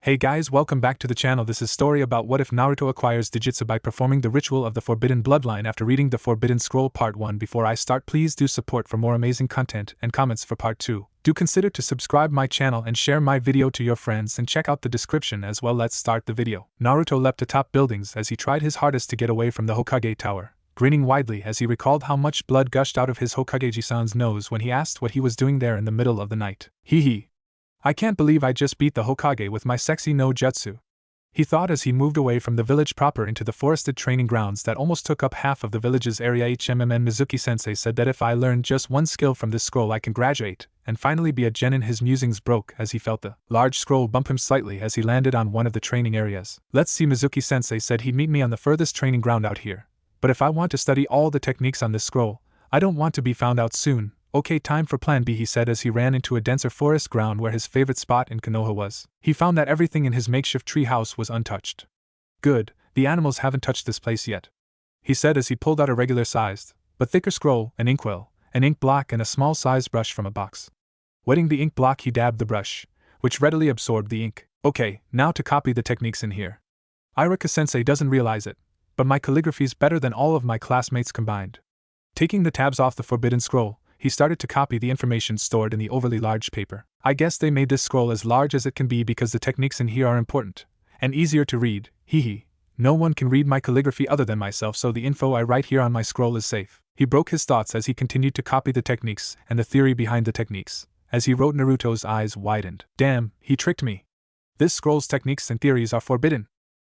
Hey guys, welcome back to the channel. This is story about what if Naruto acquires Doujutsu by performing the ritual of the Forbidden Bloodline after reading the Forbidden Scroll Part 1. Before I start, please do support for more amazing content and comments for Part 2. Do consider to subscribe my channel and share my video to your friends and check out the description as well. Let's start the video. Naruto leapt atop buildings as he tried his hardest to get away from the Hokage tower, grinning widely as he recalled how much blood gushed out of his Hokage-san's nose when he asked what he was doing there in the middle of the night. Hee hee. I can't believe I just beat the Hokage with my sexy no jutsu, he thought as he moved away from the village proper into the forested training grounds that almost took up half of the village's area. Mizuki-sensei said that if I learn just one skill from this scroll I can graduate and finally be a genin. His musings broke as he felt the large scroll bump him slightly as he landed on one of the training areas. Let's see, Mizuki-sensei said he'd meet me on the furthest training ground out here, but if I want to study all the techniques on this scroll, I don't want to be found out soon. Okay, time for plan B, he said as he ran into a denser forest ground where his favorite spot in Konoha was. He found that everything in his makeshift tree house was untouched. Good, the animals haven't touched this place yet, he said as he pulled out a regular-sized, but thicker scroll, an inkwell, an ink block and a small-sized brush from a box. Wetting the ink block, he dabbed the brush, which readily absorbed the ink. Okay, now to copy the techniques in here. Ichiraku-sensei doesn't realize it, but my calligraphy's better than all of my classmates combined. Taking the tabs off the forbidden scroll, he started to copy the information stored in the overly large paper. I guess they made this scroll as large as it can be because the techniques in here are important and easier to read. Hee. No one can read my calligraphy other than myself, so the info I write here on my scroll is safe. He broke his thoughts as he continued to copy the techniques and the theory behind the techniques. As he wrote, Naruto's eyes widened. Damn, he tricked me. This scroll's techniques and theories are forbidden.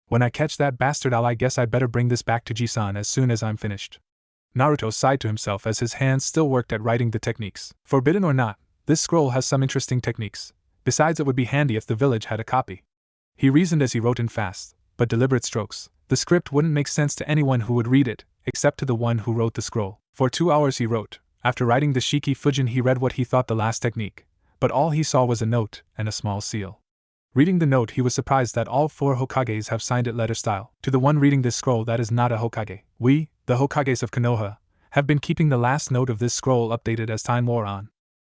When I catch that bastard, I guess I better bring this back to Jisan as soon as I'm finished. Naruto sighed to himself as his hands still worked at writing the techniques. Forbidden or not, this scroll has some interesting techniques. Besides, it would be handy if the village had a copy. He reasoned as he wrote in fast, but deliberate strokes. The script wouldn't make sense to anyone who would read it, except to the one who wrote the scroll. For 2 hours he wrote. After writing the Shiki Fujin, he read what he thought the last technique, but all he saw was a note and a small seal. Reading the note, he was surprised that all 4 Hokages have signed it letter style. To the one reading this scroll, that is not a Hokage. We, the Hokages of Konoha, have been keeping the last note of this scroll updated as time wore on.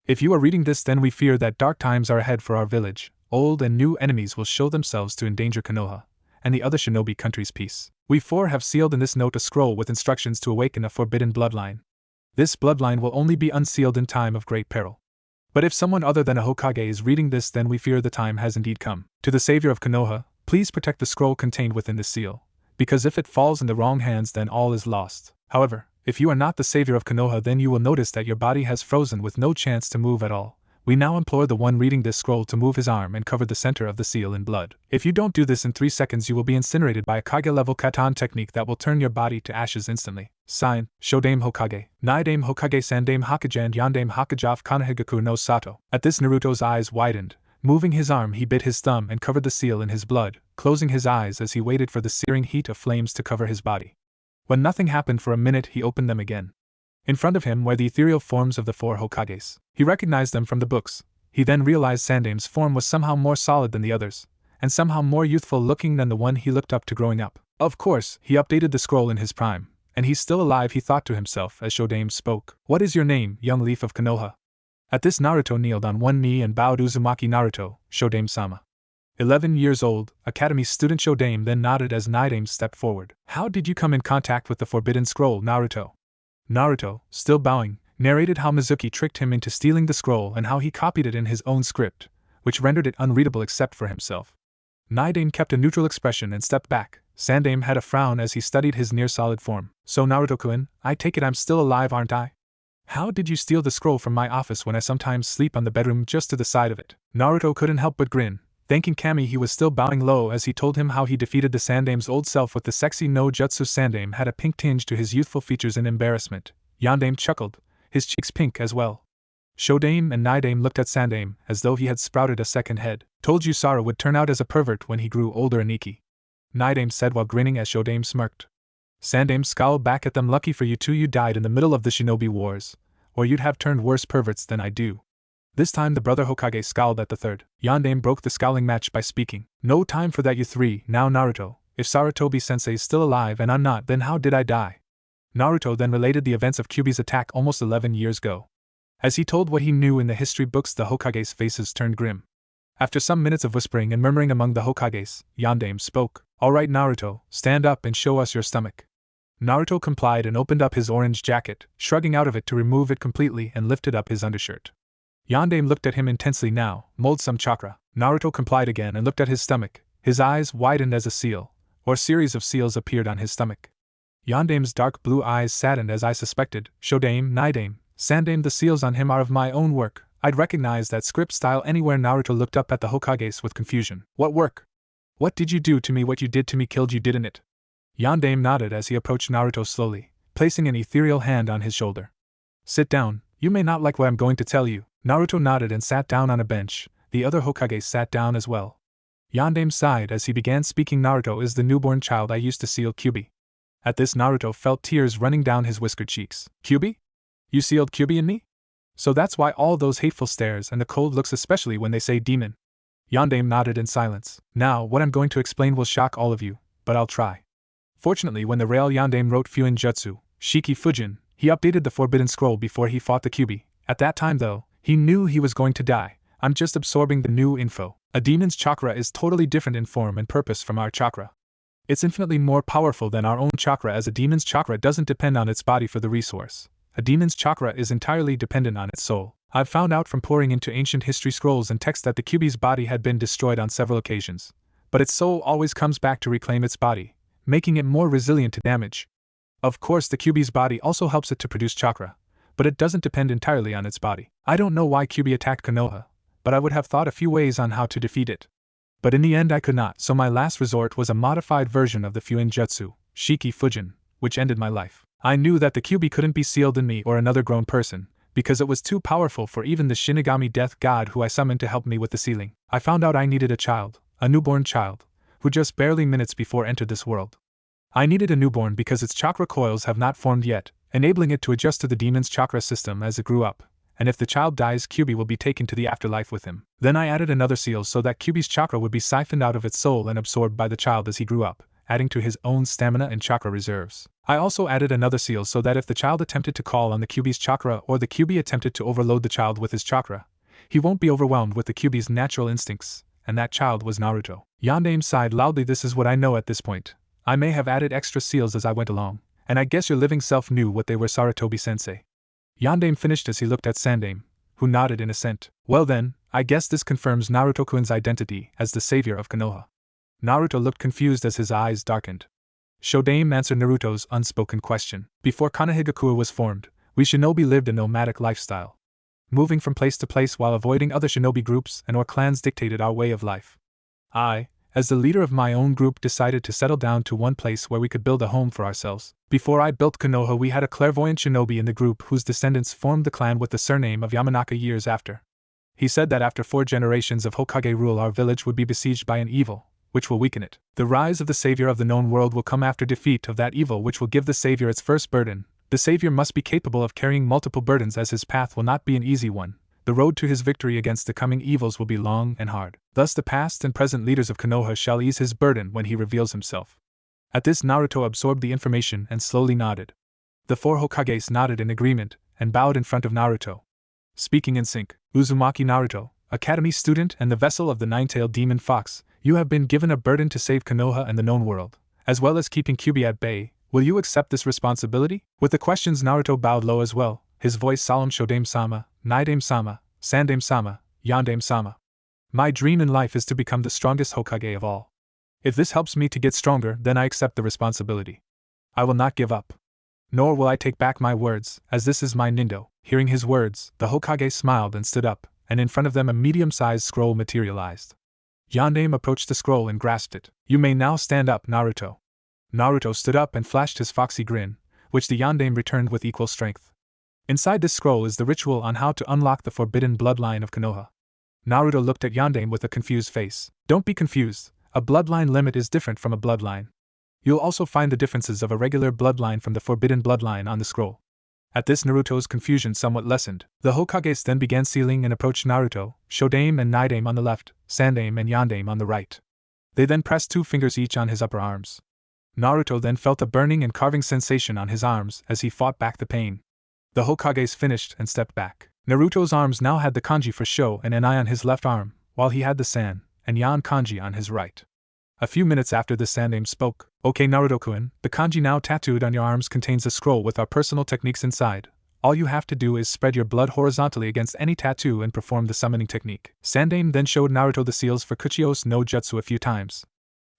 If you are reading this, then we fear that dark times are ahead for our village. Old and new enemies will show themselves to endanger Konoha and the other shinobi country's peace. We 4 have sealed in this note a scroll with instructions to awaken a forbidden bloodline. This bloodline will only be unsealed in time of great peril. But if someone other than a Hokage is reading this, then we fear the time has indeed come. To the savior of Konoha, please protect the scroll contained within the seal, because if it falls in the wrong hands, then all is lost. However, if you are not the savior of Konoha, then you will notice that your body has frozen with no chance to move at all. We now implore the one reading this scroll to move his arm and cover the center of the seal in blood. If you don't do this in 3 seconds, you will be incinerated by a Kage-level Katan technique that will turn your body to ashes instantly. Sign, Shodame Hokage, Naidame Hokage, Sandame Hokage and Yandame Hokage Konohagaku no Sato. At this, Naruto's eyes widened. Moving his arm, he bit his thumb and covered the seal in his blood, closing his eyes as he waited for the searing heat of flames to cover his body. When nothing happened for a minute, he opened them again. In front of him were the ethereal forms of the 4 Hokages. He recognized them from the books. He then realized Sandame's form was somehow more solid than the others, and somehow more youthful looking than the one he looked up to growing up. Of course, he updated the scroll in his prime, and he's still alive, he thought to himself as Shodame spoke. What is your name, young leaf of Konoha? At this, Naruto kneeled on one knee and bowed. Uzumaki Naruto, Shodame-sama. 11 years old, academy student. Shodame then nodded as Naidame stepped forward. How did you come in contact with the forbidden scroll, Naruto? Naruto, still bowing, narrated how Mizuki tricked him into stealing the scroll and how he copied it in his own script, which rendered it unreadable except for himself. Naidame kept a neutral expression and stepped back. Sandame had a frown as he studied his near-solid form. So Naruto-kun, I take it I'm still alive, aren't I? How did you steal the scroll from my office when I sometimes sleep on the bedroom just to the side of it? Naruto couldn't help but grin. Thanking Kami, he was still bowing low as he told him how he defeated the Sandame's old self with the sexy no jutsu. Sandame had a pink tinge to his youthful features in embarrassment. Yandame chuckled, his cheeks pink as well. Shodame and Naidame looked at Sandame as though he had sprouted a second head. Told you Sara would turn out as a pervert when he grew older, Aniki, Naidame said while grinning as Shodame smirked. Sandame scowled back at them. Lucky for you two, you died in the middle of the shinobi wars, or you'd have turned worse perverts than I do. This time the brother Hokage scowled at the third. Yandame broke the scowling match by speaking. No time for that, you 3. Now Naruto, if Sarutobi-sensei's still alive and I'm not, then how did I die? Naruto then related the events of Kyuubi's attack almost 11 years ago. As he told what he knew in the history books, the Hokage's faces turned grim. After some minutes of whispering and murmuring among the Hokages, Yondaime spoke. All right, Naruto, stand up and show us your stomach. Naruto complied and opened up his orange jacket, shrugging out of it to remove it completely and lifted up his undershirt. Yondaime looked at him intensely now, mold some chakra. Naruto complied again and looked at his stomach. His eyes widened as a seal, or series of seals appeared on his stomach. Yondaime's dark blue eyes saddened as I suspected. Shodaime, Nidaime, Sandaime, the seals on him are of my own work. I'd recognize that script style anywhere. Naruto looked up at the Hokages with confusion. What work? What did you do to me? What you did to me killed you, didn't it? Yondaime nodded as he approached Naruto slowly, placing an ethereal hand on his shoulder. Sit down, you may not like what I'm going to tell you. Naruto nodded and sat down on a bench. The other Hokage sat down as well. Yondaime sighed as he began speaking. Naruto is the newborn child I used to seal Kyuubi. At this, Naruto felt tears running down his whiskered cheeks. Kyuubi? You sealed Kyuubi in me? So that's why all those hateful stares and the cold looks, especially when they say demon. Yondaime nodded in silence. Now, what I'm going to explain will shock all of you, but I'll try. Fortunately, when the real Yondaime wrote Fuin Jutsu, Shiki Fujin, he updated the Forbidden Scroll before he fought the Kyuubi. At that time, though, he knew he was going to die. I'm just absorbing the new info. A demon's chakra is totally different in form and purpose from our chakra. It's infinitely more powerful than our own chakra, as a demon's chakra doesn't depend on its body for the resource. A demon's chakra is entirely dependent on its soul. I've found out from poring into ancient history scrolls and texts that the Kyuubi's body had been destroyed on several occasions, but its soul always comes back to reclaim its body, making it more resilient to damage. Of course, the Kyuubi's body also helps it to produce chakra, but it doesn't depend entirely on its body. I don't know why Kyuubi attacked Konoha, but I would have thought a few ways on how to defeat it. But in the end I could not, so my last resort was a modified version of the Fuin Jutsu, Shiki Fujin, which ended my life. I knew that the Kyuubi couldn't be sealed in me or another grown person, because it was too powerful for even the Shinigami death god who I summoned to help me with the sealing. I found out I needed a child, a newborn child, who just barely minutes before entered this world. I needed a newborn because its chakra coils have not formed yet, enabling it to adjust to the demon's chakra system as it grew up, and if the child dies, Kyuubi will be taken to the afterlife with him. Then I added another seal so that Kyuubi's chakra would be siphoned out of its soul and absorbed by the child as he grew up, adding to his own stamina and chakra reserves. I also added another seal so that if the child attempted to call on the Kyuubi's chakra or the Kyuubi attempted to overload the child with his chakra, he won't be overwhelmed with the Kyuubi's natural instincts, and that child was Naruto. Yondaime sighed loudly. This is what I know at this point. I may have added extra seals as I went along, and I guess your living self knew what they were, Sarutobi-sensei. Yondaime finished as he looked at Sandaime, who nodded in assent. Well then, I guess this confirms Naruto-kun's identity as the savior of Konoha. Naruto looked confused as his eyes darkened. Shodaime answered Naruto's unspoken question. Before Konohagakure was formed, we shinobi lived a nomadic lifestyle. Moving from place to place while avoiding other shinobi groups and or clans dictated our way of life. I, as the leader of my own group, decided to settle down to one place where we could build a home for ourselves. Before I built Konoha, we had a clairvoyant shinobi in the group whose descendants formed the clan with the surname of Yamanaka years after. He said that after 4 generations of Hokage rule, our village would be besieged by an evil, which will weaken it. The rise of the savior of the known world will come after defeat of that evil, which will give the savior its first burden. The savior must be capable of carrying multiple burdens, as his path will not be an easy one. The road to his victory against the coming evils will be long and hard. Thus the past and present leaders of Konoha shall ease his burden when he reveals himself. At this, Naruto absorbed the information and slowly nodded. The 4 Hokages nodded in agreement and bowed in front of Naruto. Speaking in sync, Uzumaki Naruto, academy student and the vessel of the nine-tailed demon fox, you have been given a burden to save Konoha and the known world, as well as keeping Kyuubi at bay. Will you accept this responsibility? With the questions, Naruto bowed low as well, his voice solemn. Shodaime-sama, Nidaime-sama, Sandaime-sama, Yondaime-sama. My dream in life is to become the strongest Hokage of all. If this helps me to get stronger, then I accept the responsibility. I will not give up. Nor will I take back my words, as this is my Nindo. Hearing his words, the Hokage smiled and stood up, and in front of them a medium-sized scroll materialized. Yondaime approached the scroll and grasped it. You may now stand up, Naruto. Naruto stood up and flashed his foxy grin, which the Yondaime returned with equal strength. Inside this scroll is the ritual on how to unlock the forbidden bloodline of Konoha. Naruto looked at Yondaime with a confused face. Don't be confused, a bloodline limit is different from a bloodline. You'll also find the differences of a regular bloodline from the forbidden bloodline on the scroll. At this, Naruto's confusion somewhat lessened. The Hokages then began sealing and approached Naruto, Shodaime and Nidaime on the left, Sandaime and Yondaime on the right. They then pressed 2 fingers each on his upper arms. Naruto then felt a burning and carving sensation on his arms as he fought back the pain. The Hokages finished and stepped back. Naruto's arms now had the kanji for Sho and Ni on his left arm, while he had the San and Yan kanji on his right. A few minutes after this, Sandaime spoke. Okay, Naruto-kun, the kanji now tattooed on your arms contains a scroll with our personal techniques inside. All you have to do is spread your blood horizontally against any tattoo and perform the summoning technique. Sandaime then showed Naruto the seals for Kuchiyos no Jutsu a few times.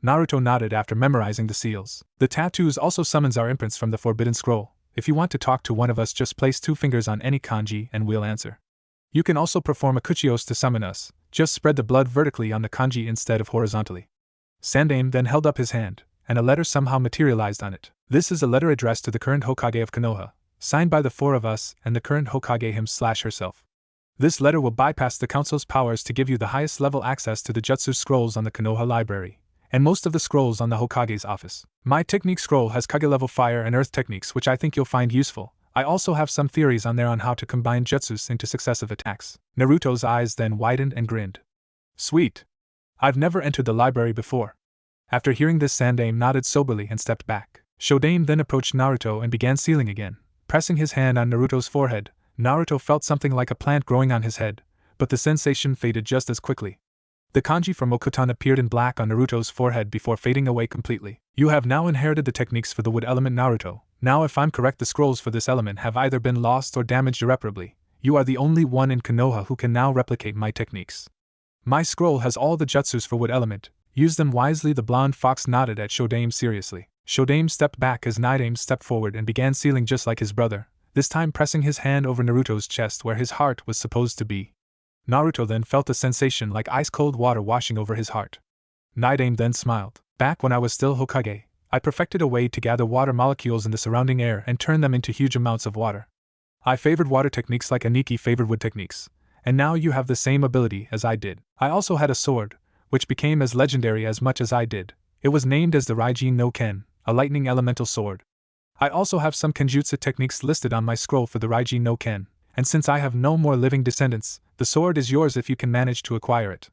Naruto nodded after memorizing the seals. The tattoos also summons our imprints from the Forbidden Scroll. If you want to talk to one of us, just place 2 fingers on any kanji and we'll answer. You can also perform a Kuchiyos to summon us. Just spread the blood vertically on the kanji instead of horizontally. Sandaime then held up his hand, and a letter somehow materialized on it. This is a letter addressed to the current Hokage of Konoha, signed by the 4 of us and the current Hokage him/herself. This letter will bypass the Council's powers to give you the highest level access to the Jutsu scrolls on the Konoha library, and most of the scrolls on the Hokage's office. My technique scroll has Kage level fire and earth techniques, which I think you'll find useful. I also have some theories on there on how to combine jutsus into successive attacks. Naruto's eyes then widened and grinned. Sweet. I've never entered the library before. After hearing this, Sandaime nodded soberly and stepped back. Shodaime then approached Naruto and began sealing again. Pressing his hand on Naruto's forehead, Naruto felt something like a plant growing on his head, but the sensation faded just as quickly. The kanji from Okutan appeared in black on Naruto's forehead before fading away completely. You have now inherited the techniques for the wood element, Naruto. Now, if I'm correct, the scrolls for this element have either been lost or damaged irreparably. You are the only one in Konoha who can now replicate my techniques. My scroll has all the jutsus for wood element. Use them wisely. The blonde fox nodded at Shodaime seriously. Shodaime stepped back as Naruto stepped forward and began sealing just like his brother, this time pressing his hand over Naruto's chest where his heart was supposed to be. Naruto then felt a sensation like ice-cold water washing over his heart. Naruto then smiled. Back when I was still Hokage, I perfected a way to gather water molecules in the surrounding air and turn them into huge amounts of water. I favored water techniques like Aniki favored wood techniques, and now you have the same ability as I did. I also had a sword, which became as legendary as much as I did. It was named as the Raijin no Ken, a lightning elemental sword. I also have some kenjutsu techniques listed on my scroll for the Raijin no Ken, and since I have no more living descendants, the sword is yours if you can manage to acquire it.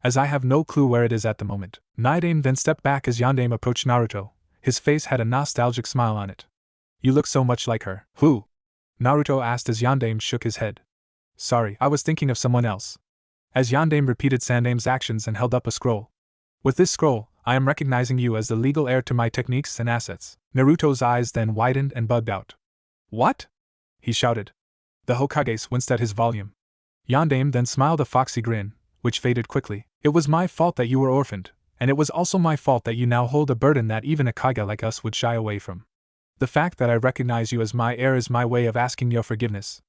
As I have no clue where it is at the moment. Naruto then stepped back as Yondaime approached Naruto. His face had a nostalgic smile on it. You look so much like her. Who? Naruto asked as Yondaime shook his head. Sorry, I was thinking of someone else. As Yondaime repeated Sandaime's actions and held up a scroll. With this scroll, I am recognizing you as the legal heir to my techniques and assets. Naruto's eyes then widened and bugged out. What? He shouted. The Hokage winced at his volume. Yondaime then smiled a foxy grin, which faded quickly. It was my fault that you were orphaned, and it was also my fault that you now hold a burden that even a Kage like us would shy away from. The fact that I recognize you as my heir is my way of asking your forgiveness.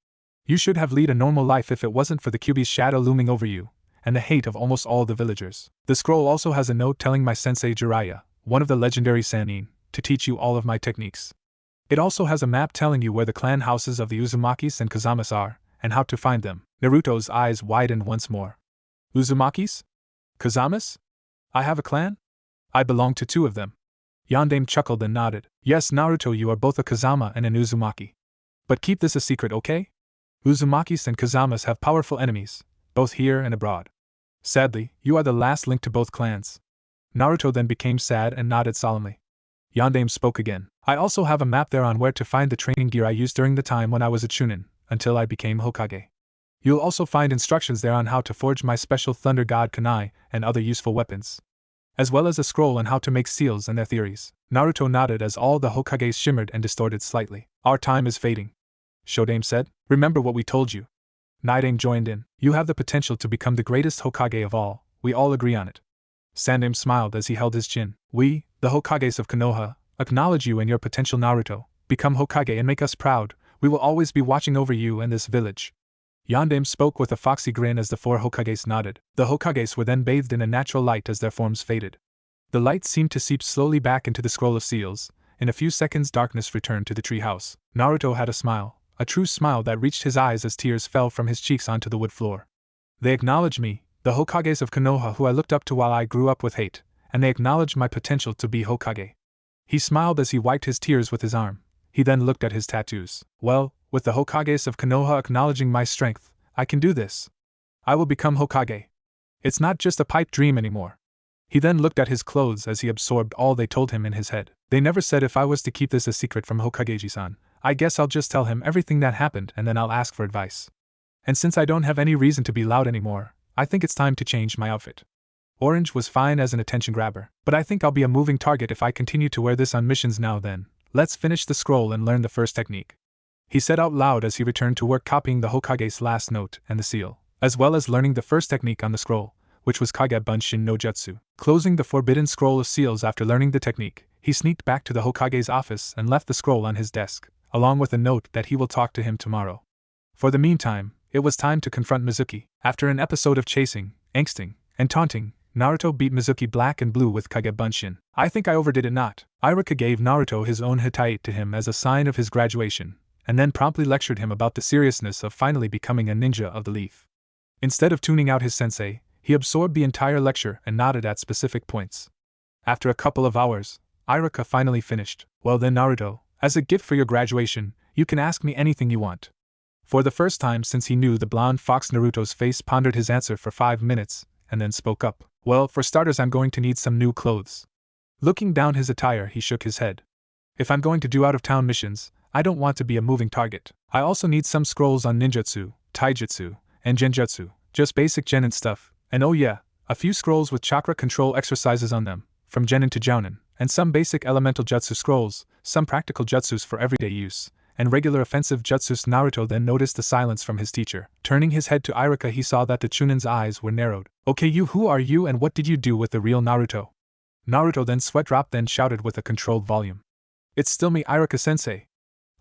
You should have led a normal life if it wasn't for the Kyuubi's shadow looming over you, and the hate of almost all the villagers. The scroll also has a note telling my sensei Jiraiya, one of the legendary Sannin, to teach you all of my techniques. It also has a map telling you where the clan houses of the Uzumakis and Kazamas are, and how to find them. Naruto's eyes widened once more. Uzumakis? Kazamas? I have a clan? I belong to 2 of them. Yondaime chuckled and nodded. Yes, Naruto, you are both a Kazama and an Uzumaki. But keep this a secret, okay? Uzumakis and Kazamas have powerful enemies, both here and abroad. Sadly, you are the last link to both clans. Naruto then became sad and nodded solemnly. Yondaime spoke again. I also have a map there on where to find the training gear I used during the time when I was a Chunin, until I became Hokage. You'll also find instructions there on how to forge my special Thunder God Kunai and other useful weapons, as well as a scroll on how to make seals and their theories. Naruto nodded as all the Hokages shimmered and distorted slightly. Our time is fading, Shodaime said. Remember what we told you. Naruto joined in. You have the potential to become the greatest Hokage of all. We all agree on it. Sandaime smiled as he held his chin. We, the Hokages of Konoha, acknowledge you and your potential, Naruto. Become Hokage and make us proud. We will always be watching over you and this village. Yondaime spoke with a foxy grin as the 4 Hokages nodded. The Hokages were then bathed in a natural light as their forms faded. The light seemed to seep slowly back into the scroll of seals. In a few seconds, darkness returned to the tree house. Naruto had a smile, a true smile that reached his eyes as tears fell from his cheeks onto the wood floor. They acknowledged me, the Hokages of Konoha who I looked up to while I grew up with hate, and they acknowledged my potential to be Hokage. He smiled as he wiped his tears with his arm. He then looked at his tattoos. Well, with the Hokages of Konoha acknowledging my strength, I can do this. I will become Hokage. It's not just a pipe dream anymore. He then looked at his clothes as he absorbed all they told him in his head. They never said if I was to keep this a secret from Hokage-san. I guess I'll just tell him everything that happened and then I'll ask for advice. And since I don't have any reason to be loud anymore, I think it's time to change my outfit. Orange was fine as an attention grabber, but I think I'll be a moving target if I continue to wear this on missions now then. Let's finish the scroll and learn the first technique. He said out loud as he returned to work copying the Hokage's last note and the seal, as well as learning the first technique on the scroll, which was Kage Bunshin no Jutsu. Closing the forbidden scroll of seals after learning the technique, he sneaked back to the Hokage's office and left the scroll on his desk, along with a note that he will talk to him tomorrow. For the meantime, it was time to confront Mizuki. After an episode of chasing, angsting, and taunting, Naruto beat Mizuki black and blue with Kage Bunshin. I think I overdid it not. Ichiraku gave Naruto his own hitai to him as a sign of his graduation, and then promptly lectured him about the seriousness of finally becoming a ninja of the leaf. Instead of tuning out his sensei, he absorbed the entire lecture and nodded at specific points. After a couple of hours, Ichiraku finally finished. Well then Naruto, as a gift for your graduation, you can ask me anything you want. For the first time since he knew the blonde fox, Naruto's face pondered his answer for 5 minutes, and then spoke up. Well, for starters I'm going to need some new clothes. Looking down his attire, he shook his head. If I'm going to do out-of-town missions, I don't want to be a moving target. I also need some scrolls on ninjutsu, taijutsu, and genjutsu, just basic genin stuff, and oh yeah, a few scrolls with chakra control exercises on them, from genin to jounin, and some basic elemental jutsu scrolls, some practical jutsus for everyday use, and regular offensive jutsus. Naruto then noticed the silence from his teacher. Turning his head to Ichiraku, he saw that the Chunin's eyes were narrowed. Okay, you, who are you and what did you do with the real Naruto? Naruto then sweat dropped, then shouted with a controlled volume. It's still me, Ichiraku-sensei.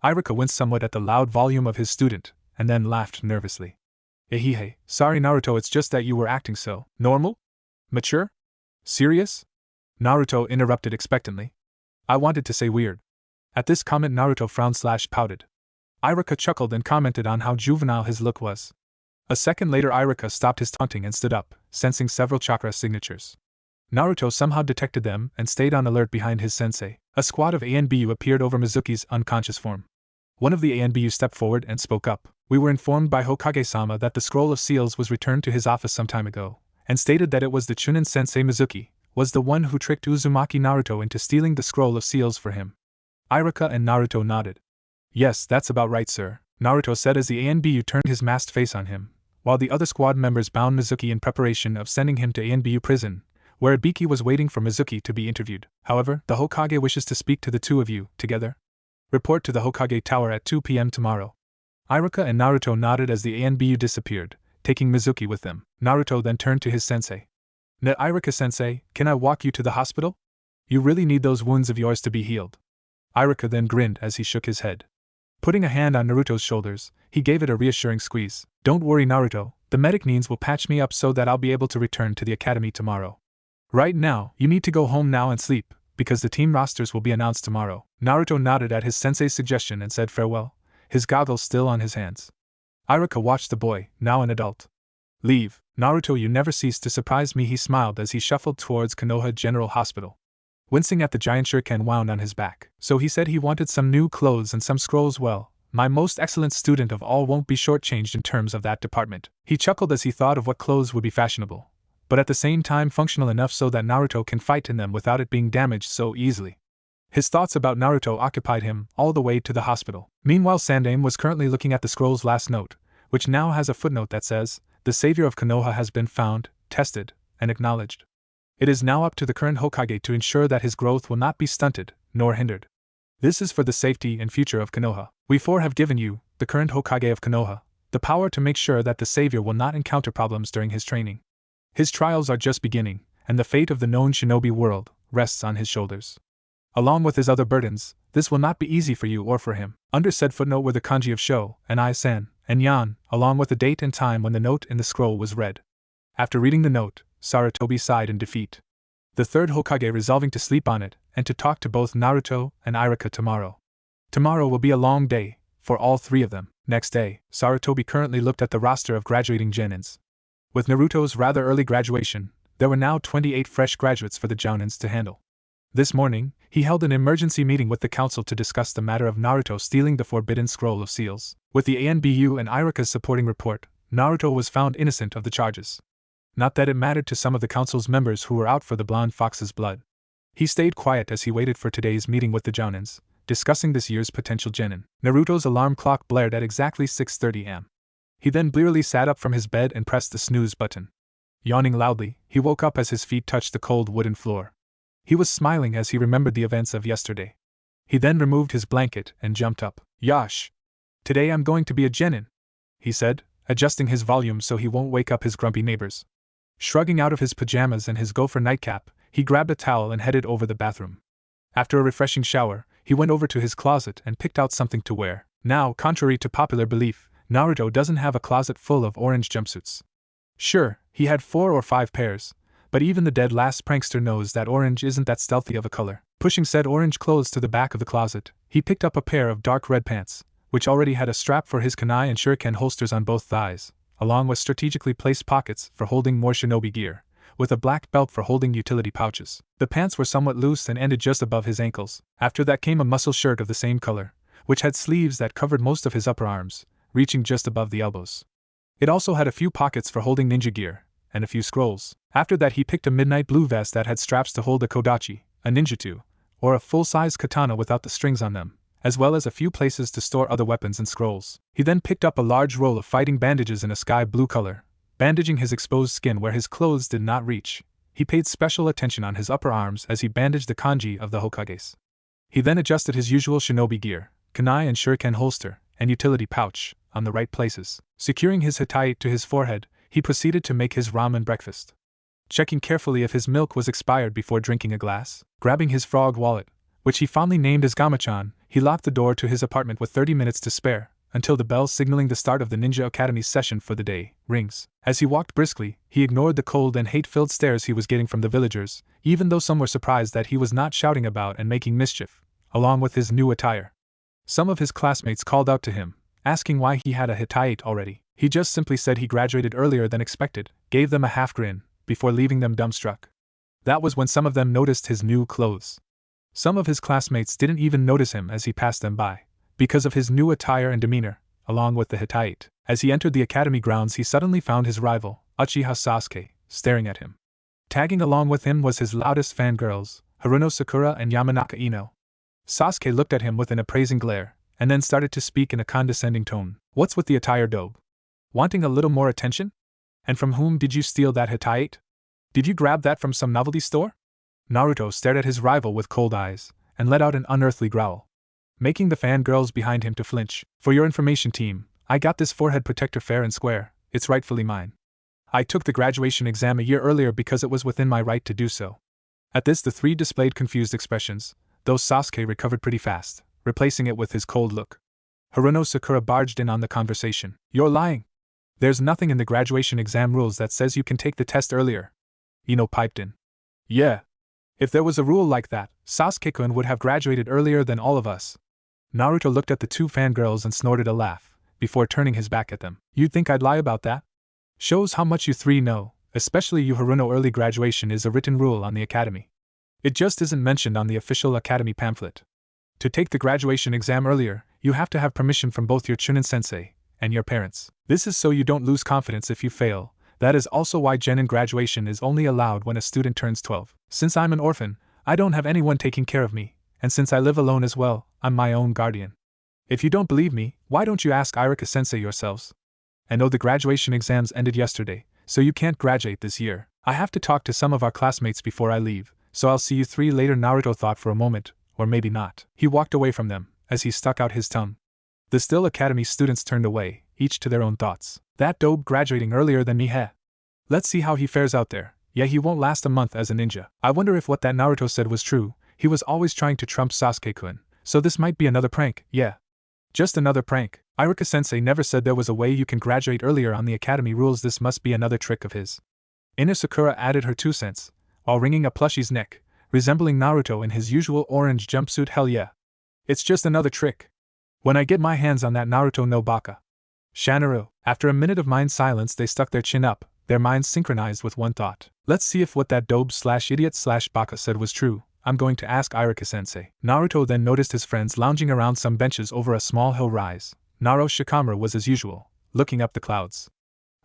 Ichiraku winced somewhat at the loud volume of his student, and then laughed nervously. Ehehe, sorry Naruto, it's just that you were acting so normal? Mature? Serious? Naruto interrupted expectantly. I wanted to say weird. At this comment Naruto frowned/pouted. Ichiraku chuckled and commented on how juvenile his look was. A second later Ichiraku stopped his taunting and stood up, sensing several chakra signatures. Naruto somehow detected them and stayed on alert behind his sensei. A squad of ANBU appeared over Mizuki's unconscious form. One of the ANBU stepped forward and spoke up. We were informed by Hokage-sama that the scroll of seals was returned to his office some time ago, and stated that it was the Chunin sensei Mizuki, was the one who tricked Uzumaki Naruto into stealing the scroll of seals for him. Ichiraku and Naruto nodded. Yes, that's about right, sir, Naruto said as the ANBU turned his masked face on him, while the other squad members bound Mizuki in preparation of sending him to ANBU prison, where Ibiki was waiting for Mizuki to be interviewed. However, the Hokage wishes to speak to the two of you, together. Report to the Hokage Tower at 2 p.m. tomorrow. Ichiraku and Naruto nodded as the ANBU disappeared, taking Mizuki with them. Naruto then turned to his sensei. Ichiraku-sensei, can I walk you to the hospital? You really need those wounds of yours to be healed. Ichiraku then grinned as he shook his head. Putting a hand on Naruto's shoulders, he gave it a reassuring squeeze. Don't worry Naruto, the medic needs will patch me up so that I'll be able to return to the academy tomorrow. Right now, you need to go home now and sleep, because the team rosters will be announced tomorrow. Naruto nodded at his sensei's suggestion and said farewell, his goggles still on his hands. Ichiraku watched the boy, now an adult. Leave, Naruto, you never cease to surprise me, he smiled as he shuffled towards Konoha General Hospital. Wincing at the giant shuriken wound on his back. So he said he wanted some new clothes and some scrolls. Well, my most excellent student of all won't be shortchanged in terms of that department. He chuckled as he thought of what clothes would be fashionable, but at the same time functional enough so that Naruto can fight in them without it being damaged so easily. His thoughts about Naruto occupied him all the way to the hospital. Meanwhile, Sandaime was currently looking at the scroll's last note, which now has a footnote that says, the savior of Konoha has been found, tested, and acknowledged. It is now up to the current Hokage to ensure that his growth will not be stunted, nor hindered. This is for the safety and future of Konoha. We four have given you, the current Hokage of Konoha, the power to make sure that the savior will not encounter problems during his training. His trials are just beginning, and the fate of the known shinobi world rests on his shoulders. Along with his other burdens, this will not be easy for you or for him. Under said footnote were the kanji of Sho, and I-san, and Yan, along with the date and time when the note in the scroll was read. After reading the note, Sarutobi sighed in defeat. The third Hokage resolving to sleep on it, and to talk to both Naruto and Ichiraku tomorrow. Tomorrow will be a long day, for all three of them. Next day, Sarutobi currently looked at the roster of graduating Jounins. With Naruto's rather early graduation, there were now 28 fresh graduates for the Jounins to handle. This morning, he held an emergency meeting with the council to discuss the matter of Naruto stealing the forbidden scroll of seals. With the ANBU and Ichiraku's supporting report, Naruto was found innocent of the charges. Not that it mattered to some of the council's members who were out for the blonde fox's blood. He stayed quiet as he waited for today's meeting with the Jounins, discussing this year's potential genin. Naruto's alarm clock blared at exactly 6:30 am. He then blearily sat up from his bed and pressed the snooze button. Yawning loudly, he woke up as his feet touched the cold wooden floor. He was smiling as he remembered the events of yesterday. He then removed his blanket and jumped up. Yash! Today I'm going to be a genin, he said, adjusting his volume so he won't wake up his grumpy neighbors. Shrugging out of his pajamas and his gopher nightcap, he grabbed a towel and headed over the bathroom. After a refreshing shower, he went over to his closet and picked out something to wear. Now, contrary to popular belief, Naruto doesn't have a closet full of orange jumpsuits. Sure, he had 4 or 5 pairs, but even the dead last prankster knows that orange isn't that stealthy of a color. Pushing said orange clothes to the back of the closet, he picked up a pair of dark red pants, which already had a strap for his kunai and shuriken holsters on both thighs, along with strategically placed pockets for holding more shinobi gear, with a black belt for holding utility pouches. The pants were somewhat loose and ended just above his ankles. After that came a muscle shirt of the same color, which had sleeves that covered most of his upper arms, reaching just above the elbows. It also had a few pockets for holding ninja gear, and a few scrolls. After that he picked a midnight blue vest that had straps to hold a kodachi, a ninjutsu, or a full-size katana without the strings on them, as well as a few places to store other weapons and scrolls. He then picked up a large roll of fighting bandages in a sky blue color, bandaging his exposed skin where his clothes did not reach. He paid special attention on his upper arms as he bandaged the kanji of the Hokages. He then adjusted his usual shinobi gear, kunai and shuriken holster, and utility pouch, on the right places. Securing his hitai to his forehead, he proceeded to make his ramen breakfast. Checking carefully if his milk was expired before drinking a glass, grabbing his frog wallet, which he fondly named as Gamachan, he locked the door to his apartment with 30 minutes to spare, until the bell signaling the start of the Ninja Academy's session for the day rings. As he walked briskly, he ignored the cold and hate-filled stares he was getting from the villagers, even though some were surprised that he was not shouting about and making mischief, along with his new attire. Some of his classmates called out to him, asking why he had a hitai already. He just simply said he graduated earlier than expected, gave them a half grin, before leaving them dumbstruck. That was when some of them noticed his new clothes. Some of his classmates didn't even notice him as he passed them by, because of his new attire and demeanor, along with the hitai. As he entered the academy grounds he suddenly found his rival, Uchiha Sasuke, staring at him. Tagging along with him was his loudest fangirls, Haruno Sakura and Yamanaka Ino. Sasuke looked at him with an appraising glare, and then started to speak in a condescending tone. What's with the attire, dobe? Wanting a little more attention? And from whom did you steal that hitai? Did you grab that from some novelty store? Naruto stared at his rival with cold eyes, and let out an unearthly growl, making the fangirls behind him to flinch. For your information, team, I got this forehead protector fair and square, it's rightfully mine. I took the graduation exam a year earlier because it was within my right to do so. At this the three displayed confused expressions, though Sasuke recovered pretty fast, replacing it with his cold look. Haruno Sakura barged in on the conversation. You're lying. There's nothing in the graduation exam rules that says you can take the test earlier. Ino piped in. Yeah. If there was a rule like that, Sasuke-kun would have graduated earlier than all of us. Naruto looked at the two fangirls and snorted a laugh, before turning his back at them. You'd think I'd lie about that? Shows how much you three know, especially you Haruno. Early graduation is a written rule on the academy. It just isn't mentioned on the official academy pamphlet. To take the graduation exam earlier, you have to have permission from both your Chunin-sensei and your parents. This is so you don't lose confidence if you fail. That is also why genin graduation is only allowed when a student turns 12. Since I'm an orphan, I don't have anyone taking care of me, and since I live alone as well, I'm my own guardian. If you don't believe me, why don't you ask Ichiraku-sensei yourselves? And the graduation exams ended yesterday, so you can't graduate this year. I have to talk to some of our classmates before I leave, so I'll see you three later. Naruto thought for a moment, or maybe not. He walked away from them, as he stuck out his tongue. The still academy students turned away, each to their own thoughts. That dope graduating earlier than me, heh? Let's see how he fares out there. Yeah, he won't last a month as a ninja. I wonder if what that Naruto said was true. He was always trying to trump Sasuke-kun, so this might be another prank. Yeah. Just another prank. Ichiraku-sensei never said there was a way you can graduate earlier on the academy rules. This must be another trick of his. Ino Sakura added her 2 cents, while wringing a plushie's neck, resembling Naruto in his usual orange jumpsuit. Hell yeah. It's just another trick. When I get my hands on that Naruto no baka. Shanaru. After a minute of mind silence they stuck their chin up, their minds synchronized with one thought. Let's see if what that dobe/idiot/baka said was true. I'm going to ask Ichiraku-sensei. Naruto then noticed his friends lounging around some benches over a small hill rise. Naro Shikamaru was as usual, looking up the clouds.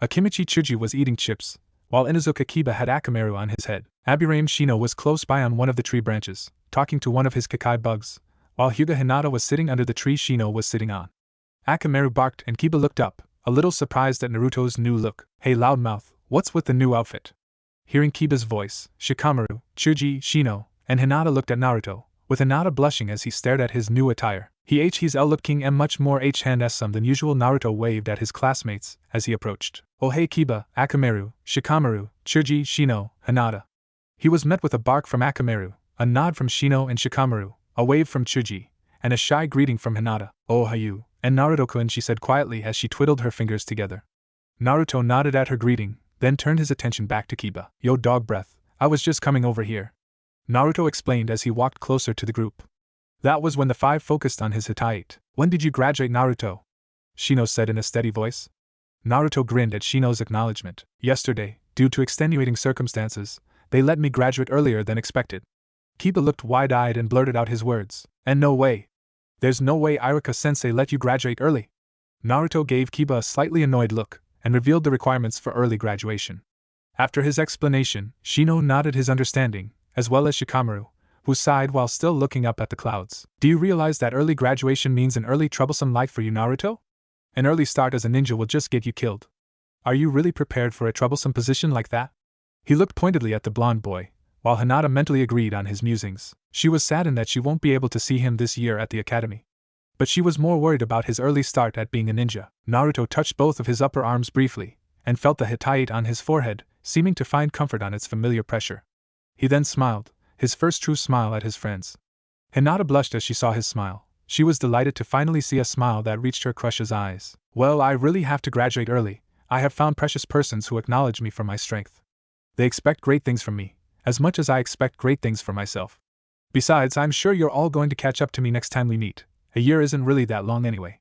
Akimichi Chuji was eating chips, while Inuzuka Kiba had Akamaru on his head. Abirame Shino was close by on one of the tree branches, talking to one of his Kakai bugs, while Hyuga Hinata was sitting under the tree Shino was sitting on. Akamaru barked and Kiba looked up, a little surprised at Naruto's new look. Hey loudmouth, what's with the new outfit? Hearing Kiba's voice, Shikamaru, Chuji, Shino, and Hinata looked at Naruto, with Hinata blushing as he stared at his new attire. He's looking much more handsome than usual. Naruto waved at his classmates as he approached. Oh hey Kiba, Akamaru, Shikamaru, Chuji, Shino, Hinata. He was met with a bark from Akamaru, a nod from Shino and Shikamaru, a wave from Chuji, and a shy greeting from Hinata. Oh Hayu, and Naruto-kun, she said quietly as she twiddled her fingers together. Naruto nodded at her greeting, then turned his attention back to Kiba. Yo dog breath, I was just coming over here, Naruto explained as he walked closer to the group. That was when the five focused on his Hitite. When did you graduate, Naruto? Shino said in a steady voice. Naruto grinned at Shino's acknowledgement. Yesterday, due to extenuating circumstances, they let me graduate earlier than expected. Kiba looked wide-eyed and blurted out his words. And no way. There's no way Ichiraku-sensei let you graduate early. Naruto gave Kiba a slightly annoyed look, and revealed the requirements for early graduation. After his explanation, Shino nodded his understanding, as well as Shikamaru, who sighed while still looking up at the clouds. Do you realize that early graduation means an early troublesome life for you, Naruto? An early start as a ninja will just get you killed. Are you really prepared for a troublesome position like that? He looked pointedly at the blonde boy, while Hinata mentally agreed on his musings. She was saddened that she won't be able to see him this year at the academy. But she was more worried about his early start at being a ninja. Naruto touched both of his upper arms briefly, and felt the Hitite on his forehead, seeming to find comfort on its familiar pressure. He then smiled, his first true smile at his friends. Hinata blushed as she saw his smile. She was delighted to finally see a smile that reached her crush's eyes. Well, I really have to graduate early. I have found precious persons who acknowledge me for my strength. They expect great things from me, as much as I expect great things for myself. Besides, I'm sure you're all going to catch up to me next time we meet. A year isn't really that long anyway.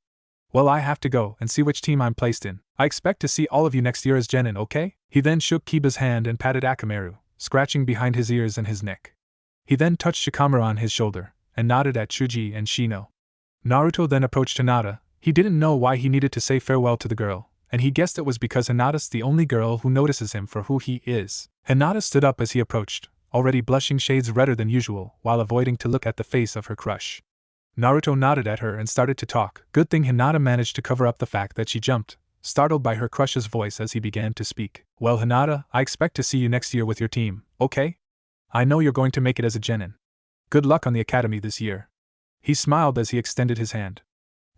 Well, I have to go and see which team I'm placed in. I expect to see all of you next year as genin, okay? He then shook Kiba's hand and patted Akamaru, scratching behind his ears and his neck. He then touched Shikamaru on his shoulder, and nodded at Chuji and Shino. Naruto then approached Hinata. He didn't know why he needed to say farewell to the girl, and he guessed it was because Hinata's the only girl who notices him for who he is. Hinata stood up as he approached, already blushing shades redder than usual, while avoiding to look at the face of her crush. Naruto nodded at her and started to talk. Good thing Hinata managed to cover up the fact that she jumped, startled by her crush's voice as he began to speak. Well, Hinata, I expect to see you next year with your team, okay? I know you're going to make it as a genin. Good luck on the academy this year. He smiled as he extended his hand.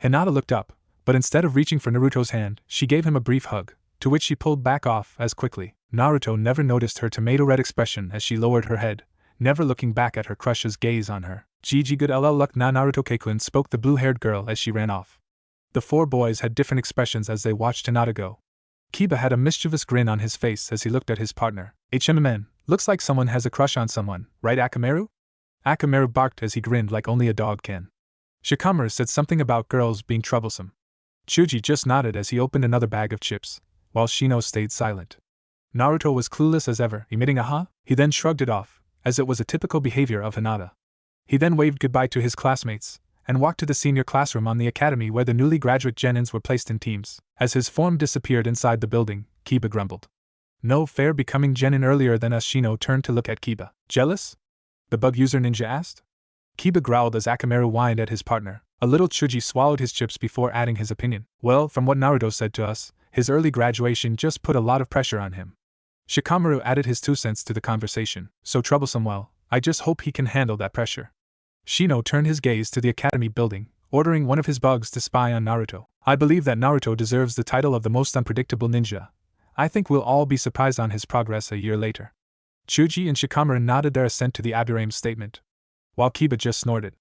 Hinata looked up, but instead of reaching for Naruto's hand, she gave him a brief hug, to which she pulled back off as quickly. Naruto never noticed her tomato-red expression as she lowered her head, never looking back at her crush's gaze on her. Gigi good luck na Naruto-kun, spoke the blue-haired girl as she ran off. The four boys had different expressions as they watched Hinata go. Kiba had a mischievous grin on his face as he looked at his partner. HMMN, looks like someone has a crush on someone, right Akamaru? Akamaru barked as he grinned like only a dog can. Shikamaru said something about girls being troublesome. Chuji just nodded as he opened another bag of chips, while Shino stayed silent. Naruto was clueless as ever, emitting a huh? He then shrugged it off, as it was a typical behavior of Hinata. He then waved goodbye to his classmates, and walked to the senior classroom on the academy where the newly graduate genins were placed in teams. As his form disappeared inside the building, Kiba grumbled. No fair becoming genin earlier than us. Shino turned to look at Kiba. Jealous? The bug user ninja asked. Kiba growled as Akamaru whined at his partner. A little Chuji swallowed his chips before adding his opinion. Well, from what Naruto said to us, his early graduation just put a lot of pressure on him. Shikamaru added his 2 cents to the conversation. So troublesome. Well, I just hope he can handle that pressure. Shino turned his gaze to the academy building, ordering one of his bugs to spy on Naruto. I believe that Naruto deserves the title of the most unpredictable ninja. I think we'll all be surprised on his progress a year later. Chuji and Shikamaru nodded their assent to the Aburame's statement, while Kiba just snorted.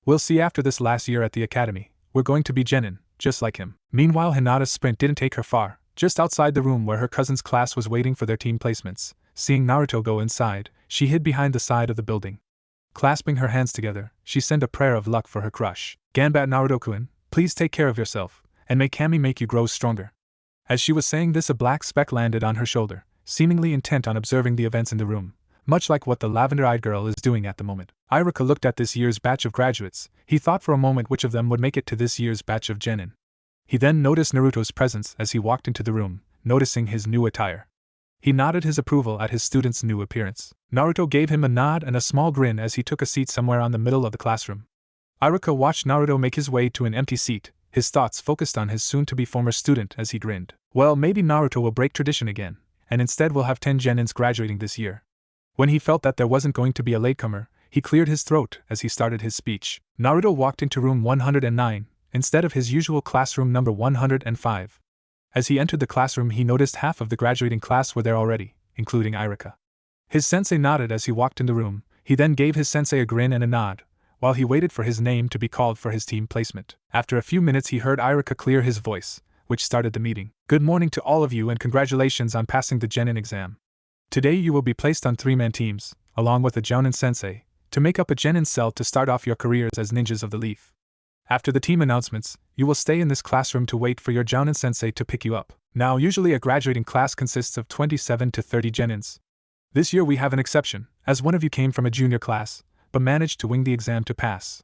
We'll see after this last year at the academy. We're going to be genin, just like him. Meanwhile, Hinata's sprint didn't take her far. Just outside the room where her cousin's class was waiting for their team placements, seeing Naruto go inside, she hid behind the side of the building. Clasping her hands together, she sent a prayer of luck for her crush. Ganbat Naruto-kun, please take care of yourself, and may Kami make you grow stronger. As she was saying this, a black speck landed on her shoulder, seemingly intent on observing the events in the room, much like what the lavender-eyed girl is doing at the moment. Ichiraku looked at this year's batch of graduates. He thought for a moment which of them would make it to this year's batch of genin. He then noticed Naruto's presence as he walked into the room, noticing his new attire. He nodded his approval at his student's new appearance. Naruto gave him a nod and a small grin as he took a seat somewhere on the middle of the classroom. Ichiraku watched Naruto make his way to an empty seat, his thoughts focused on his soon-to-be former student as he grinned. Well, maybe Naruto will break tradition again, and instead we'll have 10 genins graduating this year. When he felt that there wasn't going to be a latecomer, he cleared his throat as he started his speech. Naruto walked into room 109, instead of his usual classroom number 105. As he entered the classroom, he noticed half of the graduating class were there already, including Ichiraku. His sensei nodded as he walked in the room. He then gave his sensei a grin and a nod, while he waited for his name to be called for his team placement. After a few minutes, he heard Ichiraku clear his voice, which started the meeting. Good morning to all of you and congratulations on passing the genin exam. Today you will be placed on 3-man teams, along with a jounin sensei, to make up a genin cell to start off your careers as ninjas of the leaf. After the team announcements, you will stay in this classroom to wait for your jounin sensei to pick you up. Now, usually a graduating class consists of 27 to 30 genins. This year we have an exception, as one of you came from a junior class, but managed to wing the exam to pass.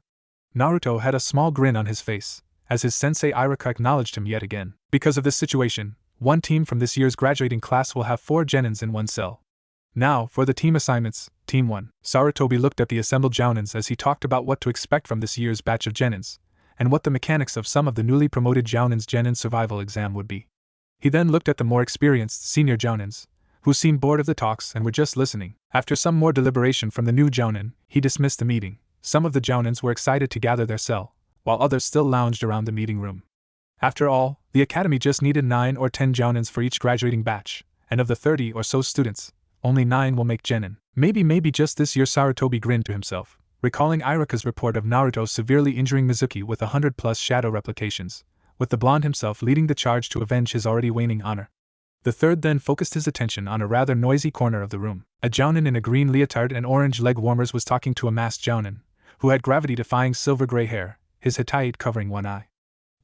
Naruto had a small grin on his face, as his sensei Ichiraku acknowledged him yet again. Because of this situation, one team from this year's graduating class will have 4 genins in one cell. Now, for the team assignments, Team 1. Sarutobi looked at the assembled jounins as he talked about what to expect from this year's batch of genins, and what the mechanics of some of the newly promoted jounins' genin survival exam would be. He then looked at the more experienced senior jounins, who seemed bored of the talks and were just listening. After some more deliberation from the new jounin, he dismissed the meeting. Some of the jounins were excited to gather their cell, while others still lounged around the meeting room. After all, the academy just needed 9 or 10 jounins for each graduating batch, and of the 30 or so students, only 9 will make genin. Maybe just this year. Sarutobi grinned to himself, recalling Ichiraku's report of Naruto severely injuring Mizuki with 100+ shadow replications, with the blonde himself leading the charge to avenge his already waning honor. The third then focused his attention on a rather noisy corner of the room. A jounin in a green leotard and orange leg warmers was talking to a masked jounin, who had gravity-defying silver-gray hair, his hitite covering one eye.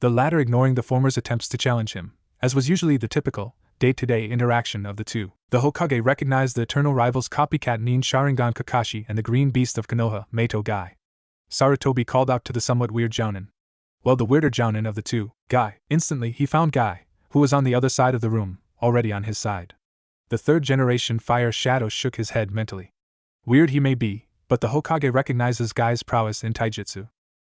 The latter ignoring the former's attempts to challenge him, as was usually the typical, day-to-day interaction of the two. The Hokage recognized the eternal rival's copycat Nin Sharingan Kakashi and the green beast of Konoha, Meito Guy. Sarutobi called out to the somewhat weird jounin. Well, the weirder jounin of the two, Guy. Instantly he found Guy, who was on the other side of the room, already on his side. The third-generation Fire Shadow shook his head mentally. Weird he may be, but the Hokage recognizes Guy's prowess in taijutsu.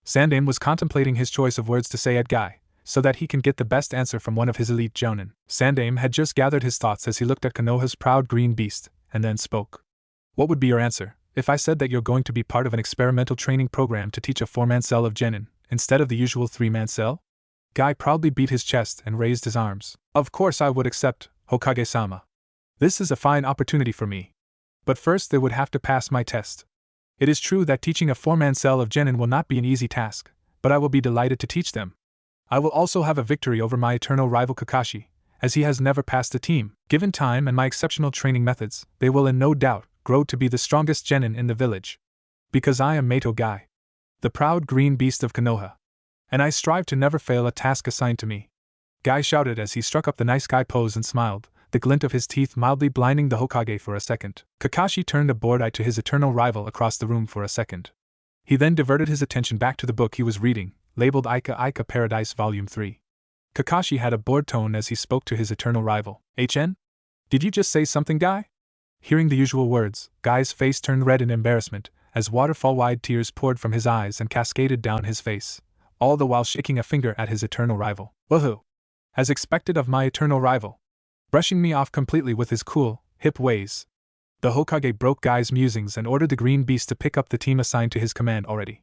Sandaime was contemplating his choice of words to say at Guy, so that he can get the best answer from one of his elite jounin. Sandaime had just gathered his thoughts as he looked at Konoha's proud green beast, and then spoke. What would be your answer, if I said that you're going to be part of an experimental training program to teach a 4-man cell of genin, instead of the usual 3-man cell? Guy proudly beat his chest and raised his arms. Of course I would accept, Hokage-sama. This is a fine opportunity for me. But first they would have to pass my test. It is true that teaching a 4-man cell of genin will not be an easy task, but I will be delighted to teach them. I will also have a victory over my eternal rival Kakashi, as he has never passed a team. Given time and my exceptional training methods, they will in no doubt grow to be the strongest genin in the village. Because I am Meito Guy, the proud green beast of Konoha, and I strive to never fail a task assigned to me. Guy shouted as he struck up the nice guy pose and smiled, the glint of his teeth mildly blinding the Hokage for a second. Kakashi turned a bored eye to his eternal rival across the room for a second. He then diverted his attention back to the book he was reading, labeled Ichiraku Paradise Volume 3. Kakashi had a bored tone as he spoke to his eternal rival. HN? Did you just say something, Guy? Hearing the usual words, Guy's face turned red in embarrassment, as waterfall-wide tears poured from his eyes and cascaded down his face, all the while shaking a finger at his eternal rival. Woohoo! As expected of my eternal rival. Brushing me off completely with his cool, hip ways. The Hokage broke Guy's musings and ordered the green beast to pick up the team assigned to his command already.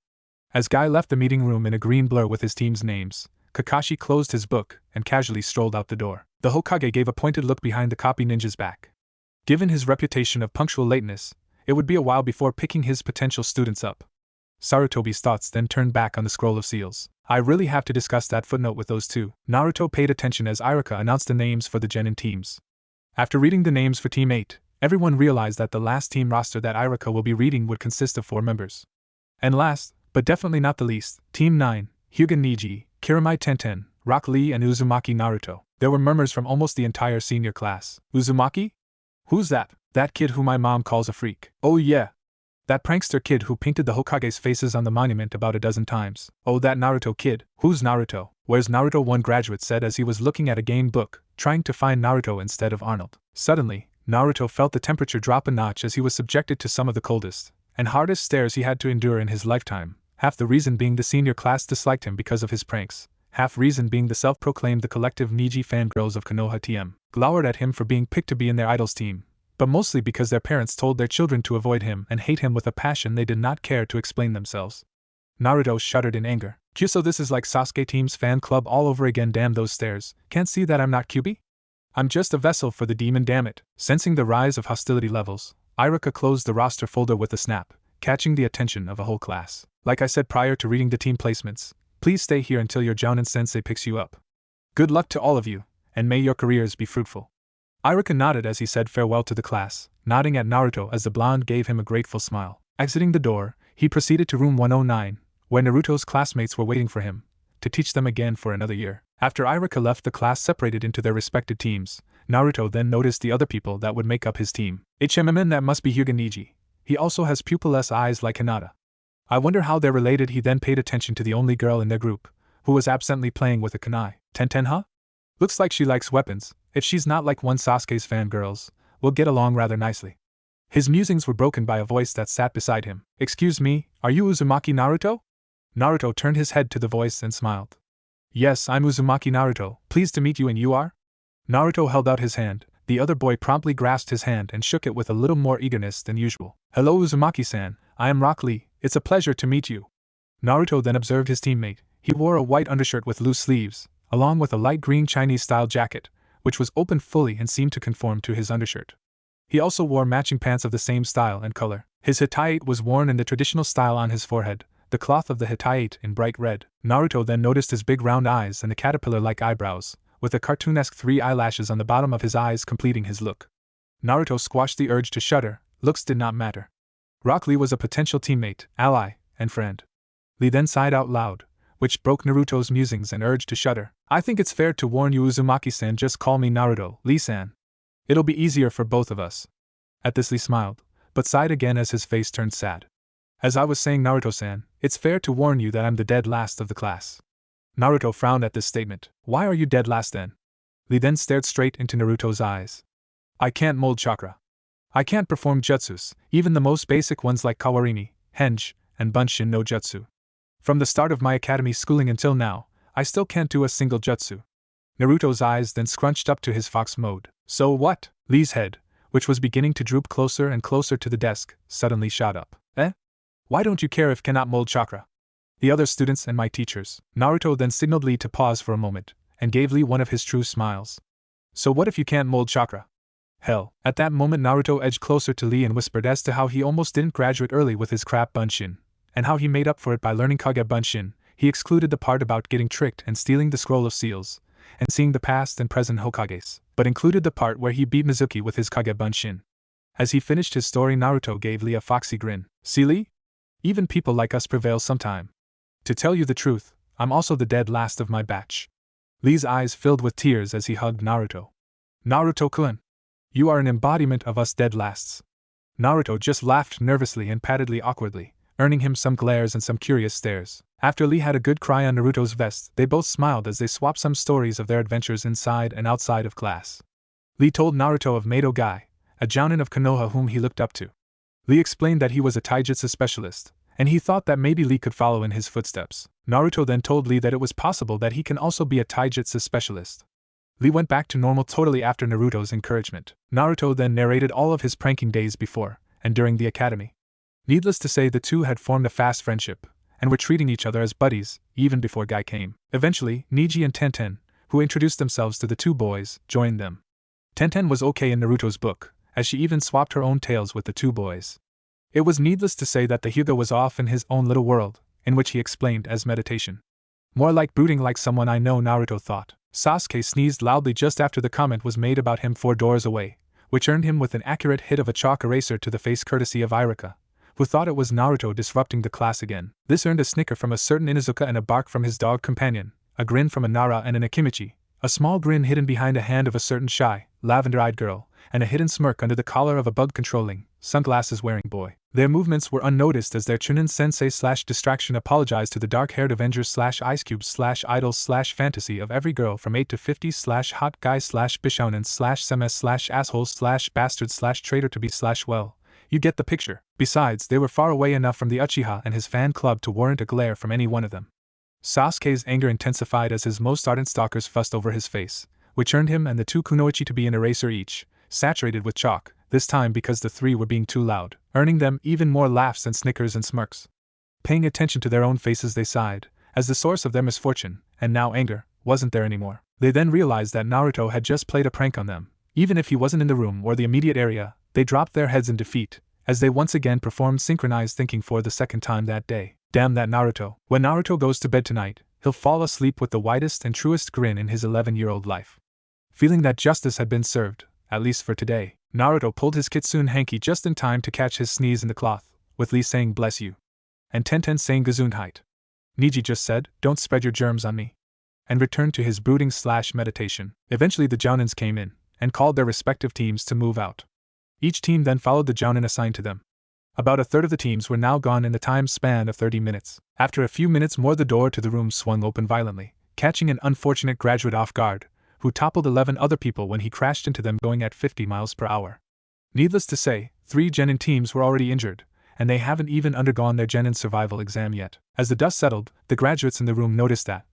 As Guy left the meeting room in a green blur with his team's names, Kakashi closed his book and casually strolled out the door. The Hokage gave a pointed look behind the copy ninja's back. Given his reputation of punctual lateness, it would be a while before picking his potential students up. Sarutobi's thoughts then turned back on the scroll of seals. I really have to discuss that footnote with those two. Naruto paid attention as Ichiraku announced the names for the genin teams. After reading the names for Team 8, everyone realized that the last team roster that Ichiraku will be reading would consist of 4 members. And last, but definitely not the least, Team 9, Hyuga Niji, Kiramai Tenten, Rock Lee and Uzumaki Naruto. There were murmurs from almost the entire senior class. Uzumaki? Who's that? That kid who my mom calls a freak. Oh yeah. That prankster kid who painted the Hokage's faces on the monument about a dozen times. Oh, that Naruto kid. Who's Naruto? Where's Naruto? One graduate said as he was looking at a game book, trying to find Naruto instead of Arnold. Suddenly, Naruto felt the temperature drop a notch as he was subjected to some of the coldest and hardest stares he had to endure in his lifetime, half the reason being the senior class disliked him because of his pranks, half reason being the self-proclaimed the collective Niji fangirls of Konoha TM glowered at him for being picked to be in their idol's team, but mostly because their parents told their children to avoid him and hate him with a passion they did not care to explain themselves. Naruto shuddered in anger. So this is like Sasuke team's fan club all over again, damn those stares, can't see that I'm not Kyuubi? I'm just a vessel for the demon, damn it. Sensing the rise of hostility levels, Ichiraku closed the roster folder with a snap, catching the attention of a whole class. Like I said prior to reading the team placements, please stay here until your Jounin sensei picks you up. Good luck to all of you, and may your careers be fruitful. Ichiraku nodded as he said farewell to the class, nodding at Naruto as the blonde gave him a grateful smile. Exiting the door, he proceeded to room 109, where Naruto's classmates were waiting for him, to teach them again for another year. After Ichiraku left the class separated into their respective teams, Naruto then noticed the other people that would make up his team. That must be Hyuga Niji. He also has pupilless eyes like Hinata. I wonder how they're related. He then paid attention to the only girl in their group, who was absently playing with a kunai. Tenten, huh? Looks like she likes weapons. If she's not like one Sasuke's fangirls, we'll get along rather nicely. His musings were broken by a voice that sat beside him. Excuse me, are you Uzumaki Naruto? Naruto turned his head to the voice and smiled. Yes, I'm Uzumaki Naruto, pleased to meet you, and you are? Naruto held out his hand. The other boy promptly grasped his hand and shook it with a little more eagerness than usual. Hello Uzumaki-san, I am Rock Lee, it's a pleasure to meet you. Naruto then observed his teammate. He wore a white undershirt with loose sleeves, along with a light green Chinese-style jacket, which was open fully and seemed to conform to his undershirt. He also wore matching pants of the same style and color. His Hittite was worn in the traditional style on his forehead, the cloth of the Hittite in bright red. Naruto then noticed his big round eyes and the caterpillar-like eyebrows, with the cartoonesque 3 eyelashes on the bottom of his eyes completing his look. Naruto squashed the urge to shudder. Looks did not matter. Rock Lee was a potential teammate, ally, and friend. Lee then sighed out loud, which broke Naruto's musings and urge to shudder. I think it's fair to warn you Uzumaki-san, just call me Naruto, Lee-san. It'll be easier for both of us. At this Lee smiled, but sighed again as his face turned sad. As I was saying Naruto-san, it's fair to warn you that I'm the dead last of the class. Naruto frowned at this statement. Why are you dead last then? Lee then stared straight into Naruto's eyes. I can't mold chakra. I can't perform jutsus, even the most basic ones like Kawarini, Henge, and Bunshin no Jutsu. From the start of my academy schooling until now, I still can't do a single jutsu. Naruto's eyes then scrunched up to his fox mode. So what? Lee's head, which was beginning to droop closer and closer to the desk, suddenly shot up. Why don't you care if cannot mold chakra? The other students and my teachers. Naruto then signaled Lee to pause for a moment, and gave Lee one of his true smiles. So what if you can't mold chakra? Hell. At that moment Naruto edged closer to Lee and whispered as to how he almost didn't graduate early with his crap Bunshin, and how he made up for it by learning Kage Bunshin. He excluded the part about getting tricked and stealing the scroll of seals, and seeing the past and present Hokages, but included the part where he beat Mizuki with his Kage Bunshin. As he finished his story, Naruto gave Lee a foxy grin. See, Lee? Even people like us prevail sometime. To tell you the truth, I'm also the dead last of my batch. Lee's eyes filled with tears as he hugged Naruto. Naruto-kun, you are an embodiment of us dead lasts. Naruto just laughed nervously and patted Lee awkwardly, earning him some glares and some curious stares. After Lee had a good cry on Naruto's vest, they both smiled as they swapped some stories of their adventures inside and outside of class. Lee told Naruto of Mato Gai, a jounin of Konoha whom he looked up to. Lee explained that he was a taijutsu specialist, and he thought that maybe Lee could follow in his footsteps. Naruto then told Lee that it was possible that he can also be a taijutsu specialist. Lee went back to normal totally after Naruto's encouragement. Naruto then narrated all of his pranking days before and during the academy. Needless to say, the two had formed a fast friendship, and were treating each other as buddies, even before Guy came. Eventually, Niji and Tenten, who introduced themselves to the two boys, joined them. Tenten was okay in Naruto's book, as she even swapped her own tales with the two boys. It was needless to say that the Hyuga was off in his own little world, in which he explained as meditation. More like brooding like someone I know, Naruto thought. Sasuke sneezed loudly just after the comment was made about him 4 doors away, which earned him with an accurate hit of a chalk eraser to the face courtesy of Ichiraku, who thought it was Naruto disrupting the class again. This earned a snicker from a certain Inuzuka and a bark from his dog companion, a grin from a Nara and an Akimichi, a small grin hidden behind a hand of a certain shy, lavender-eyed girl, and a hidden smirk under the collar of a bug-controlling, sunglasses-wearing boy. Their movements were unnoticed as their Chunin sensei/distraction apologized to the dark-haired Avengers/Ice Cubes/idols/fantasy of every girl from 8 to 50/hot guy/bishounen/semes/assholes/bastards/traitor to be/well. You get the picture. Besides, they were far away enough from the Uchiha and his fan club to warrant a glare from any one of them. Sasuke's anger intensified as his most ardent stalkers fussed over his face, which earned him and the two kunoichi to be an eraser each, saturated with chalk, this time because the three were being too loud, earning them even more laughs and snickers and smirks. Paying attention to their own faces, they sighed, as the source of their misfortune, and now anger, wasn't there anymore. They then realized that Naruto had just played a prank on them. Even if he wasn't in the room or the immediate area, they dropped their heads in defeat, as they once again performed synchronized thinking for the second time that day. Damn that Naruto. When Naruto goes to bed tonight, he'll fall asleep with the widest and truest grin in his 11-year-old life. Feeling that justice had been served, at least for today, Naruto pulled his kitsune hanky just in time to catch his sneeze in the cloth, with Lee saying bless you. And Tenten saying Gesundheit. Niji just said, don't spread your germs on me. And returned to his brooding/meditation. Eventually the Jounins came in, and called their respective teams to move out. Each team then followed the Jounin assigned to them. About a third of the teams were now gone in the time span of 30 minutes. After a few minutes more, the door to the room swung open violently, catching an unfortunate graduate off guard, who toppled 11 other people when he crashed into them going at 50 miles per hour. Needless to say, 3 Genin teams were already injured, and they haven't even undergone their Genin survival exam yet. As the dust settled, the graduates in the room noticed that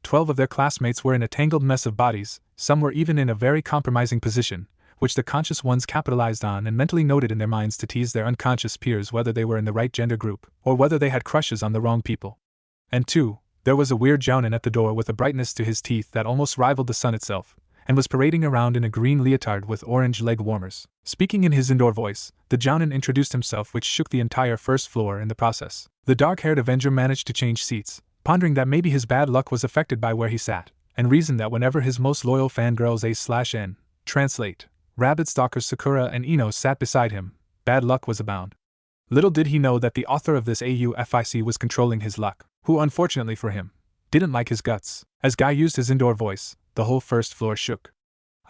12 of their classmates were in a tangled mess of bodies, some were even in a very compromising position, which the conscious ones capitalized on and mentally noted in their minds to tease their unconscious peers whether they were in the right gender group, or whether they had crushes on the wrong people. And 2, there was a weird Jounin at the door with a brightness to his teeth that almost rivaled the sun itself, and was parading around in a green leotard with orange leg warmers. Speaking in his indoor voice, the Jounin introduced himself, which shook the entire first floor in the process. The dark-haired Avenger managed to change seats, pondering that maybe his bad luck was affected by where he sat, and reasoned that whenever his most loyal fangirls A/N, translate, rabid stalkers Sakura and Ino sat beside him, bad luck was abound. Little did he know that the author of this AUFIC was controlling his luck, who unfortunately for him, didn't like his guts. As Guy used his indoor voice, the whole first floor shook.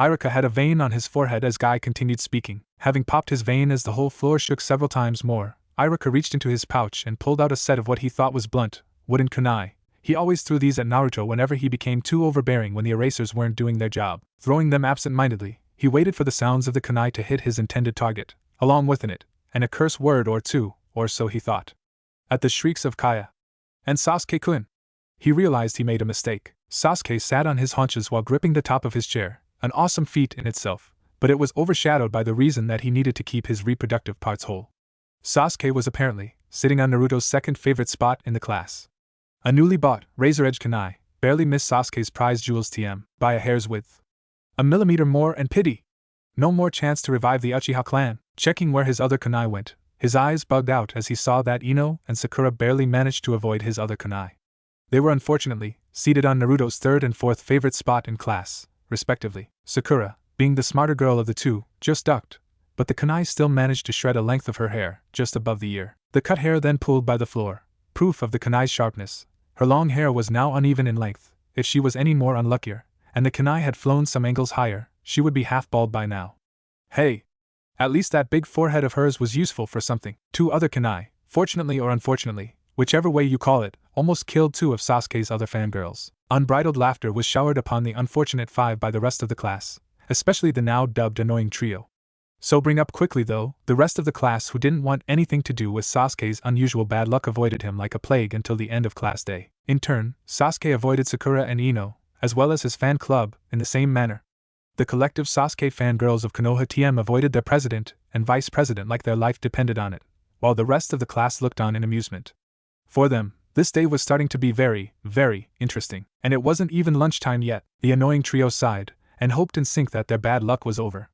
Ichiraku had a vein on his forehead as Guy continued speaking. Having popped his vein as the whole floor shook several times more, Ichiraku reached into his pouch and pulled out a set of what he thought was blunt, wooden kunai. He always threw these at Naruto whenever he became too overbearing when the erasers weren't doing their job. Throwing them absent-mindedly, he waited for the sounds of the kunai to hit his intended target, along with it, and a curse word or two, or so he thought. At the shrieks of Kaya and Sasuke-kun, he realized he made a mistake. Sasuke sat on his haunches while gripping the top of his chair, an awesome feat in itself, but it was overshadowed by the reason that he needed to keep his reproductive parts whole. Sasuke was apparently sitting on Naruto's second favorite spot in the class. A newly bought, razor-edge kunai barely missed Sasuke's prize jewels TM by a hair's width. A millimeter more and pity! No more chance to revive the Uchiha clan. Checking where his other kunai went, his eyes bugged out as he saw that Ino and Sakura barely managed to avoid his other kunai. They were unfortunately seated on Naruto's third and fourth favorite spot in class, respectively. Sakura, being the smarter girl of the two, just ducked, but the kunai still managed to shred a length of her hair just above the ear. The cut hair then pulled by the floor, proof of the kunai's sharpness. Her long hair was now uneven in length. If she was any more unluckier, and the kunai had flown some angles higher, she would be half bald by now. Hey! At least that big forehead of hers was useful for something. 2 other kunai, fortunately or unfortunately, whichever way you call it, almost killed 2 of Sasuke's other fangirls. Unbridled laughter was showered upon the unfortunate 5 by the rest of the class, especially the now dubbed annoying trio. Sobering up quickly though, the rest of the class who didn't want anything to do with Sasuke's unusual bad luck avoided him like a plague until the end of class day. In turn, Sasuke avoided Sakura and Ino, as well as his fan club, in the same manner. The collective Sasuke fangirls of Konoha TM avoided their president and vice president like their life depended on it, while the rest of the class looked on in amusement. For them, this day was starting to be very, very interesting, and it wasn't even lunchtime yet. The annoying trio sighed, and hoped in sync that their bad luck was over.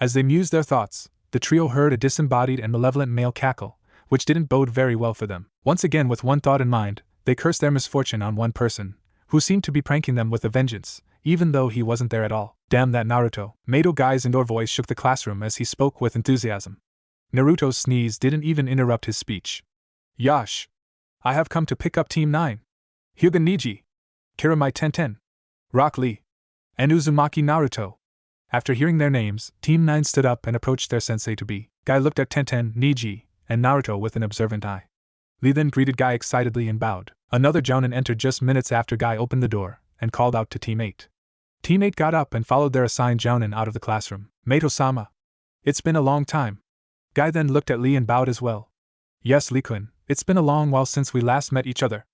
As they mused their thoughts, the trio heard a disembodied and malevolent male cackle, which didn't bode very well for them. Once again, with one thought in mind, they cursed their misfortune on one person, who seemed to be pranking them with a vengeance, even though he wasn't there at all. Damn that Naruto. Mato Guy's indoor voice shook the classroom as he spoke with enthusiasm. Naruto's sneeze didn't even interrupt his speech. Yash! I have come to pick up Team 9. Hyuga Niji, Kiramai Tenten, Rock Lee, and Uzumaki Naruto. After hearing their names, Team 9 stood up and approached their sensei-to-be. Guy looked at Tenten, Niji, and Naruto with an observant eye. Lee then greeted Guy excitedly and bowed. Another Jounin entered just minutes after Guy opened the door, and called out to Team 8. Team 8 got up and followed their assigned Jounin out of the classroom. Mato-sama. It's been a long time. Guy then looked at Lee and bowed as well. Yes, Lee-kun, it's been a long while since we last met each other.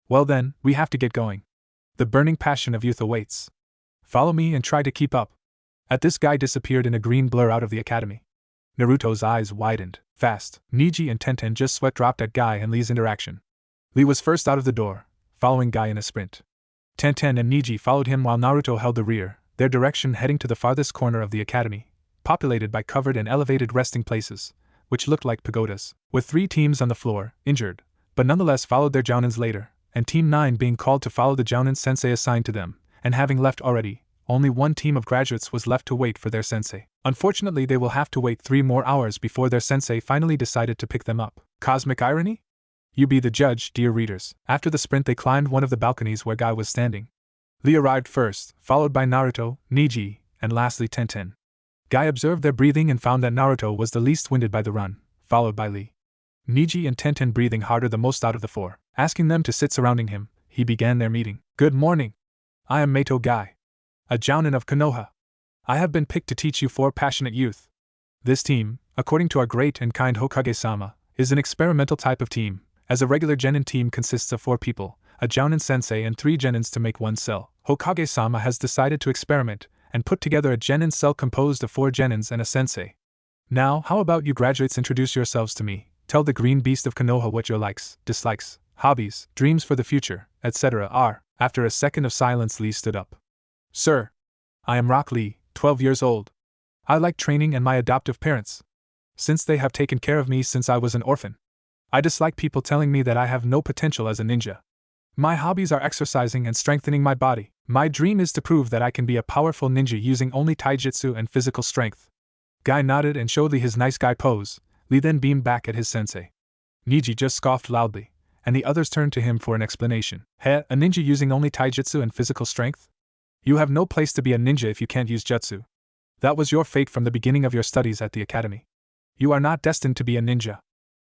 Well then, we have to get going. The burning passion of youth awaits. Follow me and try to keep up. At this, Guy disappeared in a green blur out of the academy. Naruto's eyes widened. Fast, Neji and Tenten just sweat dropped at Guy and Lee's interaction. Lee was first out of the door, following Guy in a sprint. Tenten and Neji followed him while Naruto held the rear, their direction heading to the farthest corner of the academy, populated by covered and elevated resting places, which looked like pagodas, with 3 teams on the floor, injured, but nonetheless followed their jounins later, and Team 9 being called to follow the jounin sensei assigned to them, and having left already, only 1 team of graduates was left to wait for their sensei. Unfortunately, they will have to wait 3 more hours before their sensei finally decided to pick them up. Cosmic irony? You be the judge, dear readers. After the sprint, they climbed one of the balconies where Guy was standing. Lee arrived first, followed by Naruto, Neji, and lastly Tenten. Guy observed their breathing and found that Naruto was the least winded by the run, followed by Lee. Neji and Tenten breathing harder the most out of the 4. Asking them to sit surrounding him, he began their meeting. Good morning. I am Meito Guy, a jounin of Konoha. I have been picked to teach you 4 passionate youth. This team, according to our great and kind Hokage-sama, is an experimental type of team, as a regular genin team consists of 4 people, a jounin sensei and 3 genins to make 1 cell. Hokage-sama has decided to experiment and put together a genin cell composed of 4 genins and a sensei. Now, how about you graduates introduce yourselves to me, tell the green beast of Konoha what your likes, dislikes, hobbies, dreams for the future, etc. are. After a second of silence, Lee stood up. Sir, I am Rock Lee, 12 years old. I like training and my adoptive parents, since they have taken care of me since I was an orphan. I dislike people telling me that I have no potential as a ninja. My hobbies are exercising and strengthening my body. My dream is to prove that I can be a powerful ninja using only taijutsu and physical strength. Guy nodded and showed Lee his nice guy pose. Lee then beamed back at his sensei. Neji just scoffed loudly, and the others turned to him for an explanation. A ninja using only taijutsu and physical strength? You have no place to be a ninja if you can't use jutsu. That was your fate from the beginning of your studies at the academy. You are not destined to be a ninja.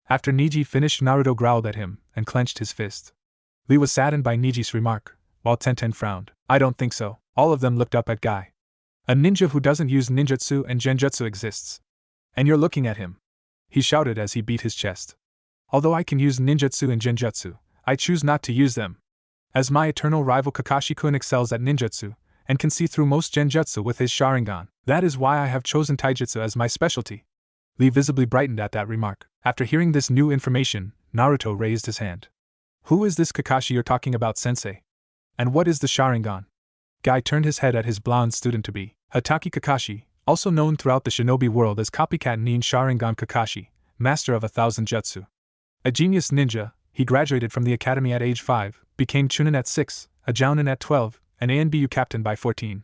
After Neji finished, Naruto growled at him and clenched his fist. Lee was saddened by Neji's remark, while Tenten frowned. I don't think so. All of them looked up at Guy. A ninja who doesn't use ninjutsu and genjutsu exists. And you're looking at him, he shouted as he beat his chest. Although I can use ninjutsu and genjutsu, I choose not to use them. As my eternal rival Kakashi-kun excels at ninjutsu, and can see through most genjutsu with his Sharingan, that is why I have chosen taijutsu as my specialty. Lee visibly brightened at that remark. After hearing this new information, Naruto raised his hand. Who is this Kakashi you're talking about, sensei? And what is the Sharingan? Guy turned his head at his blonde student-to-be. Hatake Kakashi, also known throughout the shinobi world as Copycat Nin Sharingan Kakashi, master of 1,000 jutsu. A genius ninja, he graduated from the academy at age 5, became Chunin at 6, a Jounin at 12, and ANBU captain by 14.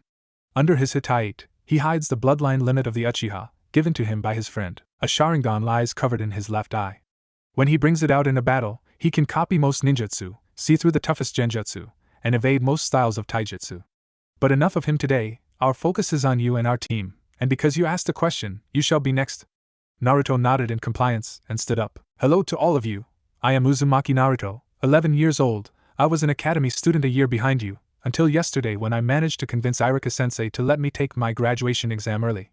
Under his Hitaiite, he hides the bloodline limit of the Uchiha, given to him by his friend. A Sharingan lies covered in his left eye. When he brings it out in a battle, he can copy most ninjutsu, see through the toughest genjutsu, and evade most styles of taijutsu. But enough of him today, our focus is on you and our team, and because you asked a question, you shall be next. Naruto nodded in compliance and stood up. Hello to all of you. I am Uzumaki Naruto, 11 years old. I was an academy student a year behind you, until yesterday when I managed to convince Ichiraku-sensei to let me take my graduation exam early.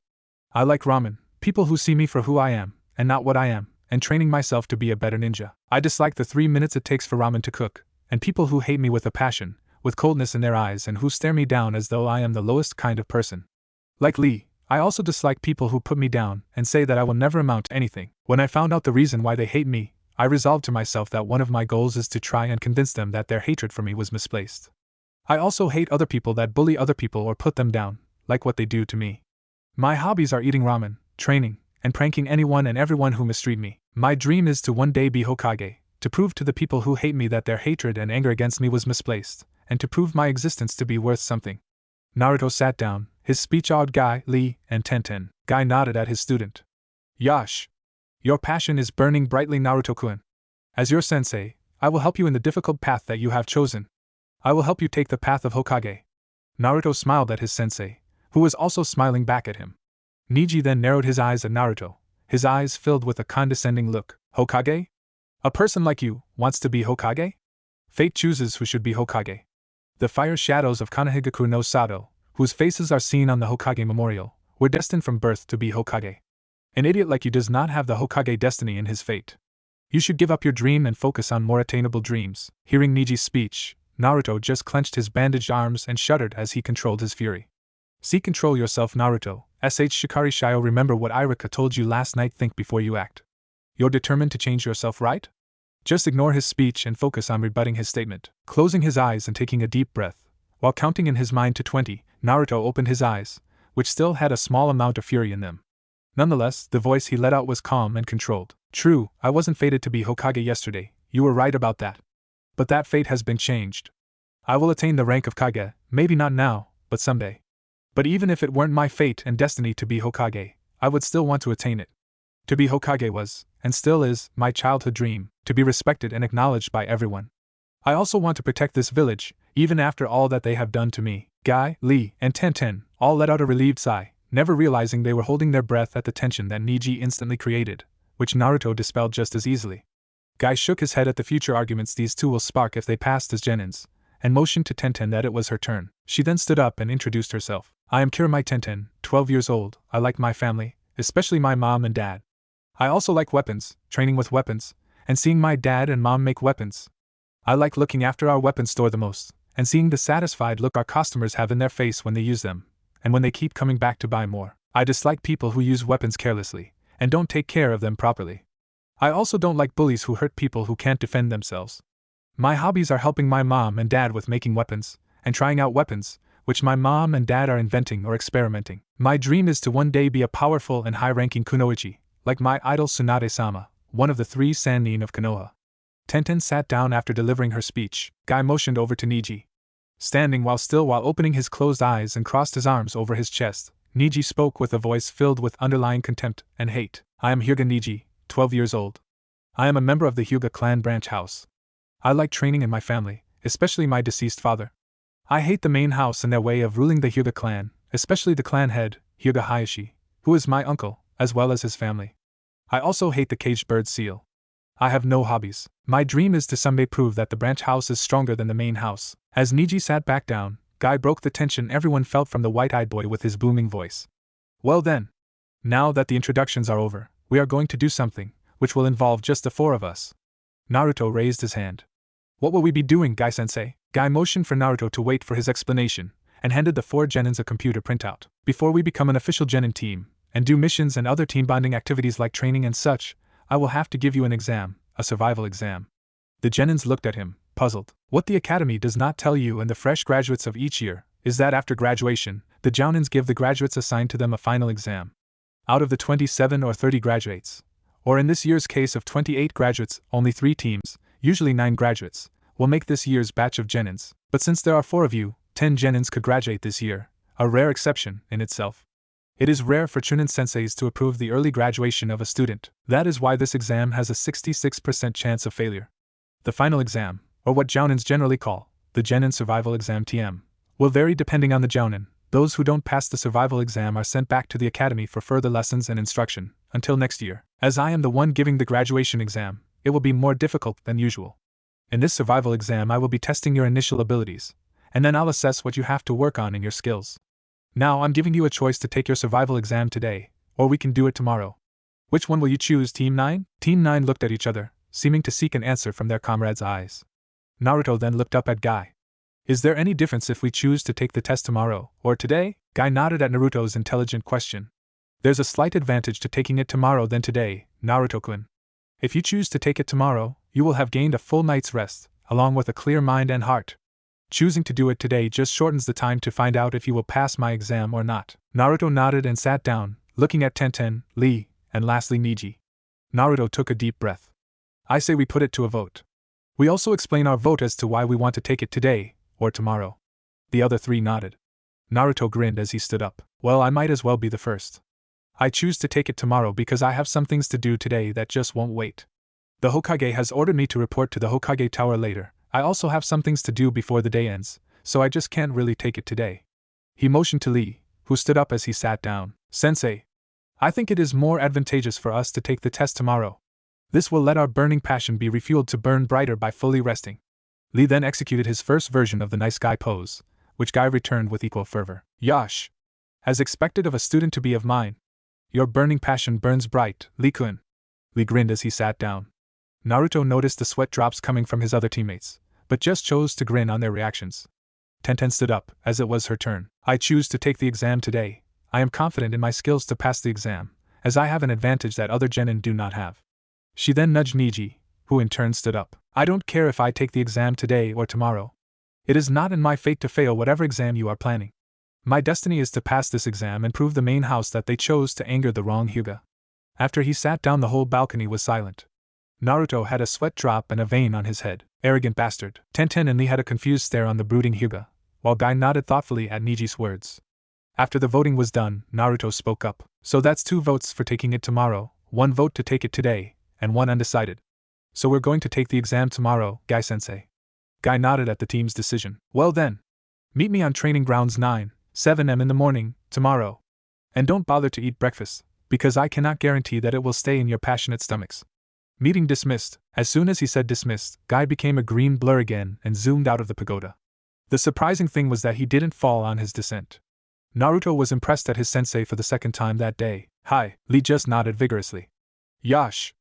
I like ramen, people who see me for who I am, and not what I am, and training myself to be a better ninja. I dislike the 3 minutes it takes for ramen to cook, and people who hate me with a passion, with coldness in their eyes and who stare me down as though I am the lowest kind of person. Like Lee, I also dislike people who put me down and say that I will never amount to anything. When I found out the reason why they hate me, I resolved to myself that one of my goals is to try and convince them that their hatred for me was misplaced. I also hate other people that bully other people or put them down, like what they do to me. My hobbies are eating ramen, training, and pranking anyone and everyone who mistreat me. My dream is to one day be Hokage, to prove to the people who hate me that their hatred and anger against me was misplaced, and to prove my existence to be worth something. Naruto sat down, his speech awed Guy, Lee, and Tenten. Guy nodded at his student. Yash! Your passion is burning brightly, Naruto-kun. As your sensei, I will help you in the difficult path that you have chosen. I will help you take the path of Hokage. Naruto smiled at his sensei, who was also smiling back at him. Neji then narrowed his eyes at Naruto, his eyes filled with a condescending look. Hokage? A person like you wants to be Hokage? Fate chooses who should be Hokage. The fire shadows of Konohagaku no Sado, whose faces are seen on the Hokage memorial, were destined from birth to be Hokage. An idiot like you does not have the Hokage destiny in his fate. You should give up your dream and focus on more attainable dreams. Hearing Niji's speech, Naruto just clenched his bandaged arms and shuddered as he controlled his fury. See, control yourself, Naruto. Shikari Shio, remember what Ichiraku told you last night. Think before you act. You're determined to change yourself, right? Just ignore his speech and focus on rebutting his statement. Closing his eyes and taking a deep breath, while counting in his mind to 20, Naruto opened his eyes, which still had a small amount of fury in them. Nonetheless, the voice he let out was calm and controlled. True, I wasn't fated to be Hokage yesterday, you were right about that. But that fate has been changed. I will attain the rank of Kage, maybe not now, but someday. But even if it weren't my fate and destiny to be Hokage, I would still want to attain it. To be Hokage was, and still is, my childhood dream, to be respected and acknowledged by everyone. I also want to protect this village, even after all that they have done to me. Guy, Lee, and Tenten all let out a relieved sigh, never realizing they were holding their breath at the tension that Niji instantly created, which Naruto dispelled just as easily. Guy shook his head at the future arguments these two will spark if they passed as genins, and motioned to Tenten that it was her turn. She then stood up and introduced herself. I am Kiramae Tenten, 12 years old. I like my family, especially my mom and dad. I also like weapons, training with weapons, and seeing my dad and mom make weapons. I like looking after our weapons store the most, and seeing the satisfied look our customers have in their face when they use them, and when they keep coming back to buy more. I dislike people who use weapons carelessly, and don't take care of them properly. I also don't like bullies who hurt people who can't defend themselves. My hobbies are helping my mom and dad with making weapons, and trying out weapons, which my mom and dad are inventing or experimenting. My dream is to one day be a powerful and high-ranking kunoichi, like my idol Tsunade-sama, one of the 3 Sannin of Konoha. Tenten sat down after delivering her speech. Guy motioned over to Niji. Standing while opening his closed eyes and crossed his arms over his chest, Niji spoke with a voice filled with underlying contempt and hate. I am Hyuga Niji, 12 years old. I am a member of the Hyuga clan branch house. I like training in my family, especially my deceased father. I hate the main house and their way of ruling the Hyuga clan, especially the clan head, Hyuga Hayashi, who is my uncle, as well as his family. I also hate the caged bird seal. I have no hobbies. My dream is to someday prove that the branch house is stronger than the main house. As Niji sat back down, Guy broke the tension everyone felt from the white-eyed boy with his booming voice. Well then. Now that the introductions are over, we are going to do something, which will involve just the 4 of us. Naruto raised his hand. What will we be doing, Guy-sensei? Guy motioned for Naruto to wait for his explanation, and handed the 4 genins a computer printout. Before we become an official genin team, and do missions and other team-bonding activities like training and such, I will have to give you an exam, a survival exam. The genins looked at him, puzzled. What the academy does not tell you and the fresh graduates of each year, is that after graduation, the jounins give the graduates assigned to them a final exam. Out of the 27 or 30 graduates, or in this year's case of 28 graduates, only 3 teams, usually 9 graduates, will make this year's batch of genins. But since there are 4 of you, 10 genins could graduate this year, a rare exception in itself. It is rare for Chunin senseis to approve the early graduation of a student. That is why this exam has a 66% chance of failure. The final exam, or what jounins generally call the Genin Survival Exam TM, will vary depending on the jounin. Those who don't pass the survival exam are sent back to the academy for further lessons and instruction, until next year. As I am the one giving the graduation exam, it will be more difficult than usual. In this survival exam I will be testing your initial abilities, and then I'll assess what you have to work on in your skills. Now I'm giving you a choice to take your survival exam today, or we can do it tomorrow. Which one will you choose, Team 9? Team 9 looked at each other, seeming to seek an answer from their comrades' eyes. Naruto then looked up at Guy. Is there any difference if we choose to take the test tomorrow, or today? Guy nodded at Naruto's intelligent question. There's a slight advantage to taking it tomorrow than today, Naruto-kun. If you choose to take it tomorrow, you will have gained a full night's rest, along with a clear mind and heart. Choosing to do it today just shortens the time to find out if you will pass my exam or not. Naruto nodded and sat down, looking at Tenten, Lee, and lastly Niji. Naruto took a deep breath. I say we put it to a vote. We also explain our vote as to why we want to take it today, or tomorrow. The other 3 nodded. Naruto grinned as he stood up. Well, I might as well be the first. I choose to take it tomorrow because I have some things to do today that just won't wait. The Hokage has ordered me to report to the Hokage Tower later. I also have some things to do before the day ends, so I just can't really take it today. He motioned to Lee, who stood up as he sat down. Sensei, I think it is more advantageous for us to take the test tomorrow. This will let our burning passion be refueled to burn brighter by fully resting. Lee then executed his first version of the nice guy pose, which Guy returned with equal fervor. Yash! As expected of a student to be of mine. Your burning passion burns bright, Lee-kun. Lee grinned as he sat down. Naruto noticed the sweat drops coming from his other teammates, but just chose to grin on their reactions. Tenten stood up, as it was her turn. I choose to take the exam today. I am confident in my skills to pass the exam, as I have an advantage that other genin do not have. She then nudged Niji, who in turn stood up. I don't care if I take the exam today or tomorrow. It is not in my fate to fail whatever exam you are planning. My destiny is to pass this exam and prove the main house that they chose to anger the wrong Hyuga. After he sat down, the whole balcony was silent. Naruto had a sweat drop and a vein on his head. Arrogant bastard. Tenten and Lee had a confused stare on the brooding Hyuga, while Guy nodded thoughtfully at Niji's words. After the voting was done, Naruto spoke up. So that's 2 votes for taking it tomorrow, 1 vote to take it today, and 1 undecided. So we're going to take the exam tomorrow, Guy-sensei. Guy nodded at the team's decision. Well then. Meet me on training grounds 7 am in the morning, tomorrow. And don't bother to eat breakfast, because I cannot guarantee that it will stay in your passionate stomachs. Meeting dismissed. As soon as he said dismissed, Guy became a green blur again and zoomed out of the pagoda. The surprising thing was that he didn't fall on his descent. Naruto was impressed at his sensei for the second time that day. Hi, Lee just nodded vigorously. Yash.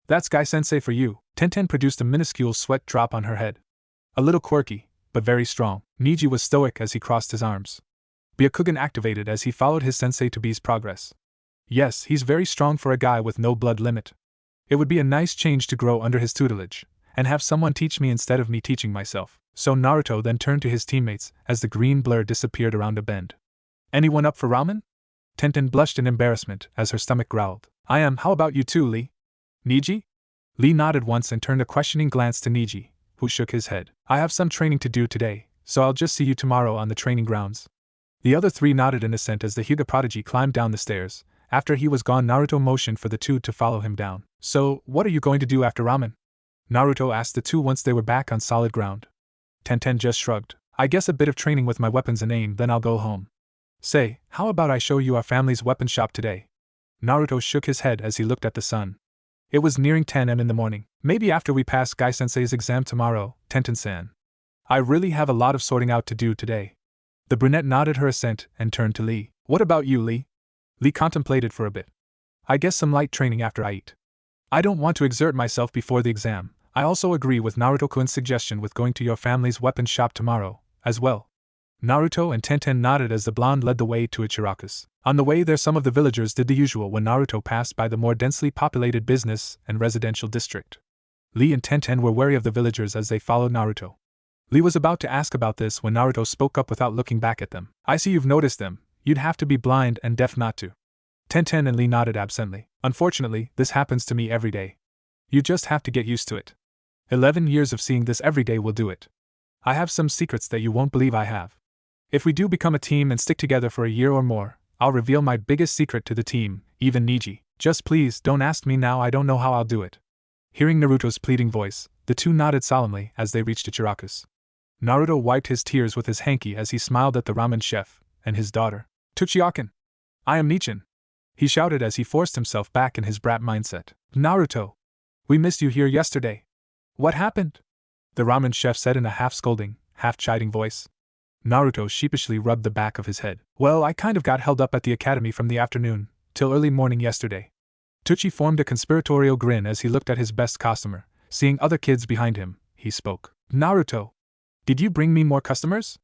That's Guy-sensei for you. Tenten produced a minuscule sweat drop on her head. A little quirky, but very strong. Niji was stoic as he crossed his arms. Byakugan activated as he followed his sensei to B's progress. Yes, he's very strong for a guy with no blood limit. It would be a nice change to grow under his tutelage, and have someone teach me instead of me teaching myself. So Naruto then turned to his teammates as the green blur disappeared around a bend. Anyone up for ramen? Tenten blushed in embarrassment as her stomach growled. I am. How about you too, Lee? Niji? Lee nodded once and turned a questioning glance to Niji, who shook his head. I have some training to do today, so I'll just see you tomorrow on the training grounds. The other 3 nodded in assent as the Hyuga prodigy climbed down the stairs. After he was gone, Naruto motioned for the 2 to follow him down. So, what are you going to do after ramen? Naruto asked the 2 once they were back on solid ground. Tenten just shrugged. I guess a bit of training with my weapons and aim, then I'll go home. Say, how about I show you our family's weapon shop today? Naruto shook his head as he looked at the sun. It was nearing 10 am in the morning. Maybe after we pass Guy-sensei's exam tomorrow, Tenten-san. I really have a lot of sorting out to do today. The brunette nodded her assent and turned to Lee. What about you, Lee? Lee contemplated for a bit. I guess some light training after I eat. I don't want to exert myself before the exam. I also agree with Naruto-kun's suggestion with going to your family's weapons shop tomorrow, as well. Naruto and Tenten nodded as the blonde led the way to Ichiraku's. On the way there, some of the villagers did the usual when Naruto passed by the more densely populated business and residential district. Lee and Tenten were wary of the villagers as they followed Naruto. Lee was about to ask about this when Naruto spoke up without looking back at them. I see you've noticed them. You'd have to be blind and deaf not to. Tenten and Lee nodded absently. Unfortunately, this happens to me every day. You just have to get used to it. 11 years of seeing this every day will do it. I have some secrets that you won't believe I have. If we do become a team and stick together for a year or more, I'll reveal my biggest secret to the team, even Niji. Just please don't ask me now, I don't know how I'll do it. Hearing Naruto's pleading voice, the 2 nodded solemnly as they reached Ichiraku's. Naruto wiped his tears with his hanky as he smiled at the ramen chef and his daughter. Tuchiaken! I am Nichin! He shouted as he forced himself back in his brat mindset. Naruto! We missed you here yesterday. What happened? The ramen chef said in a half-scolding, half-chiding voice. Naruto sheepishly rubbed the back of his head. Well, I kind of got held up at the academy from the afternoon till early morning yesterday. Tucci formed a conspiratorial grin as he looked at his best customer. Seeing other kids behind him, he spoke. Naruto! Did you bring me more customers?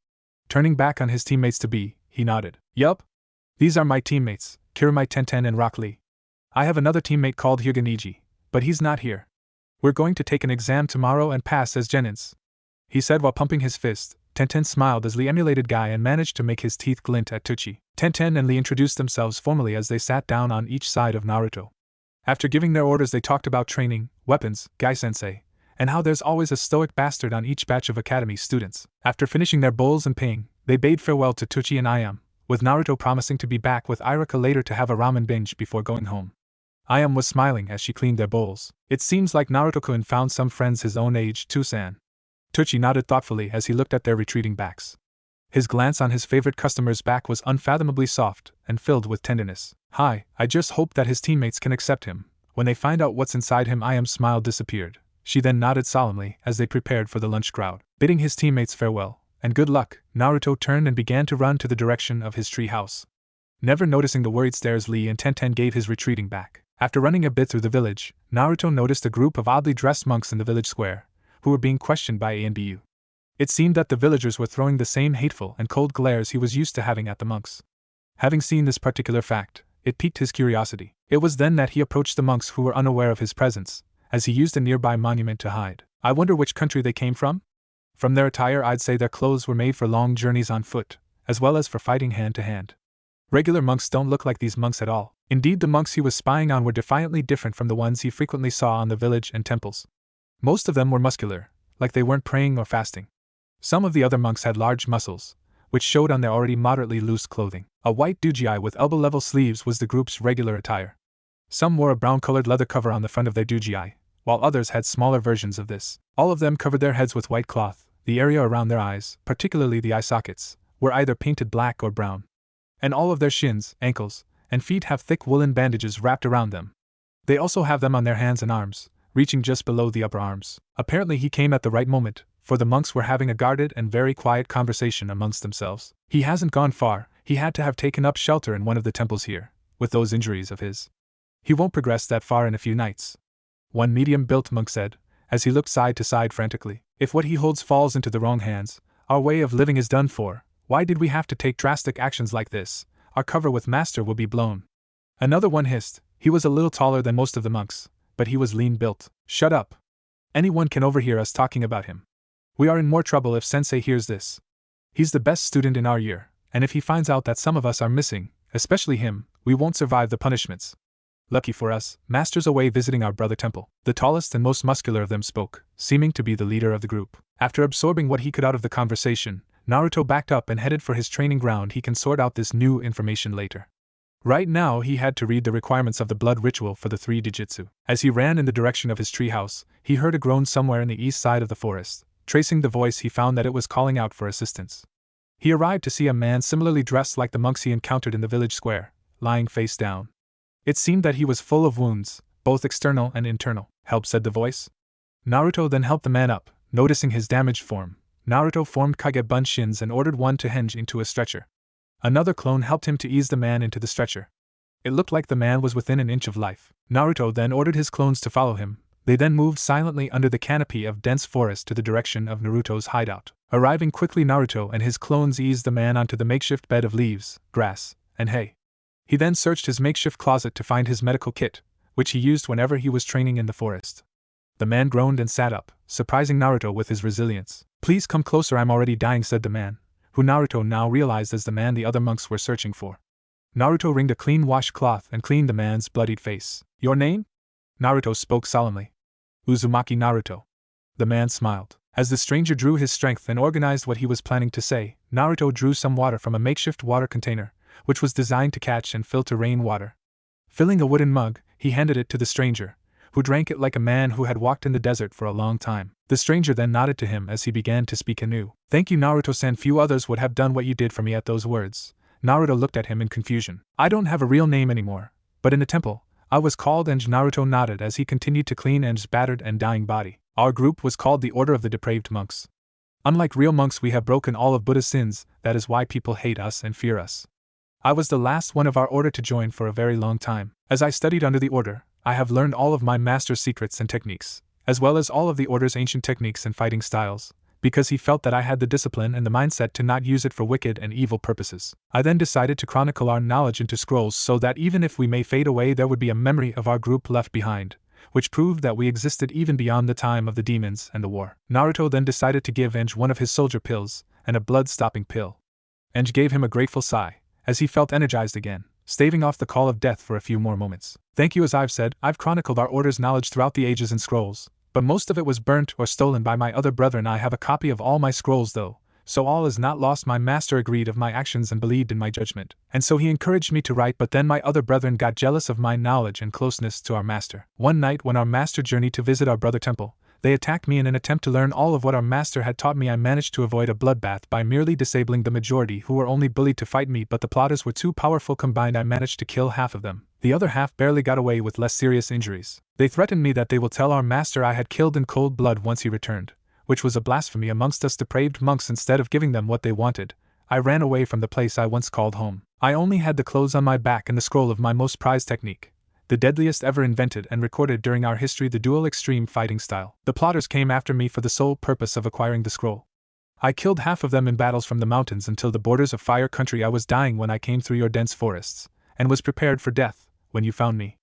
Turning back on his teammates to be, he nodded. Yup. These are my teammates, Kiramite Tenten and Rock Lee. I have another teammate called Hyuga Niji, but he's not here. We're going to take an exam tomorrow and pass as genins, he said while pumping his fist. Tenten smiled as Lee emulated Guy and managed to make his teeth glint at Tucci. Tenten and Lee introduced themselves formally as they sat down on each side of Naruto. After giving their orders, they talked about training, weapons, Guy-sensei, and how there's always a stoic bastard on each batch of academy students. After finishing their bowls and paying, they bade farewell to Tucci and Ayam, with Naruto promising to be back with Ichiraku later to have a ramen binge before going home. Ayam was smiling as she cleaned their bowls. It seems like Naruto-kun found some friends his own age too, san. Tucci nodded thoughtfully as he looked at their retreating backs. His glance on his favorite customer's back was unfathomably soft and filled with tenderness. Hi, I just hope that his teammates can accept him. When they find out what's inside him, Ayam's smile disappeared. She then nodded solemnly as they prepared for the lunch crowd. Bidding his teammates farewell and good luck, Naruto turned and began to run to the direction of his tree house. Never noticing the worried stares Lee and Tenten gave his retreating back. After running a bit through the village, Naruto noticed a group of oddly dressed monks in the village square, who were being questioned by A and BU. It seemed that the villagers were throwing the same hateful and cold glares he was used to having at the monks. Having seen this particular fact, it piqued his curiosity. It was then that he approached the monks who were unaware of his presence, as he used a nearby monument to hide. I wonder which country they came from? From their attire, I'd say their clothes were made for long journeys on foot, as well as for fighting hand to hand. Regular monks don't look like these monks at all. Indeed, the monks he was spying on were defiantly different from the ones he frequently saw on the village and temples. Most of them were muscular, like they weren't praying or fasting. Some of the other monks had large muscles, which showed on their already moderately loose clothing. A white doujutsu with elbow-level sleeves was the group's regular attire. Some wore a brown-colored leather cover on the front of their doujutsu, while others had smaller versions of this. All of them covered their heads with white cloth. The area around their eyes, particularly the eye sockets, were either painted black or brown. And all of their shins, ankles, and feet have thick woolen bandages wrapped around them. They also have them on their hands and arms, reaching just below the upper arms. Apparently he came at the right moment, for the monks were having a guarded and very quiet conversation amongst themselves. He hasn't gone far. He had to have taken up shelter in one of the temples here, with those injuries of his. He won't progress that far in a few nights. One medium-built monk said, as he looked side to side frantically. If what he holds falls into the wrong hands, our way of living is done for. Why did we have to take drastic actions like this? Our cover with master will be blown. Another one hissed. He was a little taller than most of the monks, but he was lean-built. Shut up. Anyone can overhear us talking about him. We are in more trouble if Sensei hears this. He's the best student in our year, and if he finds out that some of us are missing, especially him, we won't survive the punishments. Lucky for us, Master's away visiting our brother temple. The tallest and most muscular of them spoke, seeming to be the leader of the group. After absorbing what he could out of the conversation, Naruto backed up and headed for his training ground. He can sort out this new information later. Right now he had to read the requirements of the blood ritual for the 3 Doujutsu. As he ran in the direction of his treehouse, he heard a groan somewhere in the east side of the forest. Tracing the voice, he found that it was calling out for assistance. He arrived to see a man similarly dressed like the monks he encountered in the village square, lying face down. It seemed that he was full of wounds, both external and internal. Help, said the voice. Naruto then helped the man up. Noticing his damaged form, Naruto formed Kage Bunshins and ordered one to hinge into a stretcher. Another clone helped him to ease the man into the stretcher. It looked like the man was within an inch of life. Naruto then ordered his clones to follow him. They then moved silently under the canopy of dense forest to the direction of Naruto's hideout. Arriving quickly, Naruto and his clones eased the man onto the makeshift bed of leaves, grass, and hay. He then searched his makeshift closet to find his medical kit, which he used whenever he was training in the forest. The man groaned and sat up, surprising Naruto with his resilience. Please come closer, I'm already dying, said the man, who Naruto now realized as the man the other monks were searching for. Naruto wringed a clean washcloth and cleaned the man's bloodied face. Your name? Naruto spoke solemnly. Uzumaki Naruto. The man smiled. As the stranger drew his strength and organized what he was planning to say, Naruto drew some water from a makeshift water container, which was designed to catch and filter rainwater. Filling a wooden mug, he handed it to the stranger, who drank it like a man who had walked in the desert for a long time. The stranger then nodded to him as he began to speak anew. Thank you, Naruto-san. Few others would have done what you did for me. At those words, Naruto looked at him in confusion. I don't have a real name anymore, but in the temple, I was called Enge. Naruto nodded as he continued to clean Enge's battered and dying body. Our group was called the Order of the Depraved Monks. Unlike real monks, we have broken all of Buddha's sins. That is why people hate us and fear us. I was the last one of our order to join for a very long time. As I studied under the order, I have learned all of my master's secrets and techniques, as well as all of the order's ancient techniques and fighting styles, because he felt that I had the discipline and the mindset to not use it for wicked and evil purposes. I then decided to chronicle our knowledge into scrolls so that even if we may fade away, there would be a memory of our group left behind, which proved that we existed even beyond the time of the demons and the war. Naruto then decided to give Enge one of his soldier pills and a blood-stopping pill. Enge gave him a grateful sigh, as he felt energized again, staving off the call of death for a few more moments. Thank you. As I've said, I've chronicled our order's knowledge throughout the ages in scrolls, but most of it was burnt or stolen by my other brethren. I have a copy of all my scrolls though, so all is not lost. My master agreed of my actions and believed in my judgment, and so he encouraged me to write, but then my other brethren got jealous of my knowledge and closeness to our master. One night when our master journeyed to visit our brother temple, they attacked me in an attempt to learn all of what our master had taught me. I managed to avoid a bloodbath by merely disabling the majority who were only bullied to fight me, but the plotters were too powerful. Combined, I managed to kill half of them. The other half barely got away with less serious injuries. They threatened me that they will tell our master I had killed in cold blood once he returned, which was a blasphemy amongst us depraved monks. Instead of giving them what they wanted, I ran away from the place I once called home. I only had the clothes on my back and the scroll of my most prized technique, the deadliest ever invented and recorded during our history, the dual extreme fighting style. The plotters came after me for the sole purpose of acquiring the scroll. I killed half of them in battles from the mountains until the borders of Fire Country. I was dying when I came through your dense forests, and was prepared for death when you found me.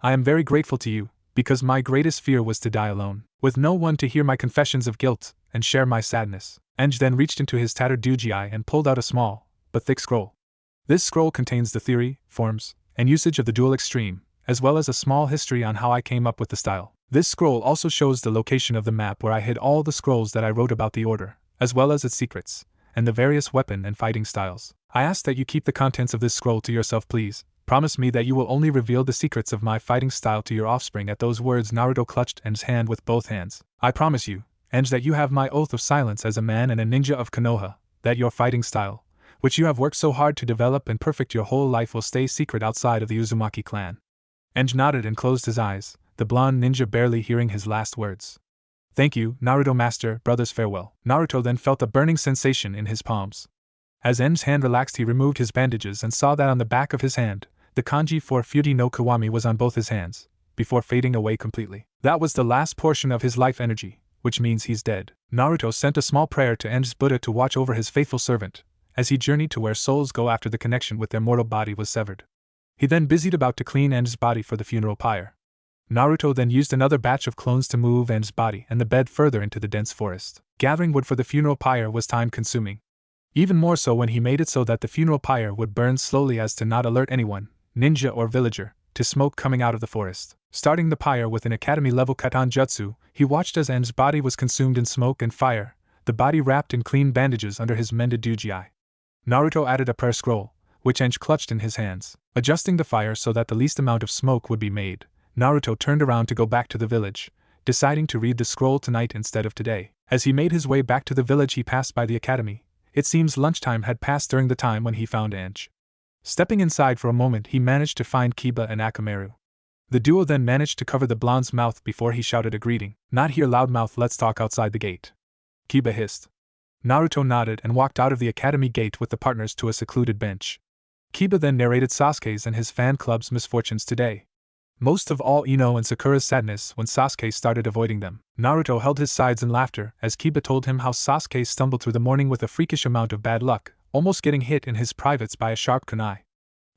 I am very grateful to you, because my greatest fear was to die alone, with no one to hear my confessions of guilt and share my sadness. Eng then reached into his tattered doujii and pulled out a small, but thick scroll. This scroll contains the theory, forms, and usage of the dual extreme, as well as a small history on how I came up with the style. This scroll also shows the location of the map where I hid all the scrolls that I wrote about the order, as well as its secrets, and the various weapon and fighting styles. I ask that you keep the contents of this scroll to yourself, please. Promise me that you will only reveal the secrets of my fighting style to your offspring. At those words, Naruto clutched Eng's hand with both hands. I promise you, Eng, that you have my oath of silence as a man and a ninja of Konoha, that your fighting style, which you have worked so hard to develop and perfect your whole life, will stay secret outside of the Uzumaki clan. Eng nodded and closed his eyes, the blonde ninja barely hearing his last words. Thank you, Naruto master, brothers, farewell. Naruto then felt a burning sensation in his palms. As Eng's hand relaxed, he removed his bandages and saw that on the back of his hand, the kanji for Fuji no Kiwami was on both his hands, before fading away completely. That was the last portion of his life energy, which means he's dead. Naruto sent a small prayer to Eng's Buddha to watch over his faithful servant, as he journeyed to where souls go after the connection with their mortal body was severed. He then busied about to clean Eng's body for the funeral pyre. Naruto then used another batch of clones to move Eng's body and the bed further into the dense forest. Gathering wood for the funeral pyre was time-consuming. Even more so when he made it so that the funeral pyre would burn slowly as to not alert anyone, ninja or villager, to smoke coming out of the forest. Starting the pyre with an academy-level katan jutsu, he watched as Eng's body was consumed in smoke and fire, the body wrapped in clean bandages under his mended doujii. Naruto added a prayer scroll, which Eng clutched in his hands. Adjusting the fire so that the least amount of smoke would be made, Naruto turned around to go back to the village, deciding to read the scroll tonight instead of today. As he made his way back to the village, he passed by the academy. It seems lunchtime had passed during the time when he found Eng. Stepping inside for a moment, he managed to find Kiba and Akamaru. The duo then managed to cover the blonde's mouth before he shouted a greeting. Not here, loudmouth, let's talk outside the gate. Kiba hissed. Naruto nodded and walked out of the academy gate with the partners to a secluded bench. Kiba then narrated Sasuke's and his fan club's misfortunes today. Most of all, Ino and Sakura's sadness when Sasuke started avoiding them. Naruto held his sides in laughter as Kiba told him how Sasuke stumbled through the morning with a freakish amount of bad luck, almost getting hit in his privates by a sharp kunai.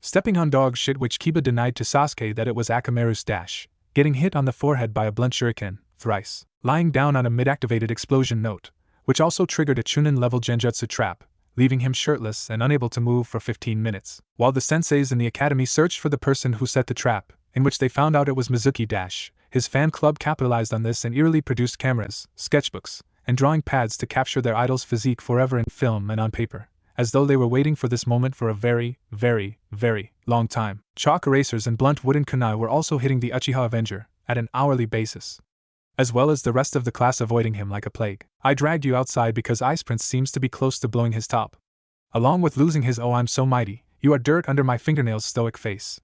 Stepping on dog shit, which Kiba denied to Sasuke that it was Akamaru's dash, getting hit on the forehead by a blunt shuriken, thrice, lying down on a mid-activated explosion note, which also triggered a Chunin-level genjutsu trap, leaving him shirtless and unable to move for 15 minutes. While the senseis in the academy searched for the person who set the trap, in which they found out it was Mizuki Dash, his fan club capitalized on this and eerily produced cameras, sketchbooks, and drawing pads to capture their idol's physique forever in film and on paper, as though they were waiting for this moment for a very, very, very long time. Chalk erasers and blunt wooden kunai were also hitting the Uchiha Avenger at an hourly basis, as well as the rest of the class avoiding him like a plague. I dragged you outside because Ice Prince seems to be close to blowing his top. Along with losing his "oh I'm so mighty, you are dirt under my fingernails" stoic face.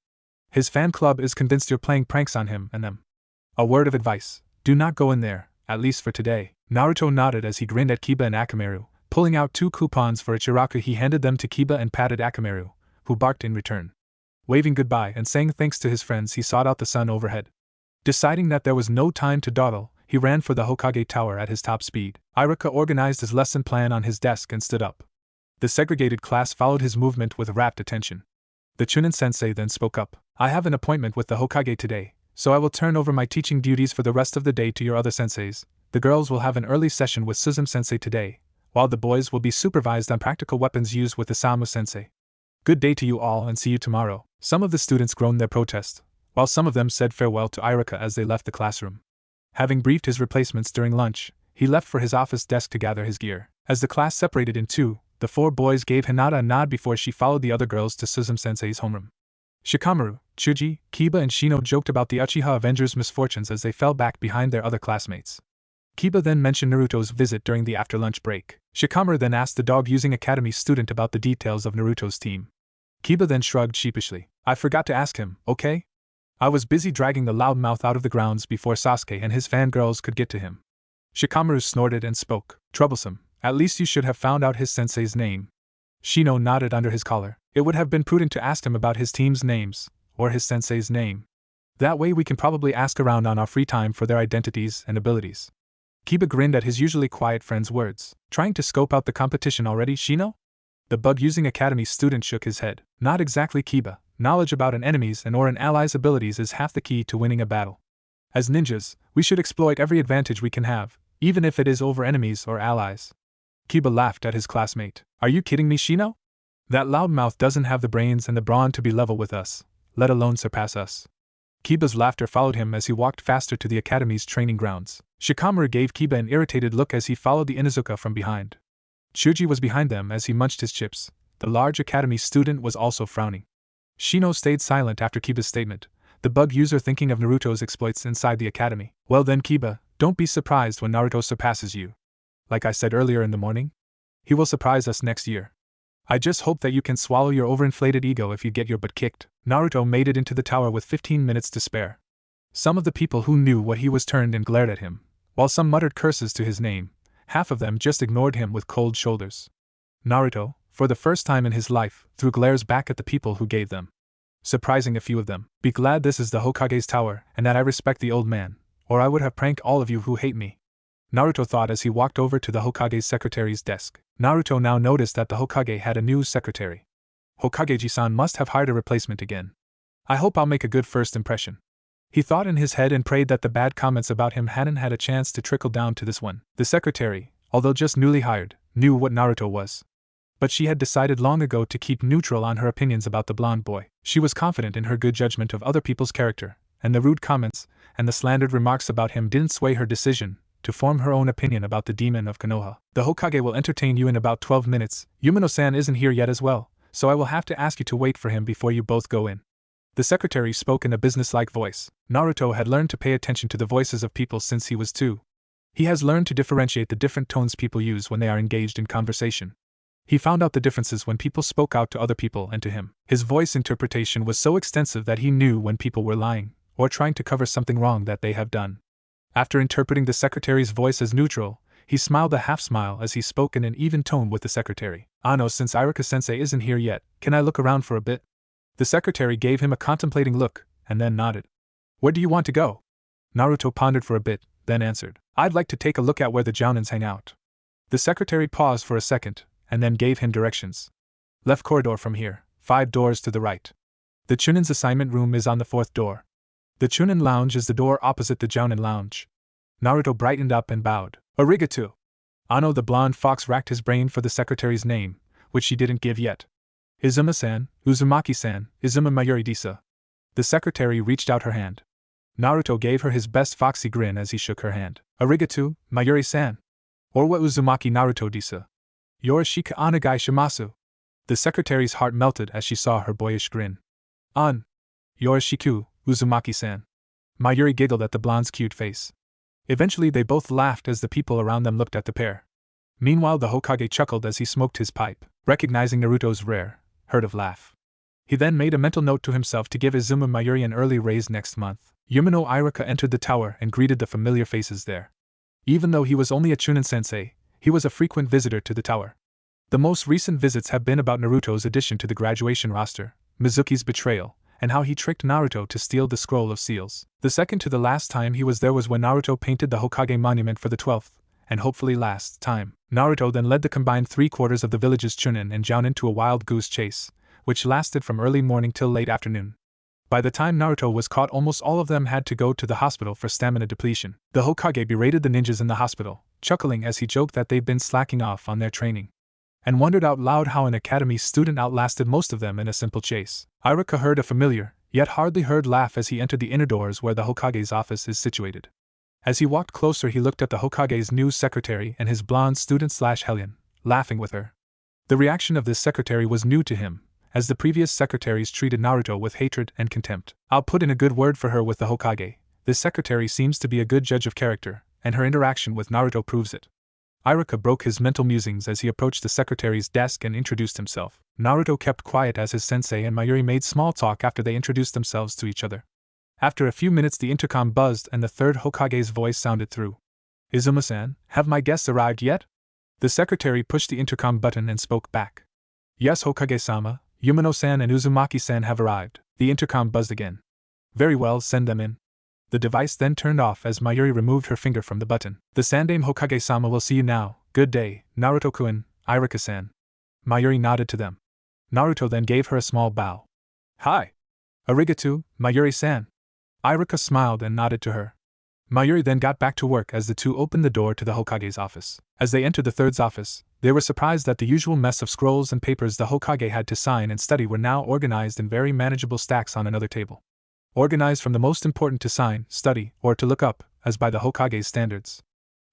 His fan club is convinced you're playing pranks on him and them. A word of advice, do not go in there, at least for today. Naruto nodded as he grinned at Kiba and Akamaru. Pulling out 2 coupons for Ichiraku, he handed them to Kiba and patted Akamaru, who barked in return. Waving goodbye and saying thanks to his friends, he sought out the sun overhead. Deciding that there was no time to dawdle, he ran for the Hokage tower at his top speed. Ichiraku organized his lesson plan on his desk and stood up. The segregated class followed his movement with rapt attention. The Chunin sensei then spoke up. I have an appointment with the Hokage today, so I will turn over my teaching duties for the rest of the day to your other senseis. The girls will have an early session with Suzume sensei today, while the boys will be supervised on practical weapons used with Isamu sensei. Good day to you all and see you tomorrow. Some of the students groaned their protest, while some of them said farewell to Ichiraku as they left the classroom. Having briefed his replacements during lunch, he left for his office desk to gather his gear. As the class separated in two, the 4 boys gave Hinata a nod before she followed the other girls to Suzume sensei's homeroom. Shikamaru, Chuji, Kiba and Shino joked about the Uchiha Avengers' misfortunes as they fell back behind their other classmates. Kiba then mentioned Naruto's visit during the after-lunch break. Shikamaru then asked the dog-using academy student about the details of Naruto's team. Kiba then shrugged sheepishly. I forgot to ask him, okay? I was busy dragging the loudmouth out of the grounds before Sasuke and his fangirls could get to him. Shikamaru snorted and spoke. Troublesome. At least you should have found out his sensei's name. Shino nodded under his collar. It would have been prudent to ask him about his team's names, or his sensei's name. That way we can probably ask around on our free time for their identities and abilities. Kiba grinned at his usually quiet friend's words. Trying to scope out the competition already, Shino? The bug-using academy student shook his head. Not exactly, Kiba. Knowledge about an enemy's and or an ally's abilities is half the key to winning a battle. As ninjas, we should exploit every advantage we can have, even if it is over enemies or allies. Kiba laughed at his classmate. Are you kidding me, Shino? That loudmouth doesn't have the brains and the brawn to be level with us, let alone surpass us. Kiba's laughter followed him as he walked faster to the academy's training grounds. Shikamaru gave Kiba an irritated look as he followed the Inuzuka from behind. Shuji was behind them as he munched his chips. The large academy student was also frowning. Shino stayed silent after Kiba's statement, the bug user thinking of Naruto's exploits inside the academy. Well then, Kiba, don't be surprised when Naruto surpasses you. Like I said earlier in the morning, he will surprise us next year. I just hope that you can swallow your overinflated ego if you get your butt kicked. Naruto made it into the tower with 15 minutes to spare. Some of the people who knew what he was turned and glared at him, while some muttered curses to his name. Half of them just ignored him with cold shoulders. Naruto, for the first time in his life, threw glares back at the people who gave them, surprising a few of them. Be glad this is the Hokage's tower and that I respect the old man, or I would have pranked all of you who hate me. Naruto thought as he walked over to the Hokage's secretary's desk. Naruto now noticed that the Hokage had a new secretary. Hokage-san must have hired a replacement again. I hope I'll make a good first impression. He thought in his head and prayed that the bad comments about him hadn't had a chance to trickle down to this one. The secretary, although just newly hired, knew what Naruto was. But she had decided long ago to keep neutral on her opinions about the blonde boy. She was confident in her good judgment of other people's character, and the rude comments and the slandered remarks about him didn't sway her decision to form her own opinion about the demon of Konoha. The Hokage will entertain you in about 12 minutes. Yumino-san isn't here yet as well, so I will have to ask you to wait for him before you both go in. The secretary spoke in a businesslike voice. Naruto had learned to pay attention to the voices of people since he was 2. He has learned to differentiate the different tones people use when they are engaged in conversation. He found out the differences when people spoke out to other people and to him. His voice interpretation was so extensive that he knew when people were lying, or trying to cover something wrong that they have done. After interpreting the secretary's voice as neutral, he smiled a half-smile as he spoke in an even tone with the secretary. Ano, since Iruka-sensei isn't here yet, can I look around for a bit? The secretary gave him a contemplating look, and then nodded. Where do you want to go? Naruto pondered for a bit, then answered. I'd like to take a look at where the Jounins hang out. The secretary paused for a second, and then gave him directions. Left corridor from here, 5 doors to the right. The Chunin's assignment room is on the 4th door. The Chunin lounge is the door opposite the Jounin lounge. Naruto brightened up and bowed. Arigato. Ano the blonde fox racked his brain for the secretary's name, which she didn't give yet. Izuma-san, Uzumaki-san, Izuma Mayuri-disa. The secretary reached out her hand. Naruto gave her his best foxy grin as he shook her hand. Arigato, Mayuri-san. Orwa Uzumaki Naruto-disa. Yorishika onegai shimasu. The secretary's heart melted as she saw her boyish grin. Yorishiku, Uzumaki-san. Mayuri giggled at the blonde's cute face. Eventually they both laughed as the people around them looked at the pair. Meanwhile the Hokage chuckled as he smoked his pipe, recognizing Naruto's rare, heard of laugh. He then made a mental note to himself to give Izuma Mayuri an early raise next month. Yumino Iruka entered the tower and greeted the familiar faces there. Even though he was only a Chunin sensei, he was a frequent visitor to the tower. The most recent visits have been about Naruto's addition to the graduation roster, Mizuki's betrayal, and how he tricked Naruto to steal the scroll of seals. The second to the last time he was there was when Naruto painted the Hokage monument for the 12th, and hopefully last, time. Naruto then led the combined 3/4 of the village's Chunin and Jounin to a wild goose chase, which lasted from early morning till late afternoon. By the time Naruto was caught, almost all of them had to go to the hospital for stamina depletion. The Hokage berated the ninjas in the hospital, chuckling as he joked that they'd been slacking off on their training, and wondered out loud how an academy student outlasted most of them in a simple chase. Iruka heard a familiar, yet hardly heard laugh as he entered the inner doors where the Hokage's office is situated. As he walked closer he looked at the Hokage's new secretary and his blonde student/hellion, laughing with her. The reaction of this secretary was new to him, as the previous secretaries treated Naruto with hatred and contempt. I'll put in a good word for her with the Hokage. This secretary seems to be a good judge of character, and her interaction with Naruto proves it. Iruka broke his mental musings as he approached the secretary's desk and introduced himself. Naruto kept quiet as his sensei and Mayuri made small talk after they introduced themselves to each other. After a few minutes the intercom buzzed and the third Hokage's voice sounded through. Izuma-san, have my guests arrived yet? The secretary pushed the intercom button and spoke back. Yes, Hokage-sama, Yumino-san and Uzumaki-san have arrived. The intercom buzzed again. Very well, send them in. The device then turned off as Mayuri removed her finger from the button. The Sandaime Hokage-sama will see you now. Good day, Naruto-kun, Iruka-san. Mayuri nodded to them. Naruto then gave her a small bow. Hi. Arigato, Mayuri-san. Iruka smiled and nodded to her. Mayuri then got back to work as the two opened the door to the Hokage's office. As they entered the third's office, they were surprised that the usual mess of scrolls and papers the Hokage had to sign and study were now organized in very manageable stacks on another table. Organized from the most important to sign, study, or to look up, as by the Hokage's standards.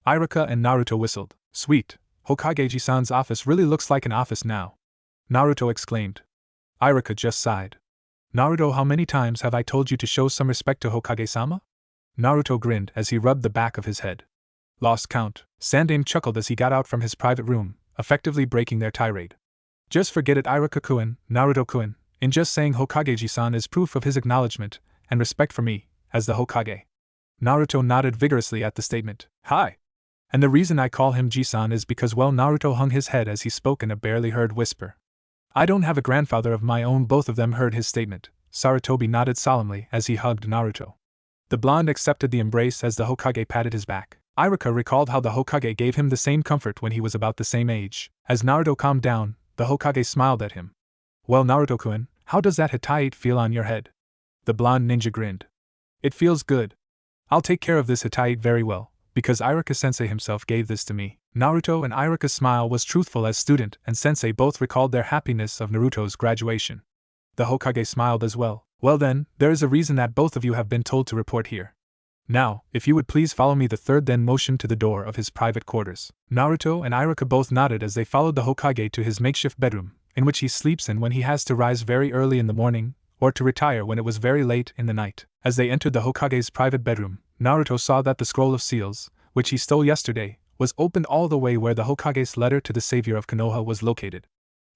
Iruka and Naruto whistled. Sweet, Hokage-ji-san's office really looks like an office now. Naruto exclaimed. Iruka just sighed. Naruto, how many times have I told you to show some respect to Hokage-sama? Naruto grinned as he rubbed the back of his head. Lost count. Sandaime chuckled as he got out from his private room, effectively breaking their tirade. Just forget it, Iruka-kun, Naruto-kun, in just saying Hokage-ji-san is proof of his acknowledgement and respect for me, as the Hokage. Naruto nodded vigorously at the statement. Hi. And the reason I call him Ji-san is because, well, Naruto hung his head as he spoke in a barely heard whisper. I don't have a grandfather of my own. Both of them heard his statement. Sarutobi nodded solemnly as he hugged Naruto. The blonde accepted the embrace as the Hokage patted his back. Iruka recalled how the Hokage gave him the same comfort when he was about the same age. As Naruto calmed down, the Hokage smiled at him. Well, Naruto-kun, how does that Hittite feel on your head? The blonde ninja grinned. It feels good. I'll take care of this Hittite very well, because Iruka-sensei himself gave this to me. Naruto and Iruka's smile was truthful as student and sensei both recalled their happiness of Naruto's graduation. The Hokage smiled as well. Well then, there is a reason that both of you have been told to report here. Now, if you would please follow me. The third then motioned to the door of his private quarters. Naruto and Iruka both nodded as they followed the Hokage to his makeshift bedroom, in which he sleeps in when he has to rise very early in the morning, or to retire when it was very late in the night. As they entered the Hokage's private bedroom, Naruto saw that the scroll of seals, which he stole yesterday, was opened all the way where the Hokage's letter to the savior of Konoha was located.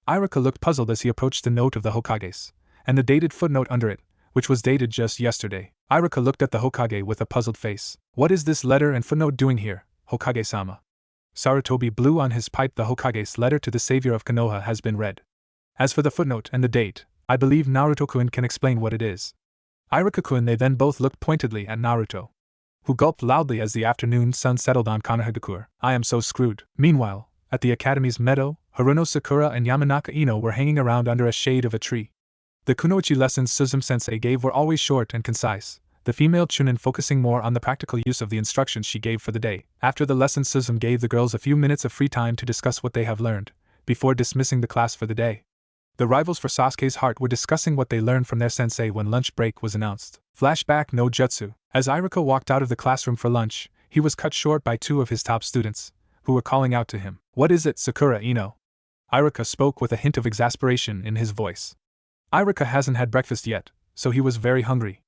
Iruka looked puzzled as he approached the note of the Hokage's, and the dated footnote under it, which was dated just yesterday. Iruka looked at the Hokage with a puzzled face. What is this letter and footnote doing here, Hokage-sama? Sarutobi blew on his pipe. The Hokage's letter to the savior of Konoha has been read. As for the footnote and the date, I believe Naruto-kun can explain what it is. Iruka-kun. They then both looked pointedly at Naruto, who gulped loudly as the afternoon sun settled on Konohagakure. I am so screwed. Meanwhile, at the academy's meadow, Haruno Sakura and Yamanaka Ino were hanging around under a shade of a tree. The kunoichi lessons Suzume-sensei gave were always short and concise, the female Chunin focusing more on the practical use of the instructions she gave for the day. After the lesson, Suzume gave the girls a few minutes of free time to discuss what they have learned, before dismissing the class for the day. The rivals for Sasuke's heart were discussing what they learned from their sensei when lunch break was announced. Flashback no jutsu. As Iruka walked out of the classroom for lunch, he was cut short by two of his top students, who were calling out to him. What is it, Sakura Ino? Iruka spoke with a hint of exasperation in his voice. Iruka hasn't had breakfast yet, so he was very hungry.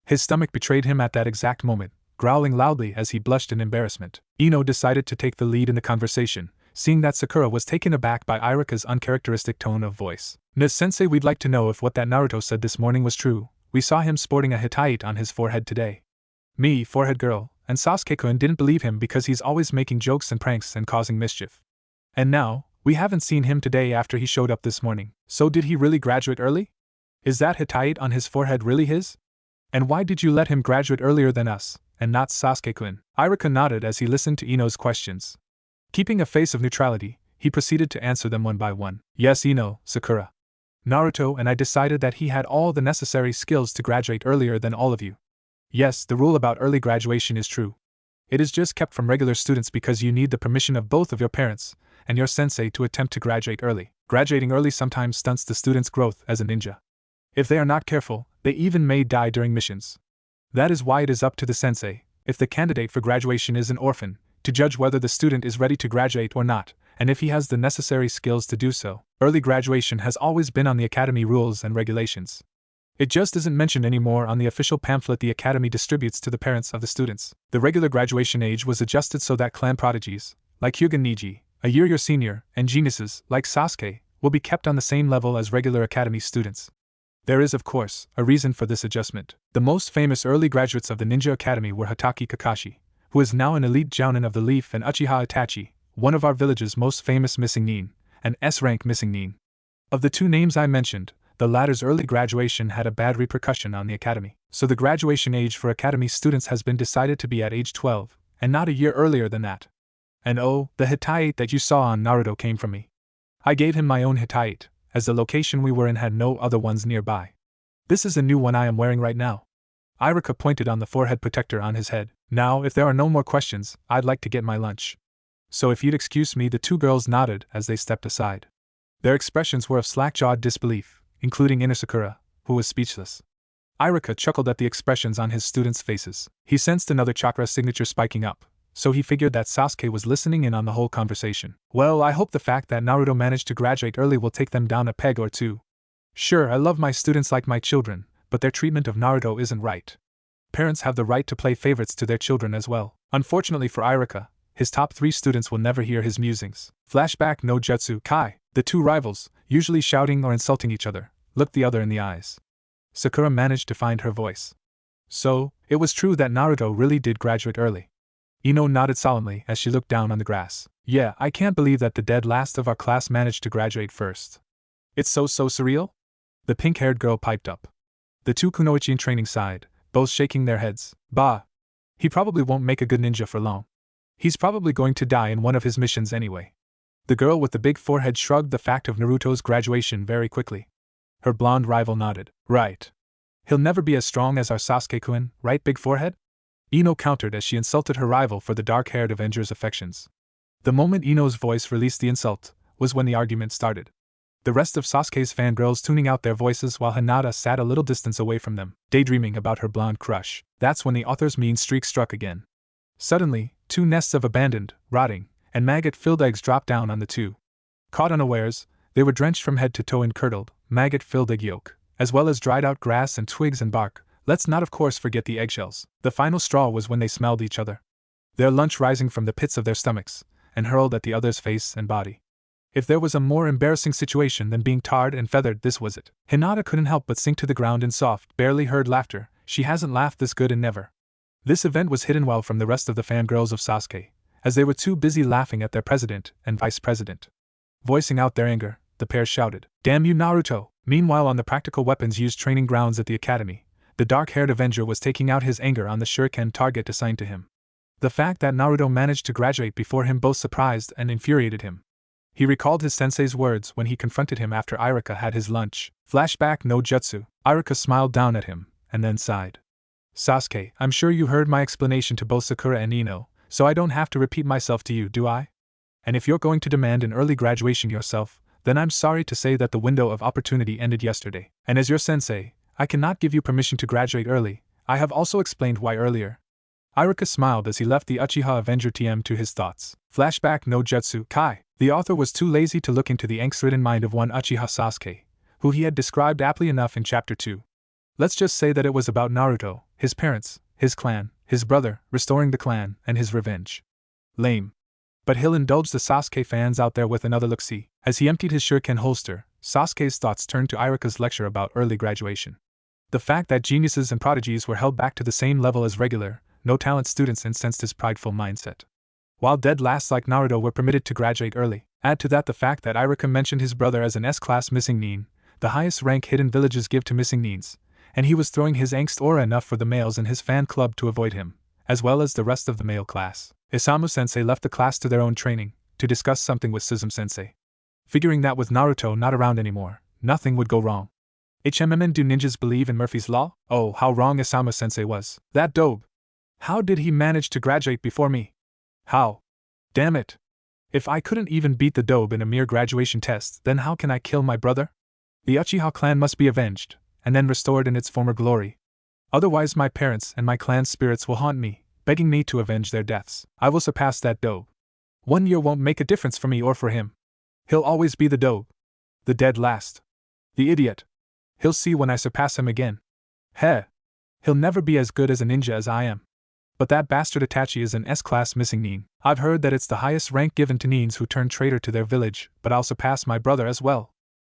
His stomach betrayed him at that exact moment, growling loudly as he blushed in embarrassment. Ino decided to take the lead in the conversation, seeing that Sakura was taken aback by Iruka's uncharacteristic tone of voice. Sensei, we'd like to know if what that Naruto said this morning was true. We saw him sporting a Hittite on his forehead today. Me, forehead girl, and Sasuke-kun didn't believe him because he's always making jokes and pranks and causing mischief. And now, we haven't seen him today after he showed up this morning. So did he really graduate early? Is that Hittite on his forehead really his? And why did you let him graduate earlier than us, and not Sasuke-kun? Iruka nodded as he listened to Ino's questions. Keeping a face of neutrality, he proceeded to answer them one by one. Yes, Ino, Sakura. Naruto and I decided that he had all the necessary skills to graduate earlier than all of you. Yes, the rule about early graduation is true. It is just kept from regular students because you need the permission of both of your parents and your sensei to attempt to graduate early. Graduating early sometimes stunts the student's growth as a ninja. If they are not careful, they even may die during missions. That is why it is up to the sensei, if the candidate for graduation is an orphan, to judge whether the student is ready to graduate or not, and if he has the necessary skills to do so. Early graduation has always been on the academy rules and regulations. It just isn't mentioned anymore on the official pamphlet the academy distributes to the parents of the students. The regular graduation age was adjusted so that clan prodigies, like Hyuga Niji, a year your senior, and geniuses, like Sasuke, will be kept on the same level as regular academy students. There is, of course, a reason for this adjustment. The most famous early graduates of the Ninja Academy were Hatake Kakashi, who is now an elite jounin of the Leaf, and Uchiha Itachi, one of our village's most famous missing nin, and S-rank missing nin. Of the two names I mentioned, the latter's early graduation had a bad repercussion on the academy. So the graduation age for academy students has been decided to be at age 12, and not a year earlier than that. And oh, the Hittite that you saw on Naruto came from me. I gave him my own Hittite, as the location we were in had no other ones nearby. This is a new one I am wearing right now. Ichiraku pointed on the forehead protector on his head. Now, if there are no more questions, I'd like to get my lunch. So if you'd excuse me, the two girls nodded as they stepped aside. Their expressions were of slack-jawed disbelief, including Sakura, who was speechless. Ichiraku chuckled at the expressions on his students' faces. He sensed another chakra signature spiking up, so he figured that Sasuke was listening in on the whole conversation. Well, I hope the fact that Naruto managed to graduate early will take them down a peg or two. Sure, I love my students like my children, but their treatment of Naruto isn't right. Parents have the right to play favorites to their children as well. Unfortunately for Ichiraku, his top 3 students will never hear his musings. Flashback no Jutsu Kai. The two rivals, usually shouting or insulting each other, looked the other in the eyes. Sakura managed to find her voice. So, it was true that Naruto really did graduate early. Ino nodded solemnly as she looked down on the grass. Yeah, I can't believe that the dead last of our class managed to graduate first. It's so surreal? The pink-haired girl piped up. The two kunoichi in training sighed, both shaking their heads. Bah! He probably won't make a good ninja for long. He's probably going to die in one of his missions anyway. The girl with the big forehead shrugged the fact of Naruto's graduation very quickly. Her blonde rival nodded. Right. He'll never be as strong as our Sasuke-kun, right, big forehead? Ino countered as she insulted her rival for the dark-haired Avenger's affections. The moment Ino's voice released the insult was when the argument started. The rest of Sasuke's fangirls tuning out their voices while Hinata sat a little distance away from them, daydreaming about her blonde crush. That's when the author's mean streak struck again. Suddenly, 2 nests of abandoned, rotting, and maggot-filled eggs dropped down on the two. Caught unawares, they were drenched from head to toe in curdled, maggot-filled egg yolk, as well as dried-out grass and twigs and bark. Let's not of course forget the eggshells. The final straw was when they smelled each other. Their lunch rising from the pits of their stomachs, and hurled at the other's face and body. If there was a more embarrassing situation than being tarred and feathered, this was it. Hinata couldn't help but sink to the ground in soft, barely heard laughter. She hasn't laughed this good in never. This event was hidden well from the rest of the fangirls of Sasuke, as they were too busy laughing at their president and vice president. Voicing out their anger, the pair shouted, "Damn you, Naruto!" Meanwhile, on the practical weapons used training grounds at the academy, the dark-haired Avenger was taking out his anger on the shuriken target assigned to him. The fact that Naruto managed to graduate before him both surprised and infuriated him. He recalled his sensei's words when he confronted him after Ichiraku had his lunch. Flashback no Jutsu. Ichiraku smiled down at him, and then sighed. Sasuke, I'm sure you heard my explanation to both Sakura and Ino, so I don't have to repeat myself to you, do I? And if you're going to demand an early graduation yourself, then I'm sorry to say that the window of opportunity ended yesterday. And as your sensei, I cannot give you permission to graduate early. I have also explained why earlier. Ichiraku smiled as he left the Uchiha Avenger TM to his thoughts. Flashback no Jutsu Kai. The author was too lazy to look into the angst-ridden mind of one Uchiha Sasuke, who he had described aptly enough in Chapter 2. Let's just say that it was about Naruto, his parents, his clan, his brother, restoring the clan, and his revenge. Lame. But he'll indulge the Sasuke fans out there with another look-see. As he emptied his shuriken holster, Sasuke's thoughts turned to Ichiraku's lecture about early graduation. The fact that geniuses and prodigies were held back to the same level as regular, no-talent students incensed his prideful mindset. While dead lasts like Naruto were permitted to graduate early, add to that the fact that Ichiraku mentioned his brother as an S-class missing nin, the highest rank hidden villages give to missing nins, and he was throwing his angst aura enough for the males in his fan club to avoid him, as well as the rest of the male class. Isamu-sensei left the class to their own training, to discuss something with Suzume-sensei. Figuring that with Naruto not around anymore, nothing would go wrong. HMMN, do ninjas believe in Murphy's Law? Oh, how wrong Isamu-sensei was. That dope. How did he manage to graduate before me? How? Damn it. If I couldn't even beat the dobe in a mere graduation test, then how can I kill my brother? The Uchiha clan must be avenged, and then restored in its former glory. Otherwise my parents and my clan's spirits will haunt me, begging me to avenge their deaths. I will surpass that dobe. 1 year won't make a difference for me or for him. He'll always be the dobe. The dead last. The idiot. He'll see when I surpass him again. Heh. He'll never be as good as a ninja as I am. But that bastard Itachi is an S-class missing nin. I've heard that it's the highest rank given to nins who turn traitor to their village, but I'll surpass my brother as well.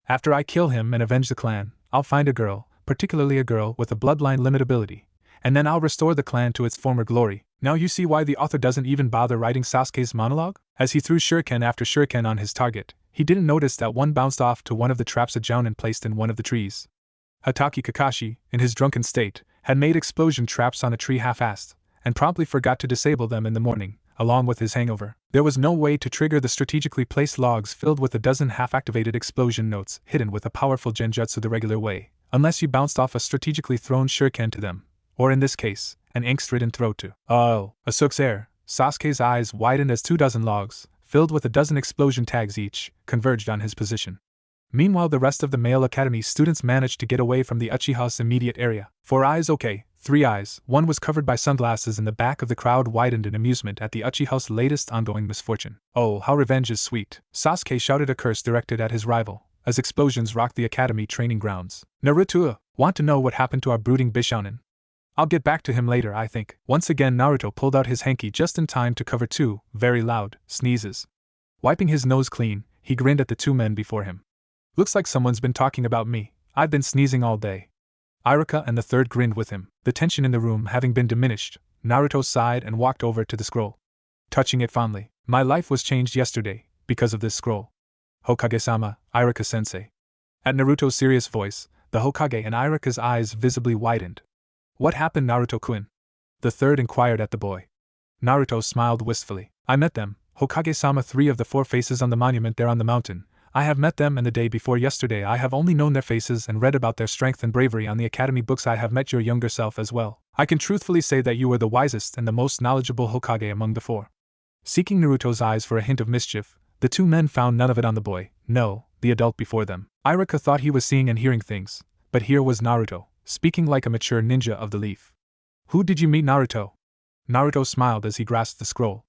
After I kill him and avenge the clan, I'll find a girl, particularly a girl with a bloodline limit ability, and then I'll restore the clan to its former glory. Now you see why the author doesn't even bother writing Sasuke's monologue? As he threw shuriken after shuriken on his target, he didn't notice that one bounced off to one of the traps a jounin placed in one of the trees. Hatake Kakashi, in his drunken state, had made explosion traps on a tree half-assed, and promptly forgot to disable them in the morning, along with his hangover. There was no way to trigger the strategically placed logs filled with a dozen half-activated explosion notes hidden with a powerful genjutsu the regular way, unless you bounced off a strategically thrown shuriken to them, or in this case, an angst-ridden throw to. Oh, Asuke's heir. Sasuke's eyes widened as 24 logs, filled with a dozen explosion tags each, converged on his position. Meanwhile, the rest of the male academy students managed to get away from the Uchiha's immediate area. 4 eyes, okay, 3 eyes, one was covered by sunglasses, and the back of the crowd widened in amusement at the Uchiha's latest ongoing misfortune. Oh, how revenge is sweet. Sasuke shouted a curse directed at his rival, as explosions rocked the academy training grounds. Naruto, want to know what happened to our brooding Bishounen? I'll get back to him later, I think. Once again Naruto pulled out his hanky just in time to cover 2 very loud sneezes. Wiping his nose clean, he grinned at the 2 men before him. Looks like someone's been talking about me. I've been sneezing all day. Ichiraku and the third grinned with him. The tension in the room having been diminished, Naruto sighed and walked over to the scroll, touching it fondly. My life was changed yesterday, because of this scroll. Hokage-sama, Ichiraku-sensei. At Naruto's serious voice, the Hokage and Ichiraku's eyes visibly widened. What happened, Naruto-kun? The third inquired at the boy. Naruto smiled wistfully. I met them, Hokage-sama, 3 of the 4 faces on the monument there on the mountain. I have met them, and the day before yesterday I have only known their faces and read about their strength and bravery on the academy books. I have met your younger self as well. I can truthfully say that you were the wisest and the most knowledgeable Hokage among the 4. Seeking Naruto's eyes for a hint of mischief, the 2 men found none of it on the boy, no, the adult before them. Ichiraku thought he was seeing and hearing things, but here was Naruto, speaking like a mature ninja of the leaf. Who did you meet, Naruto? Naruto smiled as he grasped the scroll.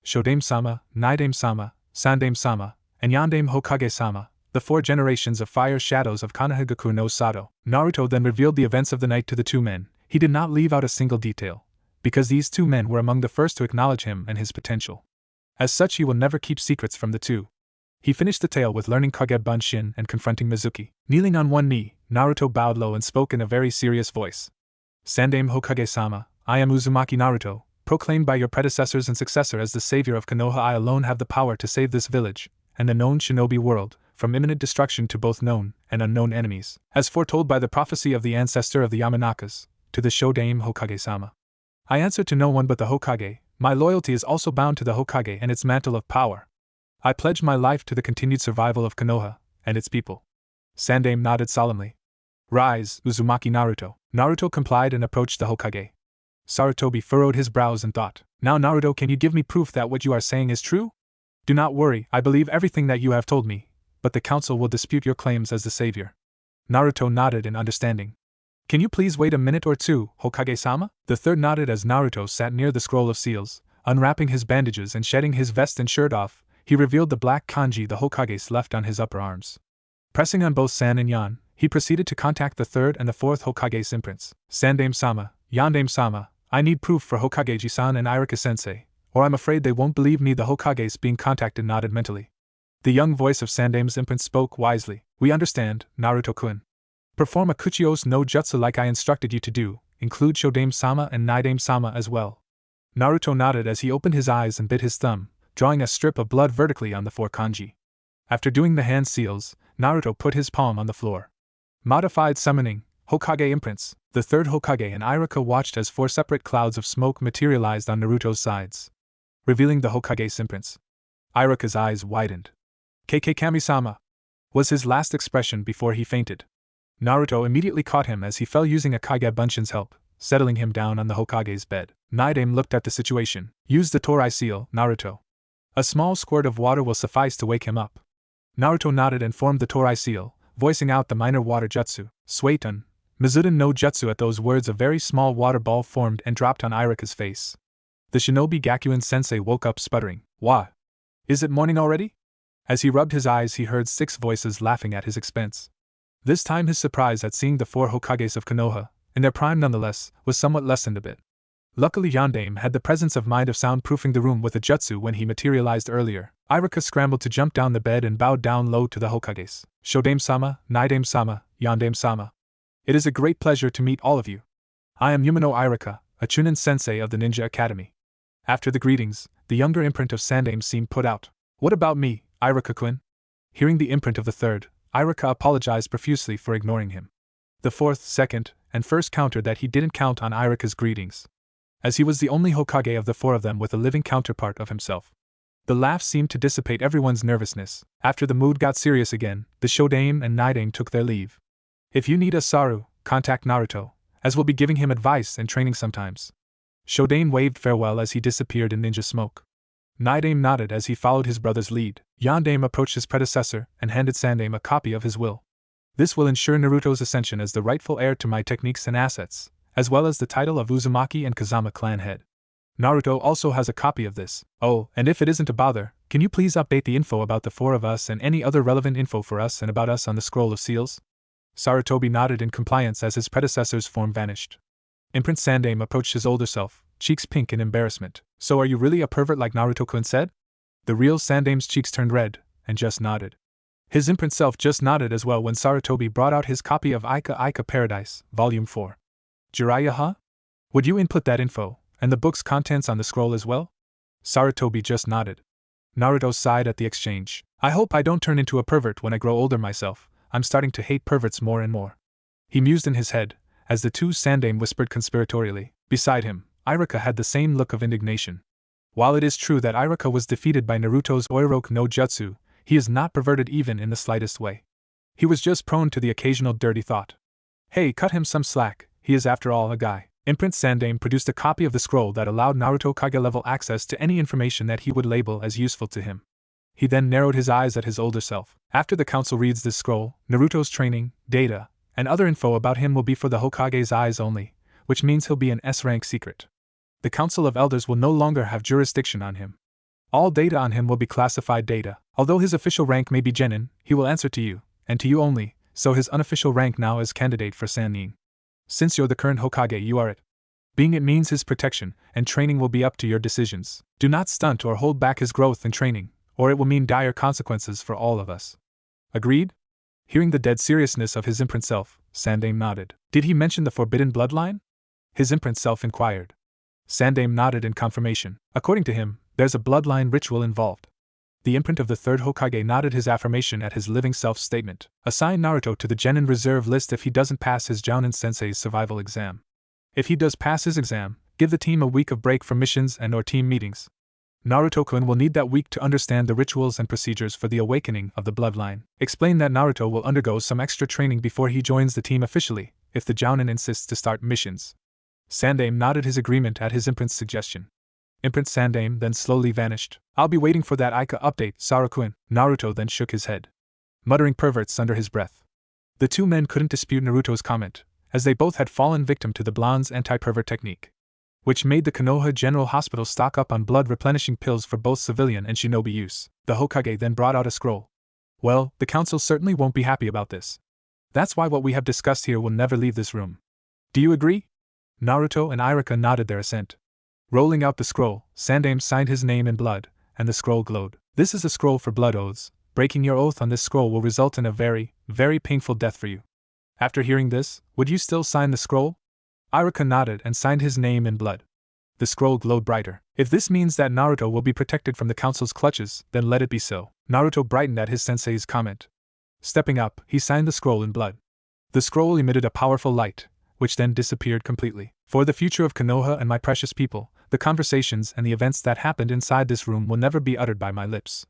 Shodame-sama, Naidame-sama, Sandame-sama, and Yandame Hokage-sama, the 4 generations of fire shadows of Konohagaku no Sato. Naruto then revealed the events of the night to the 2 men. He did not leave out a single detail, because these 2 men were among the first to acknowledge him and his potential. As such, he will never keep secrets from the 2. He finished the tale with learning Kage Bunshin and confronting Mizuki. Kneeling on one knee, Naruto bowed low and spoke in a very serious voice. Sandame Hokage-sama, I am Uzumaki Naruto, proclaimed by your predecessors and successor as the savior of Konoha. I alone have the power to save this village, and the known shinobi world, from imminent destruction to both known and unknown enemies, as foretold by the prophecy of the ancestor of the Yamanakas, to the Shodame Hokage-sama. I answer to no one but the Hokage. My loyalty is also bound to the Hokage and its mantle of power. I pledge my life to the continued survival of Konoha and its people. Sandame nodded solemnly. Rise, Uzumaki Naruto. Naruto complied and approached the Hokage. Sarutobi furrowed his brows and thought, now Naruto, can you give me proof that what you are saying is true? Do not worry, I believe everything that you have told me, but the council will dispute your claims as the savior. Naruto nodded in understanding. Can you please wait a minute or two, Hokage-sama? The third nodded as Naruto sat near the scroll of seals. Unwrapping his bandages and shedding his vest and shirt off, he revealed the black kanji the Hokages left on his upper arms. Pressing on both San and Yan, he proceeded to contact the 3rd and the 4th Hokage's imprints. Sandame-sama, Yandame-sama, I need proof for Hokage-san and Ichiraku-sensei, or I'm afraid they won't believe me. The Hokages being contacted nodded mentally. The young voice of Sandame's imprint spoke wisely. We understand, Naruto-kun. Perform a Kuchios no Jutsu like I instructed you to do, include Shodame-sama and Naidame-sama as well. Naruto nodded as he opened his eyes and bit his thumb, drawing a strip of blood vertically on the 4 kanji. After doing the hand seals, Naruto put his palm on the floor. Modified summoning, Hokage imprints. The 3rd Hokage and Ichiraku watched as 4 separate clouds of smoke materialized on Naruto's sides, revealing the Hokage's imprints. Ichiraku's eyes widened. KK Kami-sama was his last expression before he fainted. Naruto immediately caught him as he fell using a Kage Bunshin's help, settling him down on the Hokage's bed. Naidame looked at the situation. Use the Torai seal, Naruto. A small squirt of water will suffice to wake him up. Naruto nodded and formed the Torai seal, voicing out the minor water jutsu, Suiton, Mizuden no Jutsu. At those words a very small water ball formed and dropped on Ichiraku's face. The shinobi Gakuen-sensei woke up sputtering. Why? Is it morning already? As he rubbed his eyes he heard 6 voices laughing at his expense. This time his surprise at seeing the 4 Hokages of Konoha, in their prime nonetheless, was somewhat lessened a bit. Luckily Yandame had the presence of mind of soundproofing the room with a jutsu when he materialized earlier. Ichiraku scrambled to jump down the bed and bowed down low to the Hokages. Shodame-sama, Naidame-sama, Yandame-sama. It is a great pleasure to meet all of you. I am Yumino Ichiraku, a Chunin sensei of the Ninja Academy. After the greetings, the younger imprint of Sandame seemed put out. What about me, Ichiraku-kun? Hearing the imprint of the third, Ichiraku apologized profusely for ignoring him. The fourth, second, and first countered that he didn't count on Ichiraku's greetings, as he was the only Hokage of the four of them with a living counterpart of himself. The laugh seemed to dissipate everyone's nervousness. After the mood got serious again, the Shodaime and Nidaime took their leave. If you need a Saru, contact Naruto, as we'll be giving him advice and training sometimes. Shodaime waved farewell as he disappeared in ninja smoke. Nidaime nodded as he followed his brother's lead. Yondaime approached his predecessor and handed Sandaime a copy of his will. This will ensure Naruto's ascension as the rightful heir to my techniques and assets, as well as the title of Uzumaki and Kazama clan head. Naruto also has a copy of this. Oh, and if it isn't a bother, can you please update the info about the four of us and any other relevant info for us and about us on the scroll of seals? Sarutobi nodded in compliance as his predecessor's form vanished. Imprint Sandaime approached his older self, cheeks pink in embarrassment. So are you really a pervert like Naruto-kun said? The real Sandaime's cheeks turned red, and just nodded. His imprint self just nodded as well when Sarutobi brought out his copy of Ichiraku Paradise, Volume 4. Jiraiya, huh? Would you input that info, and the book's contents on the scroll as well? Sarutobi just nodded. Naruto sighed at the exchange. I hope I don't turn into a pervert when I grow older myself. I'm starting to hate perverts more and more. He mused in his head, as the two Sandaime whispered conspiratorially. Beside him, Ichiraku had the same look of indignation. While it is true that Ichiraku was defeated by Naruto's Oiroku no Jutsu, he is not perverted even in the slightest way. He was just prone to the occasional dirty thought. Hey, cut him some slack, he is after all a guy. Imprint Sandaime produced a copy of the scroll that allowed Naruto Kage-level access to any information that he would label as useful to him. He then narrowed his eyes at his older self. After the council reads this scroll, Naruto's training, data, and other info about him will be for the Hokage's eyes only, which means he'll be an S-rank secret. The Council of Elders will no longer have jurisdiction on him. All data on him will be classified data. Although his official rank may be genin, he will answer to you, and to you only, so his unofficial rank now is candidate for Sannin. Since you're the current Hokage, you are it. Being it means his protection and training will be up to your decisions. Do not stunt or hold back his growth and training, or it will mean dire consequences for all of us. Agreed? Hearing the dead seriousness of his imprint self, Sandaime nodded. Did he mention the forbidden bloodline? His imprint self inquired. Sandaime nodded in confirmation. According to him, there's a bloodline ritual involved. The imprint of the third Hokage nodded his affirmation at his living self's statement. Assign Naruto to the genin reserve list if he doesn't pass his Jounin Sensei's survival exam. If he does pass his exam, give the team a week of break for missions and/or team meetings. Naruto-kun will need that week to understand the rituals and procedures for the awakening of the bloodline. Explain that Naruto will undergo some extra training before he joins the team officially, if the Jounin insists to start missions. Sandaime nodded his agreement at his imprint's suggestion. Imprint Sandaime then slowly vanished. I'll be waiting for that Ichiraku update, Saru-kun. Naruto then shook his head, muttering perverts under his breath. The two men couldn't dispute Naruto's comment, as they both had fallen victim to the blonde's anti-pervert technique, which made the Konoha General Hospital stock up on blood-replenishing pills for both civilian and shinobi use. The Hokage then brought out a scroll. Well, the council certainly won't be happy about this. That's why what we have discussed here will never leave this room. Do you agree? Naruto and Ichiraku nodded their assent. Rolling out the scroll, Sandaime signed his name in blood, and the scroll glowed. This is a scroll for blood oaths. Breaking your oath on this scroll will result in a very, very painful death for you. After hearing this, would you still sign the scroll? Ichiraku nodded and signed his name in blood. The scroll glowed brighter. If this means that Naruto will be protected from the council's clutches, then let it be so. Naruto brightened at his sensei's comment. Stepping up, he signed the scroll in blood. The scroll emitted a powerful light, which then disappeared completely. For the future of Konoha and my precious people, the conversations and the events that happened inside this room will never be uttered by my lips.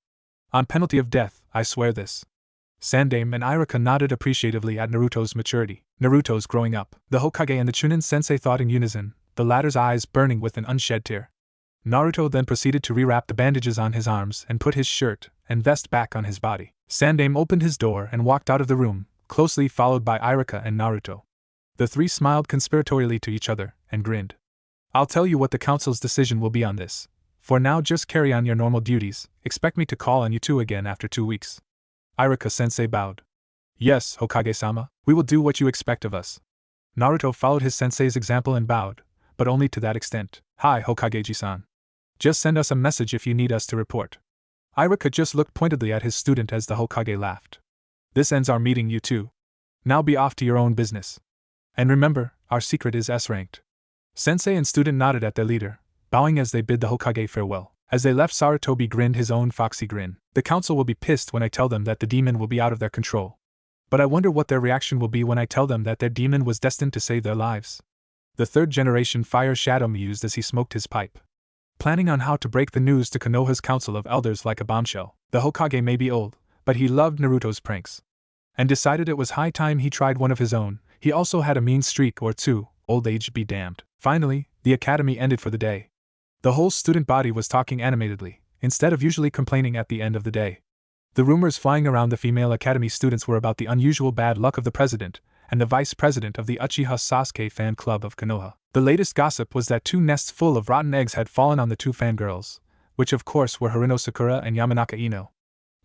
On penalty of death, I swear this. Sandaime and Ichiraku nodded appreciatively at Naruto's maturity. Naruto's growing up. The Hokage and the Chunin sensei thought in unison, the latter's eyes burning with an unshed tear. Naruto then proceeded to rewrap the bandages on his arms and put his shirt and vest back on his body. Sandaime opened his door and walked out of the room, closely followed by Ichiraku and Naruto. The three smiled conspiratorially to each other and grinned. I'll tell you what the council's decision will be on this. For now, just carry on your normal duties. Expect me to call on you two again after 2 weeks. Ichiraku-sensei bowed. Yes, Hokage-sama, we will do what you expect of us. Naruto followed his sensei's example and bowed, but only to that extent. Hi, Hokage-ji-san. Just send us a message if you need us to report. Ichiraku just looked pointedly at his student as the Hokage laughed. This ends our meeting, you two. Now be off to your own business. And remember, our secret is S-ranked. Sensei and student nodded at their leader, bowing as they bid the Hokage farewell. As they left, Sarutobi grinned his own foxy grin. The council will be pissed when I tell them that the demon will be out of their control. But I wonder what their reaction will be when I tell them that their demon was destined to save their lives. The third-generation Fire Shadow mused as he smoked his pipe, planning on how to break the news to Konoha's council of elders like a bombshell. The Hokage may be old, but he loved Naruto's pranks, and decided it was high time he tried one of his own. He also had a mean streak or two, old age be damned. Finally, the academy ended for the day. The whole student body was talking animatedly, instead of usually complaining at the end of the day. The rumors flying around the female academy students were about the unusual bad luck of the president and the vice president of the Uchiha Sasuke fan club of Konoha. The latest gossip was that 2 nests full of rotten eggs had fallen on the 2 fangirls, which of course were Harino Sakura and Yamanaka Ino.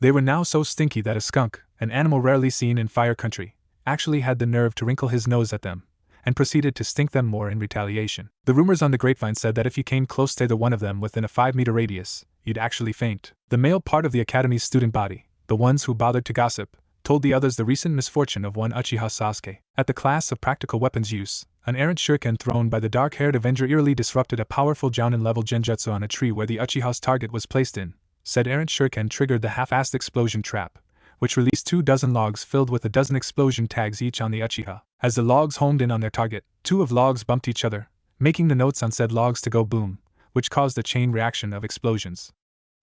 They were now so stinky that a skunk, an animal rarely seen in Fire Country, actually had the nerve to wrinkle his nose at them, and proceeded to stink them more in retaliation. The rumors on the grapevine said that if you came close to either one of them within a 5-meter radius, you'd actually faint. The male part of the academy's student body, the ones who bothered to gossip, told the others the recent misfortune of one Uchiha Sasuke. At the class of practical weapons use, an errant shuriken thrown by the dark-haired Avenger eerily disrupted a powerful Jounin-level genjutsu on a tree where the Uchiha's target was placed in. Said errant shuriken triggered the half-assed explosion trap, which released 24 logs filled with 12 explosion tags each on the Uchiha. As the logs homed in on their target, 2 of logs bumped each other, making the notes on said logs to go boom, which caused a chain reaction of explosions.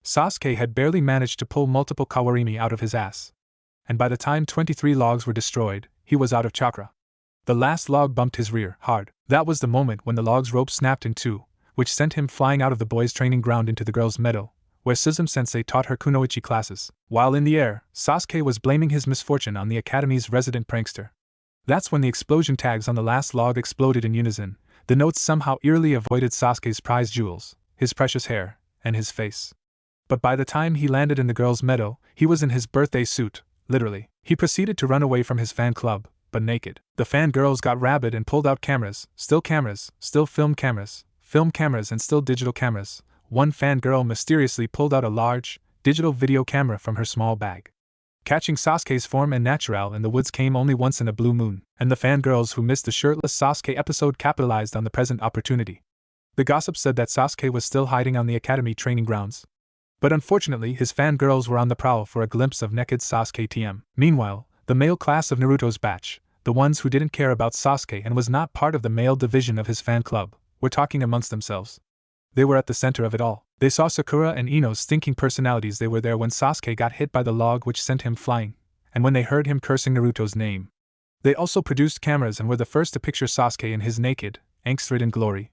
Sasuke had barely managed to pull multiple kawarimi out of his ass, and by the time 23 logs were destroyed, he was out of chakra. The last log bumped his rear hard. That was the moment when the log's rope snapped in 2, which sent him flying out of the boys' training ground into the girls' meadow, where Suzume-sensei taught her kunoichi classes. While in the air, Sasuke was blaming his misfortune on the academy's resident prankster. That's when the explosion tags on the last log exploded in unison. The notes somehow eerily avoided Sasuke's prized jewels, his precious hair, and his face. But by the time he landed in the girls' meadow, he was in his birthday suit, literally. He proceeded to run away from his fan club, but naked. The fangirls got rabid and pulled out cameras, still film cameras, and still digital cameras. One fangirl mysteriously pulled out a large, digital video camera from her small bag. Catching Sasuke's form and natural in the woods came only once in a blue moon, and the fangirls who missed the shirtless Sasuke episode capitalized on the present opportunity. The gossip said that Sasuke was still hiding on the academy training grounds, but unfortunately his fangirls were on the prowl for a glimpse of naked Sasuke TM. Meanwhile, the male class of Naruto's batch, the ones who didn't care about Sasuke and was not part of the male division of his fan club, were talking amongst themselves. They were at the center of it all. They saw Sakura and Ino's stinking personalities. They were there when Sasuke got hit by the log which sent him flying, and when they heard him cursing Naruto's name. They also produced cameras and were the first to picture Sasuke in his naked, angst-ridden glory,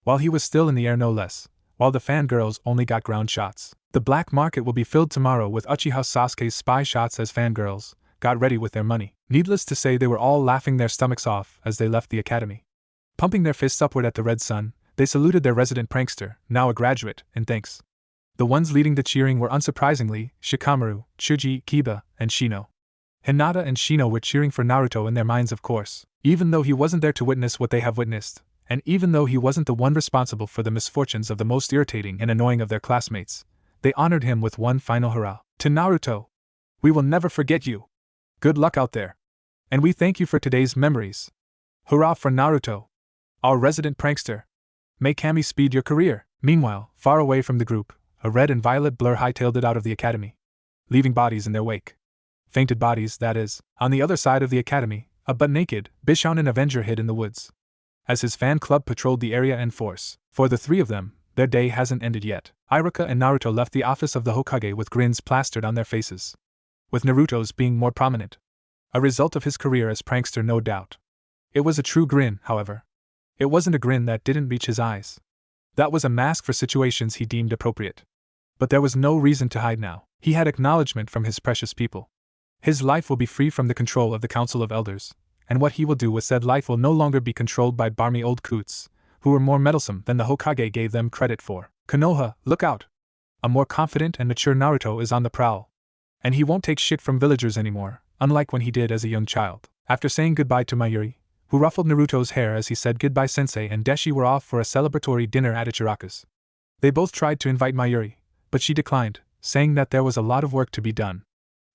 while he was still in the air no less, while the fangirls only got ground shots. The black market will be filled tomorrow with Uchiha Sasuke's spy shots as fangirls got ready with their money. Needless to say, they were all laughing their stomachs off as they left the academy. Pumping their fists upward at the red sun, they saluted their resident prankster, now a graduate, in thanks. The ones leading the cheering were unsurprisingly Shikamaru, Chuji, Kiba, and Shino. Hinata and Shino were cheering for Naruto in their minds, of course, even though he wasn't there to witness what they have witnessed, and even though he wasn't the one responsible for the misfortunes of the most irritating and annoying of their classmates. They honored him with one final hurrah. To Naruto, we will never forget you. Good luck out there. And we thank you for today's memories. Hurrah for Naruto, our resident prankster. May Kami speed your career. Meanwhile, far away from the group, a red and violet blur hightailed it out of the academy, leaving bodies in their wake. Fainted bodies, that is. On the other side of the academy, a butt-naked, Bishounen Avenger hid in the woods. As his fan club patrolled the area in force, for the 3 of them, their day hasn't ended yet. Ichiraku and Naruto left the office of the Hokage with grins plastered on their faces, with Naruto's being more prominent. A result of his career as prankster, no doubt. It was a true grin, however. It wasn't a grin that didn't reach his eyes. That was a mask for situations he deemed appropriate. But there was no reason to hide now. He had acknowledgement from his precious people. His life will be free from the control of the Council of Elders, and what he will do with said life will no longer be controlled by barmy old coots, who were more meddlesome than the Hokage gave them credit for. Konoha, look out! A more confident and mature Naruto is on the prowl. And he won't take shit from villagers anymore, unlike when he did as a young child. After saying goodbye to Mayuri, who ruffled Naruto's hair as he said goodbye, Sensei and Deshi were off for a celebratory dinner at Ichiraku's. They both tried to invite Mayuri, but she declined, saying that there was a lot of work to be done.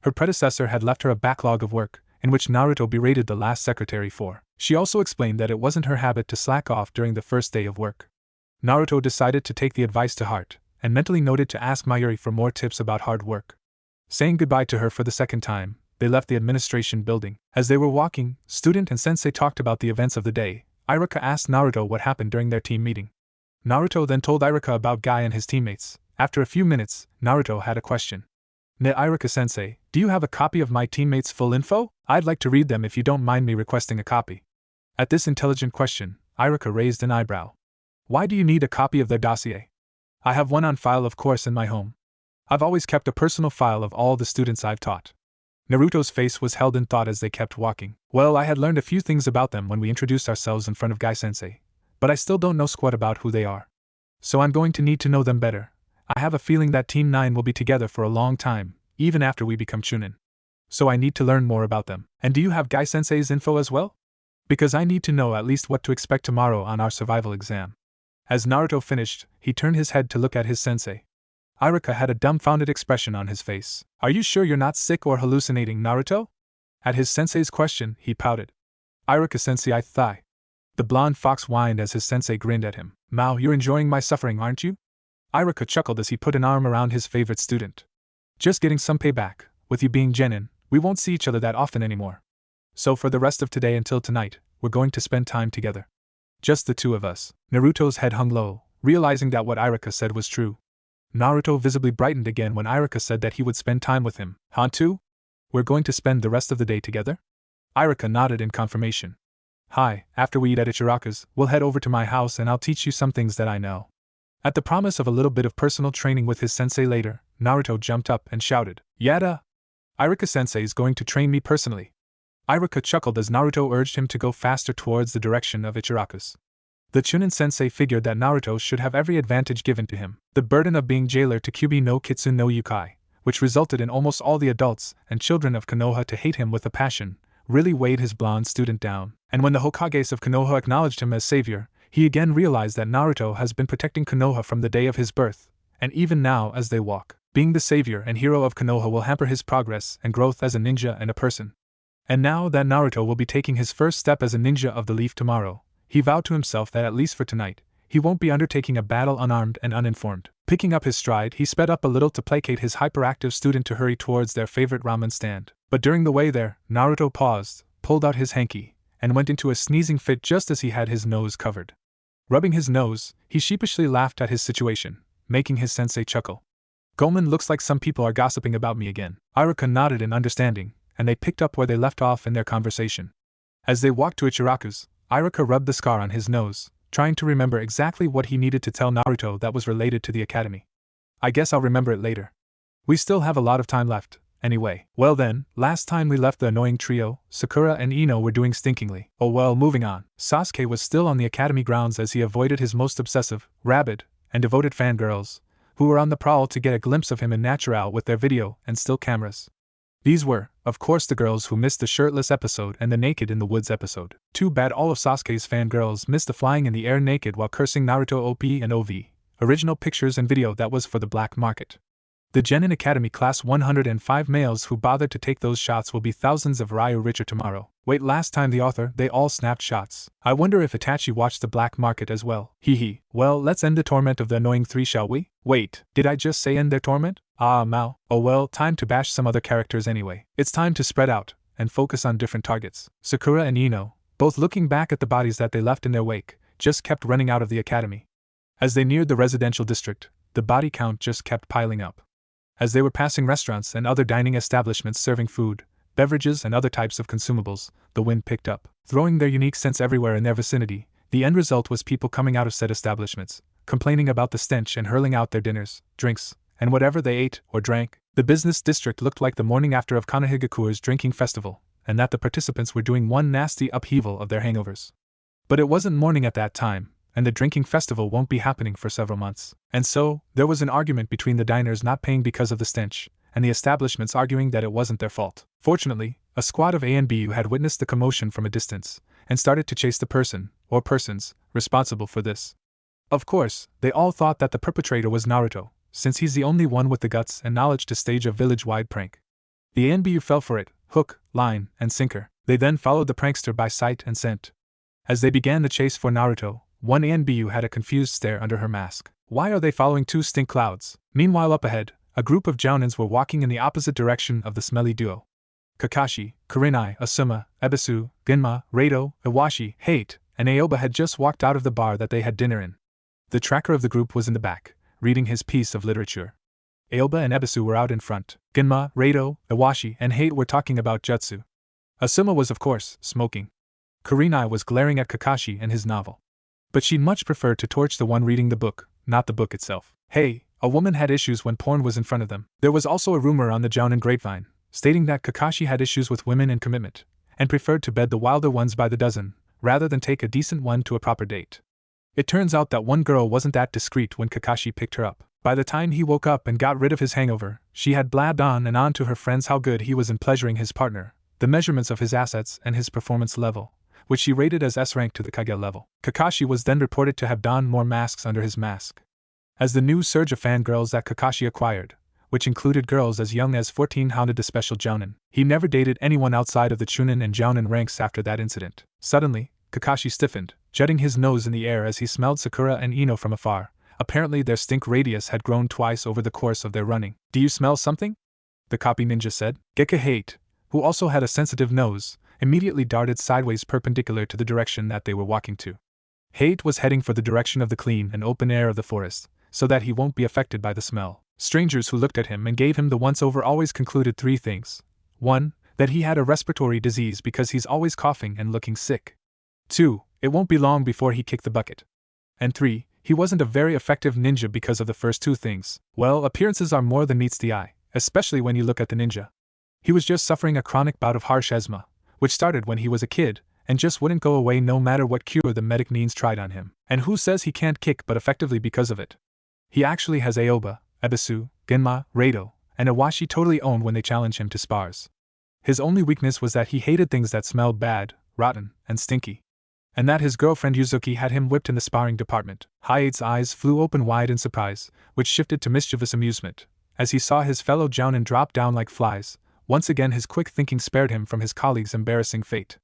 Her predecessor had left her a backlog of work, in which Naruto berated the last secretary for. She also explained that it wasn't her habit to slack off during the first day of work. Naruto decided to take the advice to heart, and mentally noted to ask Mayuri for more tips about hard work. Saying goodbye to her for the second time, they left the administration building. As they were walking, student and sensei talked about the events of the day. Iruka asked Naruto what happened during their team meeting. Naruto then told Iruka about Guy and his teammates. After a few minutes, Naruto had a question. Ne Iruka-sensei, do you have a copy of my teammates' full info? I'd like to read them if you don't mind me requesting a copy. At this intelligent question, Iruka raised an eyebrow. Why do you need a copy of their dossier? I have one on file, of course, in my home. I've always kept a personal file of all the students I've taught. Naruto's face was held in thought as they kept walking. Well, I had learned a few things about them when we introduced ourselves in front of Guy-sensei, but I still don't know squat about who they are. So I'm going to need to know them better. I have a feeling that Team 9 will be together for a long time, even after we become Chunin. So I need to learn more about them. And do you have Guy-sensei's info as well? Because I need to know at least what to expect tomorrow on our survival exam. As Naruto finished, he turned his head to look at his sensei. Iruka had a dumbfounded expression on his face. Are you sure you're not sick or hallucinating, Naruto? At his sensei's question, he pouted. Iruka-sensei, I thigh. The blonde fox whined as his sensei grinned at him. Mao, you're enjoying my suffering, aren't you? Iruka chuckled as he put an arm around his favorite student. Just getting some payback. With you being genin, we won't see each other that often anymore. So for the rest of today until tonight, we're going to spend time together. Just the two of us. Naruto's head hung low, realizing that what Iruka said was true. Naruto visibly brightened again when Iruka said that he would spend time with him. Hantu? We're going to spend the rest of the day together? Iruka nodded in confirmation. Hi, after we eat at Ichiraku's, we'll head over to my house and I'll teach you some things that I know. At the promise of a little bit of personal training with his sensei later, Naruto jumped up and shouted, Yada! Iruka-sensei is going to train me personally. Iruka chuckled as Naruto urged him to go faster towards the direction of Ichiraku's. The Chunin sensei figured that Naruto should have every advantage given to him. The burden of being jailer to Kyubi no Kitsune no Yukai, which resulted in almost all the adults and children of Konoha to hate him with a passion, really weighed his blonde student down. And when the Hokages of Konoha acknowledged him as savior, he again realized that Naruto has been protecting Konoha from the day of his birth, and even now as they walk, being the savior and hero of Konoha will hamper his progress and growth as a ninja and a person. And now that Naruto will be taking his first step as a ninja of the leaf tomorrow, he vowed to himself that at least for tonight, he won't be undertaking a battle unarmed and uninformed. Picking up his stride, he sped up a little to placate his hyperactive student to hurry towards their favorite ramen stand. But during the way there, Naruto paused, pulled out his hanky, and went into a sneezing fit just as he had his nose covered. Rubbing his nose, he sheepishly laughed at his situation, making his sensei chuckle. Gomen, looks like some people are gossiping about me again. Iruka nodded in understanding, and they picked up where they left off in their conversation. As they walked to Ichiraku's, Iruka rubbed the scar on his nose, trying to remember exactly what he needed to tell Naruto that was related to the academy. I guess I'll remember it later. We still have a lot of time left, anyway. Well then, last time we left the annoying trio, Sakura and Ino were doing stinkingly. Oh well, moving on. Sasuke was still on the academy grounds as he avoided his most obsessive, rabid, and devoted fangirls, who were on the prowl to get a glimpse of him in natural with their video and still cameras. These were, of course, the girls who missed the shirtless episode and the naked in the woods episode. Too bad all of Sasuke's fangirls missed the flying in the air naked while cursing Naruto OP and OV, original pictures and video that was for the black market. The Genin Academy class 105 males who bothered to take those shots will be thousands of Ryu richer tomorrow. Wait, last time the author, they all snapped shots. I wonder if Itachi watched the black market as well. Hee. Well, let's end the torment of the annoying three, shall we? Wait, did I just say end their torment? Ah, Mao. Oh well, time to bash some other characters anyway. It's time to spread out and focus on different targets. Sakura and Ino, both looking back at the bodies that they left in their wake, just kept running out of the academy. As they neared the residential district, the body count just kept piling up. As they were passing restaurants and other dining establishments serving food, beverages and other types of consumables, the wind picked up, throwing their unique scents everywhere in their vicinity. The end result was people coming out of said establishments, complaining about the stench and hurling out their dinners, drinks, and whatever they ate or drank. The business district looked like the morning after of Konohagakure's drinking festival, and that the participants were doing one nasty upheaval of their hangovers. But it wasn't morning at that time, and the drinking festival won't be happening for several months. And so, there was an argument between the diners not paying because of the stench, and the establishments arguing that it wasn't their fault. Fortunately, a squad of A and B had witnessed the commotion from a distance, and started to chase the person, or persons, responsible for this. Of course, they all thought that the perpetrator was Naruto, since he's the only one with the guts and knowledge to stage a village-wide prank. The ANBU fell for it, hook, line, and sinker. They then followed the prankster by sight and scent. As they began the chase for Naruto, one ANBU had a confused stare under her mask. Why are they following two stink clouds? Meanwhile, up ahead, a group of jounins were walking in the opposite direction of the smelly duo. Kakashi, Kurenai, Asuma, Ebisu, Ginma, Rado, Iwashi, Hate, and Aoba had just walked out of the bar that they had dinner in. The tracker of the group was in the back, reading his piece of literature. Aoba and Ebisu were out in front. Ginma, Rado, Iwashi, and Hate were talking about jutsu. Asuma was, of course, smoking. Kurenai was glaring at Kakashi and his novel. But she'd much prefer to torch the one reading the book, not the book itself. Hey, a woman had issues when porn was in front of them. There was also a rumor on the Jounin grapevine, stating that Kakashi had issues with women and commitment, and preferred to bed the wilder ones by the dozen, rather than take a decent one to a proper date. It turns out that one girl wasn't that discreet when Kakashi picked her up. By the time he woke up and got rid of his hangover, she had blabbed on and on to her friends how good he was in pleasuring his partner, the measurements of his assets and his performance level, which she rated as S rank to the Kage level. Kakashi was then reported to have donned more masks under his mask. As the new surge of fangirls that Kakashi acquired, which included girls as young as 14, hounded the special jounin. He never dated anyone outside of the chunin and jounin ranks after that incident. Suddenly, Kakashi stiffened, jutting his nose in the air as he smelled Sakura and Ino from afar. Apparently their stink radius had grown twice over the course of their running. "Do you smell something?" the copy ninja said. Geka Hate, who also had a sensitive nose, immediately darted sideways perpendicular to the direction that they were walking to. Hate was heading for the direction of the clean and open air of the forest, so that he won't be affected by the smell. Strangers who looked at him and gave him the once-over always concluded three things. 1. That he had a respiratory disease because he's always coughing and looking sick. 2. It won't be long before he kicked the bucket. And 3. He wasn't a very effective ninja because of the first two things. Well, appearances are more than meets the eye, especially when you look at the ninja. He was just suffering a chronic bout of harsh asthma, which started when he was a kid, and just wouldn't go away no matter what cure the medic neens tried on him. And who says he can't kick but effectively because of it? He actually has Aoba, Ebisu, Ginma, Rado, and Iwashi totally owned when they challenged him to spars. His only weakness was that he hated things that smelled bad, rotten, and stinky. And that his girlfriend Yuzuki had him whipped in the sparring department. Hayate's eyes flew open wide in surprise, which shifted to mischievous amusement, as he saw his fellow jounin drop down like flies. Once again his quick thinking spared him from his colleague's embarrassing fate.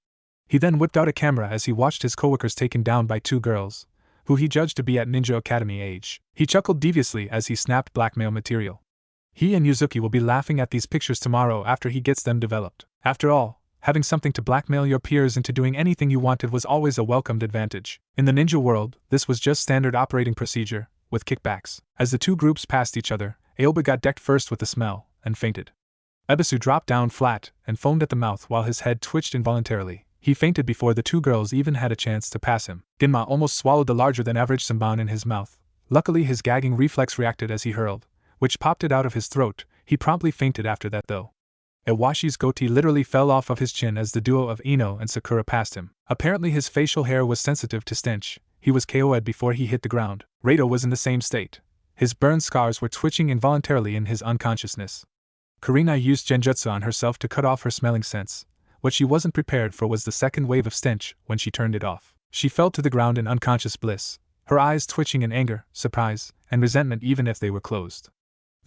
He then whipped out a camera as he watched his coworkers taken down by two girls, who he judged to be at Ninja Academy age. He chuckled deviously as he snapped blackmail material. He and Yuzuki will be laughing at these pictures tomorrow after he gets them developed. After all, having something to blackmail your peers into doing anything you wanted was always a welcomed advantage. In the ninja world, this was just standard operating procedure, with kickbacks. As the two groups passed each other, Aoba got decked first with the smell, and fainted. Ebisu dropped down flat and foamed at the mouth while his head twitched involuntarily. He fainted before the two girls even had a chance to pass him. Ginma almost swallowed the larger-than-average samban in his mouth. Luckily his gagging reflex reacted as he hurled, which popped it out of his throat. He promptly fainted after that though. Iwashi's goatee literally fell off of his chin as the duo of Ino and Sakura passed him. Apparently his facial hair was sensitive to stench. He was KO'd before he hit the ground. Rado was in the same state. His burn scars were twitching involuntarily in his unconsciousness. Kurenai used genjutsu on herself to cut off her smelling sense. What she wasn't prepared for was the second wave of stench when she turned it off. She fell to the ground in unconscious bliss, her eyes twitching in anger, surprise, and resentment even if they were closed.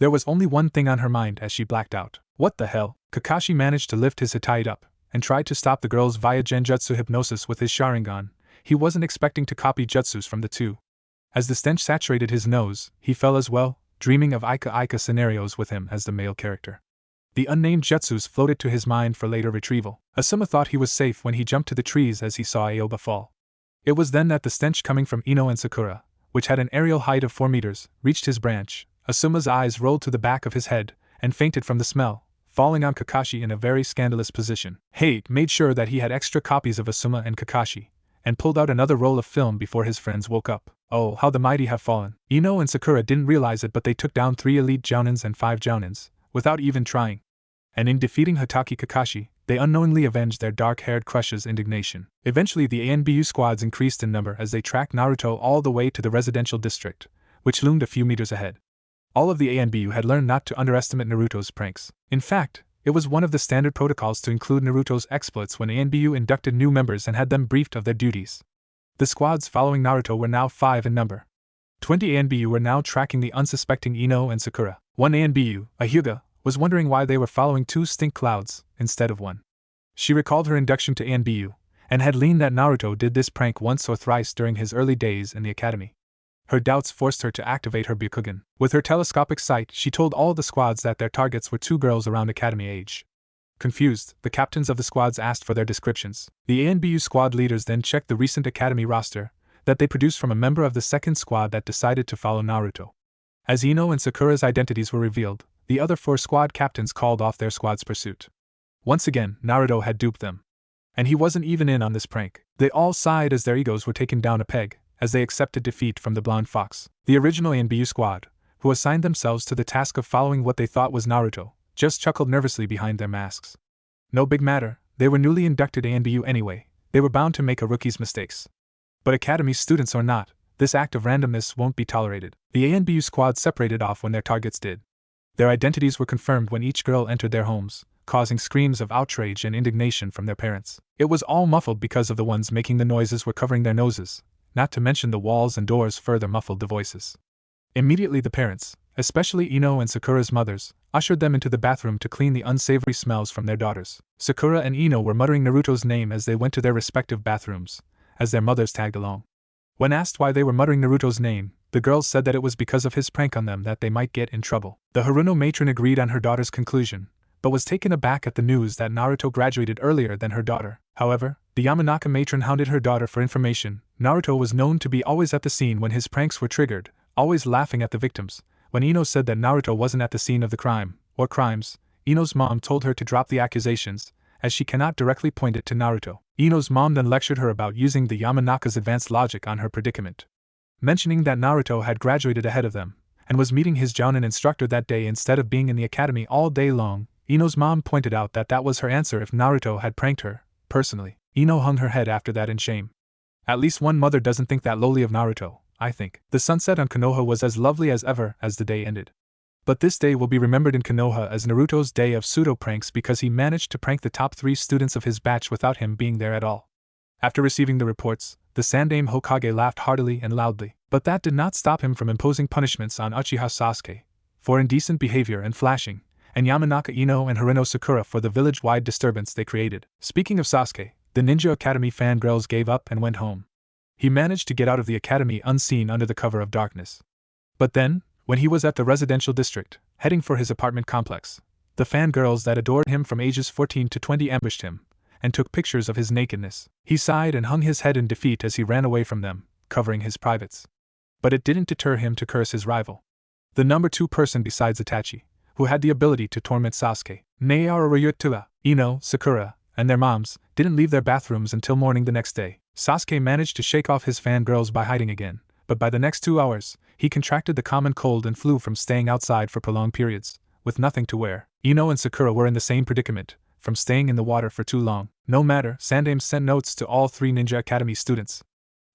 There was only one thing on her mind as she blacked out. What the hell? Kakashi managed to lift his Hitai up, and tried to stop the girls via genjutsu hypnosis with his Sharingan. He wasn't expecting to copy jutsus from the two. As the stench saturated his nose, he fell as well, dreaming of Ika scenarios with him as the male character. The unnamed jutsus floated to his mind for later retrieval. Asuma thought he was safe when he jumped to the trees as he saw Aoba fall. It was then that the stench coming from Ino and Sakura, which had an aerial height of 4 meters, reached his branch. Asuma's eyes rolled to the back of his head, and fainted from the smell, falling on Kakashi in a very scandalous position. Hate made sure that he had extra copies of Asuma and Kakashi, and pulled out another roll of film before his friends woke up. Oh, how the mighty have fallen. Ino and Sakura didn't realize it, but they took down 3 elite jounins and 5 jounins, without even trying. And in defeating Hatake Kakashi, they unknowingly avenged their dark-haired crush's indignation. Eventually the ANBU squads increased in number as they tracked Naruto all the way to the residential district, which loomed a few meters ahead. All of the ANBU had learned not to underestimate Naruto's pranks. In fact, it was one of the standard protocols to include Naruto's exploits when ANBU inducted new members and had them briefed of their duties. The squads following Naruto were now 5 in number. 20 ANBU were now tracking the unsuspecting Ino and Sakura. One ANBU, a Hyuga, was wondering why they were following 2 stink clouds instead of 1. She recalled her induction to ANBU, and had leaned that Naruto did this prank once or thrice during his early days in the academy. Her doubts forced her to activate her Byakugan. With her telescopic sight, she told all the squads that their targets were 2 girls around academy age. Confused, the captains of the squads asked for their descriptions. The ANBU squad leaders then checked the recent academy roster that they produced from a member of the second squad that decided to follow Naruto. As Ino and Sakura's identities were revealed, the other 4 squad captains called off their squad's pursuit. Once again, Naruto had duped them. And he wasn't even in on this prank. They all sighed as their egos were taken down a peg, as they accepted defeat from the blonde fox. The original ANBU squad, who assigned themselves to the task of following what they thought was Naruto, just chuckled nervously behind their masks. No big matter, they were newly inducted ANBU anyway, they were bound to make a rookie's mistakes. But academy students or not, this act of randomness won't be tolerated. The ANBU squad separated off when their targets did. Their identities were confirmed when each girl entered their homes, causing screams of outrage and indignation from their parents. It was all muffled because of the ones making the noises were covering their noses, not to mention the walls and doors further muffled the voices. Immediately the parents, especially Ino and Sakura's mothers, ushered them into the bathroom to clean the unsavory smells from their daughters. Sakura and Ino were muttering Naruto's name as they went to their respective bathrooms, as their mothers tagged along. When asked why they were muttering Naruto's name, the girls said that it was because of his prank on them that they might get in trouble. The Haruno matron agreed on her daughter's conclusion, but was taken aback at the news that Naruto graduated earlier than her daughter. However, the Yamanaka matron hounded her daughter for information. Naruto was known to be always at the scene when his pranks were triggered, always laughing at the victims. When Ino said that Naruto wasn't at the scene of the crime, or crimes, Ino's mom told her to drop the accusations, as she cannot directly point it to Naruto. Ino's mom then lectured her about using the Yamanaka's advanced logic on her predicament, mentioning that Naruto had graduated ahead of them, and was meeting his jounin instructor that day instead of being in the academy all day long. Ino's mom pointed out that that was her answer if Naruto had pranked her, personally. Ino hung her head after that in shame. At least one mother doesn't think that lowly of Naruto, I think. The sunset on Konoha was as lovely as ever as the day ended. But this day will be remembered in Konoha as Naruto's day of pseudo-pranks because he managed to prank the top 3 students of his batch without him being there at all. After receiving the reports, the Sandaime Hokage laughed heartily and loudly, but that did not stop him from imposing punishments on Uchiha Sasuke for indecent behavior and flashing, and Yamanaka Ino and Haruno Sakura for the village-wide disturbance they created. Speaking of Sasuke, the Ninja Academy fangirls gave up and went home. He managed to get out of the academy unseen under the cover of darkness. But then, when he was at the residential district, heading for his apartment complex, the fangirls that adored him from ages 14 to 20 ambushed him, and took pictures of his nakedness. He sighed and hung his head in defeat as he ran away from them, covering his privates. But it didn't deter him to curse his rival. The number 2 person besides Itachi, who had the ability to torment Sasuke. Naruto, Ino, Sakura, and their moms, didn't leave their bathrooms until morning the next day. Sasuke managed to shake off his fangirls by hiding again, but by the next 2 hours, he contracted the common cold and flu from staying outside for prolonged periods, with nothing to wear. Ino and Sakura were in the same predicament, from staying in the water for too long. No matter, Sandaime sent notes to all 3 Ninja Academy students.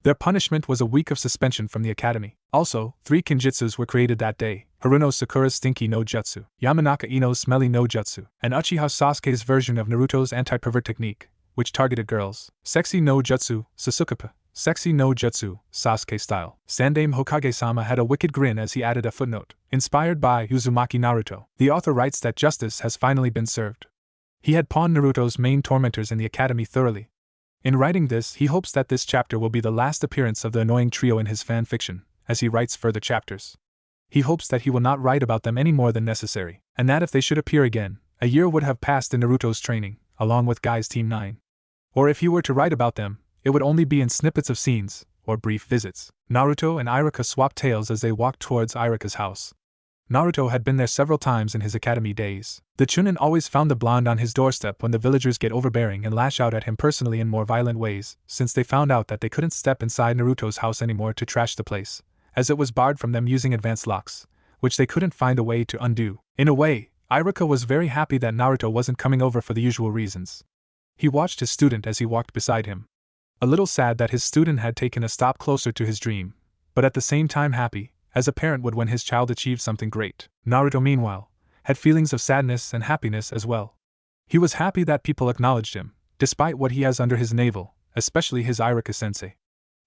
Their punishment was a week of suspension from the academy. Also, 3 kinjutsus were created that day: Haruno Sakura's Stinky no Jutsu, Yamanaka Ino's Smelly no Jutsu, and Uchiha Sasuke's version of Naruto's anti-pervert technique, which targeted girls. Sexy no Jutsu, Sasuke. Sexy no Jutsu, Sasuke style. Sandaime Hokage-sama had a wicked grin as he added a footnote. Inspired by Uzumaki Naruto, the author writes that justice has finally been served. He had pawned Naruto's main tormentors in the academy thoroughly. In writing this, he hopes that this chapter will be the last appearance of the annoying trio in his fan fiction, as he writes further chapters. He hopes that he will not write about them any more than necessary, and that if they should appear again, a year would have passed in Naruto's training, along with Guy's Team 9. Or if he were to write about them, it would only be in snippets of scenes, or brief visits. Naruto and Ichiraku swapped tales as they walked towards Ichiraku's house. Naruto had been there several times in his academy days. The Chunin always found the blonde on his doorstep when the villagers get overbearing and lash out at him personally in more violent ways, since they found out that they couldn't step inside Naruto's house anymore to trash the place, as it was barred from them using advanced locks, which they couldn't find a way to undo. In a way, Ichiraku was very happy that Naruto wasn't coming over for the usual reasons. He watched his student as he walked beside him. A little sad that his student had taken a stop closer to his dream, but at the same time happy, as a parent would when his child achieved something great. Naruto, meanwhile, had feelings of sadness and happiness as well. He was happy that people acknowledged him, despite what he has under his navel, especially his Ichiraku-sensei.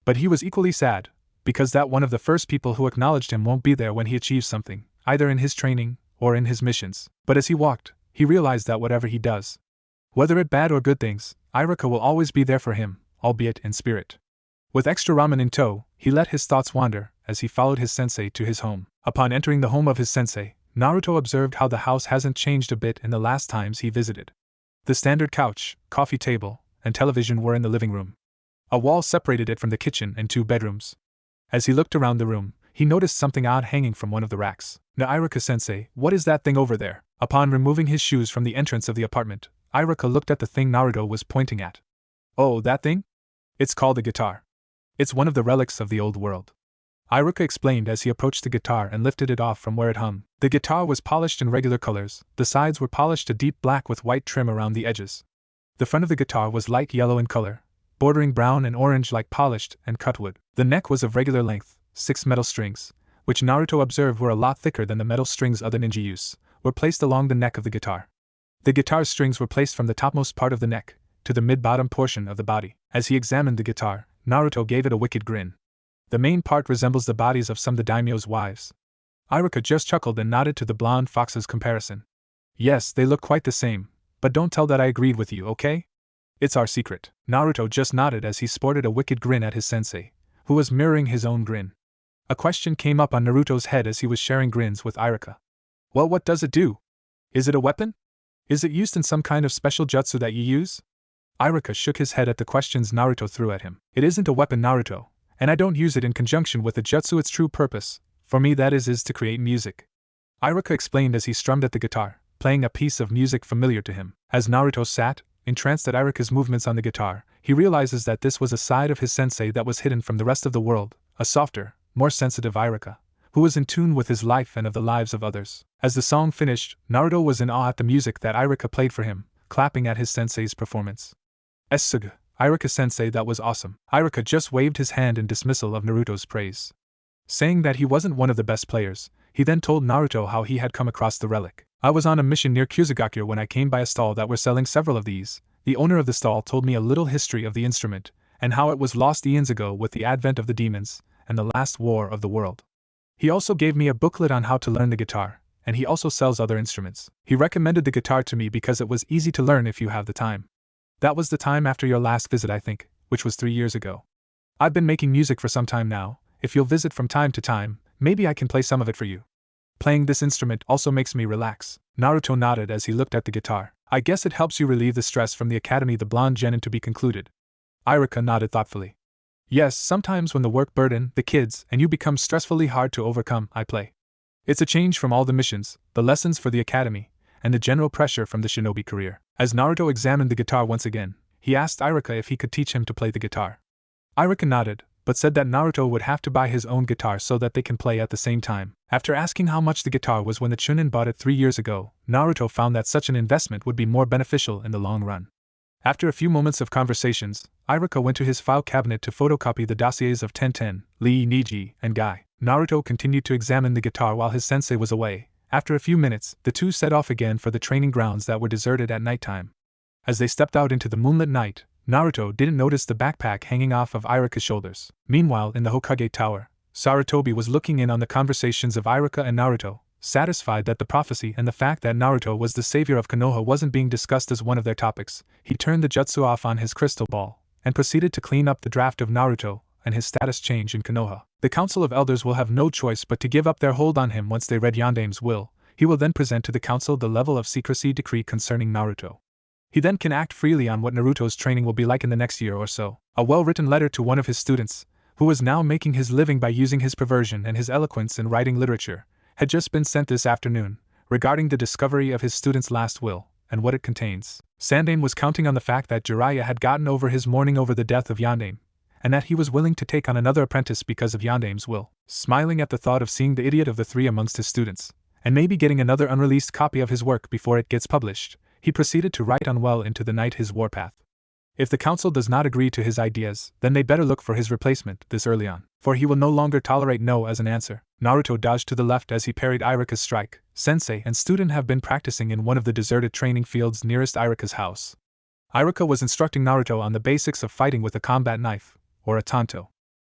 But he was equally sad, because that one of the first people who acknowledged him won't be there when he achieves something, either in his training or in his missions. But as he walked, he realized that whatever he does, whether it bad or good things, Ichiraku will always be there for him, albeit in spirit. With extra ramen in tow, he let his thoughts wander, as he followed his sensei to his home. Upon entering the home of his sensei, Naruto observed how the house hasn't changed a bit in the last times he visited. The standard couch, coffee table, and television were in the living room. A wall separated it from the kitchen and 2 bedrooms. As he looked around the room, he noticed something odd hanging from one of the racks. Ichiraku-sensei, what is that thing over there? Upon removing his shoes from the entrance of the apartment, Ichiraku looked at the thing Naruto was pointing at. Oh, that thing? It's called a guitar. It's one of the relics of the old world. Ichiraku explained as he approached the guitar and lifted it off from where it hung. The guitar was polished in regular colors, the sides were polished a deep black with white trim around the edges. The front of the guitar was light yellow in color, bordering brown and orange like polished and cut wood. The neck was of regular length. 6 metal strings, which Naruto observed were a lot thicker than the metal strings other ninja use, were placed along the neck of the guitar. The guitar's strings were placed from the topmost part of the neck to the mid-bottom portion of the body. As he examined the guitar, Naruto gave it a wicked grin. The main part resembles the bodies of some of the daimyo's wives. Ichiraku just chuckled and nodded to the blonde fox's comparison. Yes, they look quite the same, but don't tell that I agreed with you, okay? It's our secret. Naruto just nodded as he sported a wicked grin at his sensei, who was mirroring his own grin. A question came up on Naruto's head as he was sharing grins with Ichiraku. Well, what does it do? Is it a weapon? Is it used in some kind of special jutsu that you use? Ichiraku shook his head at the questions Naruto threw at him. It isn't a weapon, Naruto, and I don't use it in conjunction with the jutsu. Its true purpose, for me that is to create music. Ichiraku explained as he strummed at the guitar, playing a piece of music familiar to him. As Naruto sat, entranced at Ichiraku's movements on the guitar, he realizes that this was a side of his sensei that was hidden from the rest of the world, a softer, more sensitive Ichiraku, who was in tune with his life and of the lives of others. As the song finished, Naruto was in awe at the music that Ichiraku played for him, clapping at his sensei's performance. Suga, Ichiraku-sensei, that was awesome. Ichiraku just waved his hand in dismissal of Naruto's praise. Saying that he wasn't one of the best players, he then told Naruto how he had come across the relic. I was on a mission near Kusagakure when I came by a stall that were selling several of these. The owner of the stall told me a little history of the instrument, and how it was lost eons ago with the advent of the demons and the last war of the world. He also gave me a booklet on how to learn the guitar, and he also sells other instruments. He recommended the guitar to me because it was easy to learn if you have the time. That was the time after your last visit, I think, which was 3 years ago. I've been making music for some time now. If you'll visit from time to time, maybe I can play some of it for you. Playing this instrument also makes me relax. Naruto nodded as he looked at the guitar. I guess it helps you relieve the stress from the academy, the blonde genin to be concluded. Ichiraku nodded thoughtfully. Yes, sometimes when the work burden, the kids, and you become stressfully hard to overcome, I play. It's a change from all the missions, the lessons for the academy, and the general pressure from the shinobi career. As Naruto examined the guitar once again, he asked Ichiraku if he could teach him to play the guitar. Ichiraku nodded, but said that Naruto would have to buy his own guitar so that they can play at the same time. After asking how much the guitar was when the Chunin bought it 3 years ago, Naruto found that such an investment would be more beneficial in the long run. After a few moments of conversations, Ichiraku went to his file cabinet to photocopy the dossiers of Tenten, Lee, Niji, and Guy. Naruto continued to examine the guitar while his sensei was away. After a few minutes, the two set off again for the training grounds that were deserted at nighttime. As they stepped out into the moonlit night, Naruto didn't notice the backpack hanging off of Ichiraku's shoulders. Meanwhile, in the Hokage tower, Sarutobi was looking in on the conversations of Ichiraku and Naruto, satisfied that the prophecy and the fact that Naruto was the savior of Konoha wasn't being discussed as one of their topics. He turned the jutsu off on his crystal ball, and proceeded to clean up the draft of Naruto and his status change in Konoha. The Council of Elders will have no choice but to give up their hold on him once they read Yandame's will. He will then present to the council the level of secrecy decree concerning Naruto. He then can act freely on what Naruto's training will be like in the next year or so. A well-written letter to one of his students, who was now making his living by using his perversion and his eloquence in writing literature, had just been sent this afternoon, regarding the discovery of his student's last will, and what it contains. Sandaime was counting on the fact that Jiraiya had gotten over his mourning over the death of Yandaime, and that he was willing to take on another apprentice because of Yandaime's will. Smiling at the thought of seeing the idiot of the three amongst his students, and maybe getting another unreleased copy of his work before it gets published, he proceeded to write on well into the night his warpath. If the council does not agree to his ideas, then they better look for his replacement this early on, for he will no longer tolerate no as an answer. Naruto dodged to the left as he parried Ichiraku's strike. Sensei and student have been practicing in one of the deserted training fields nearest Ichiraku's house. Ichiraku was instructing Naruto on the basics of fighting with a combat knife, or a tanto.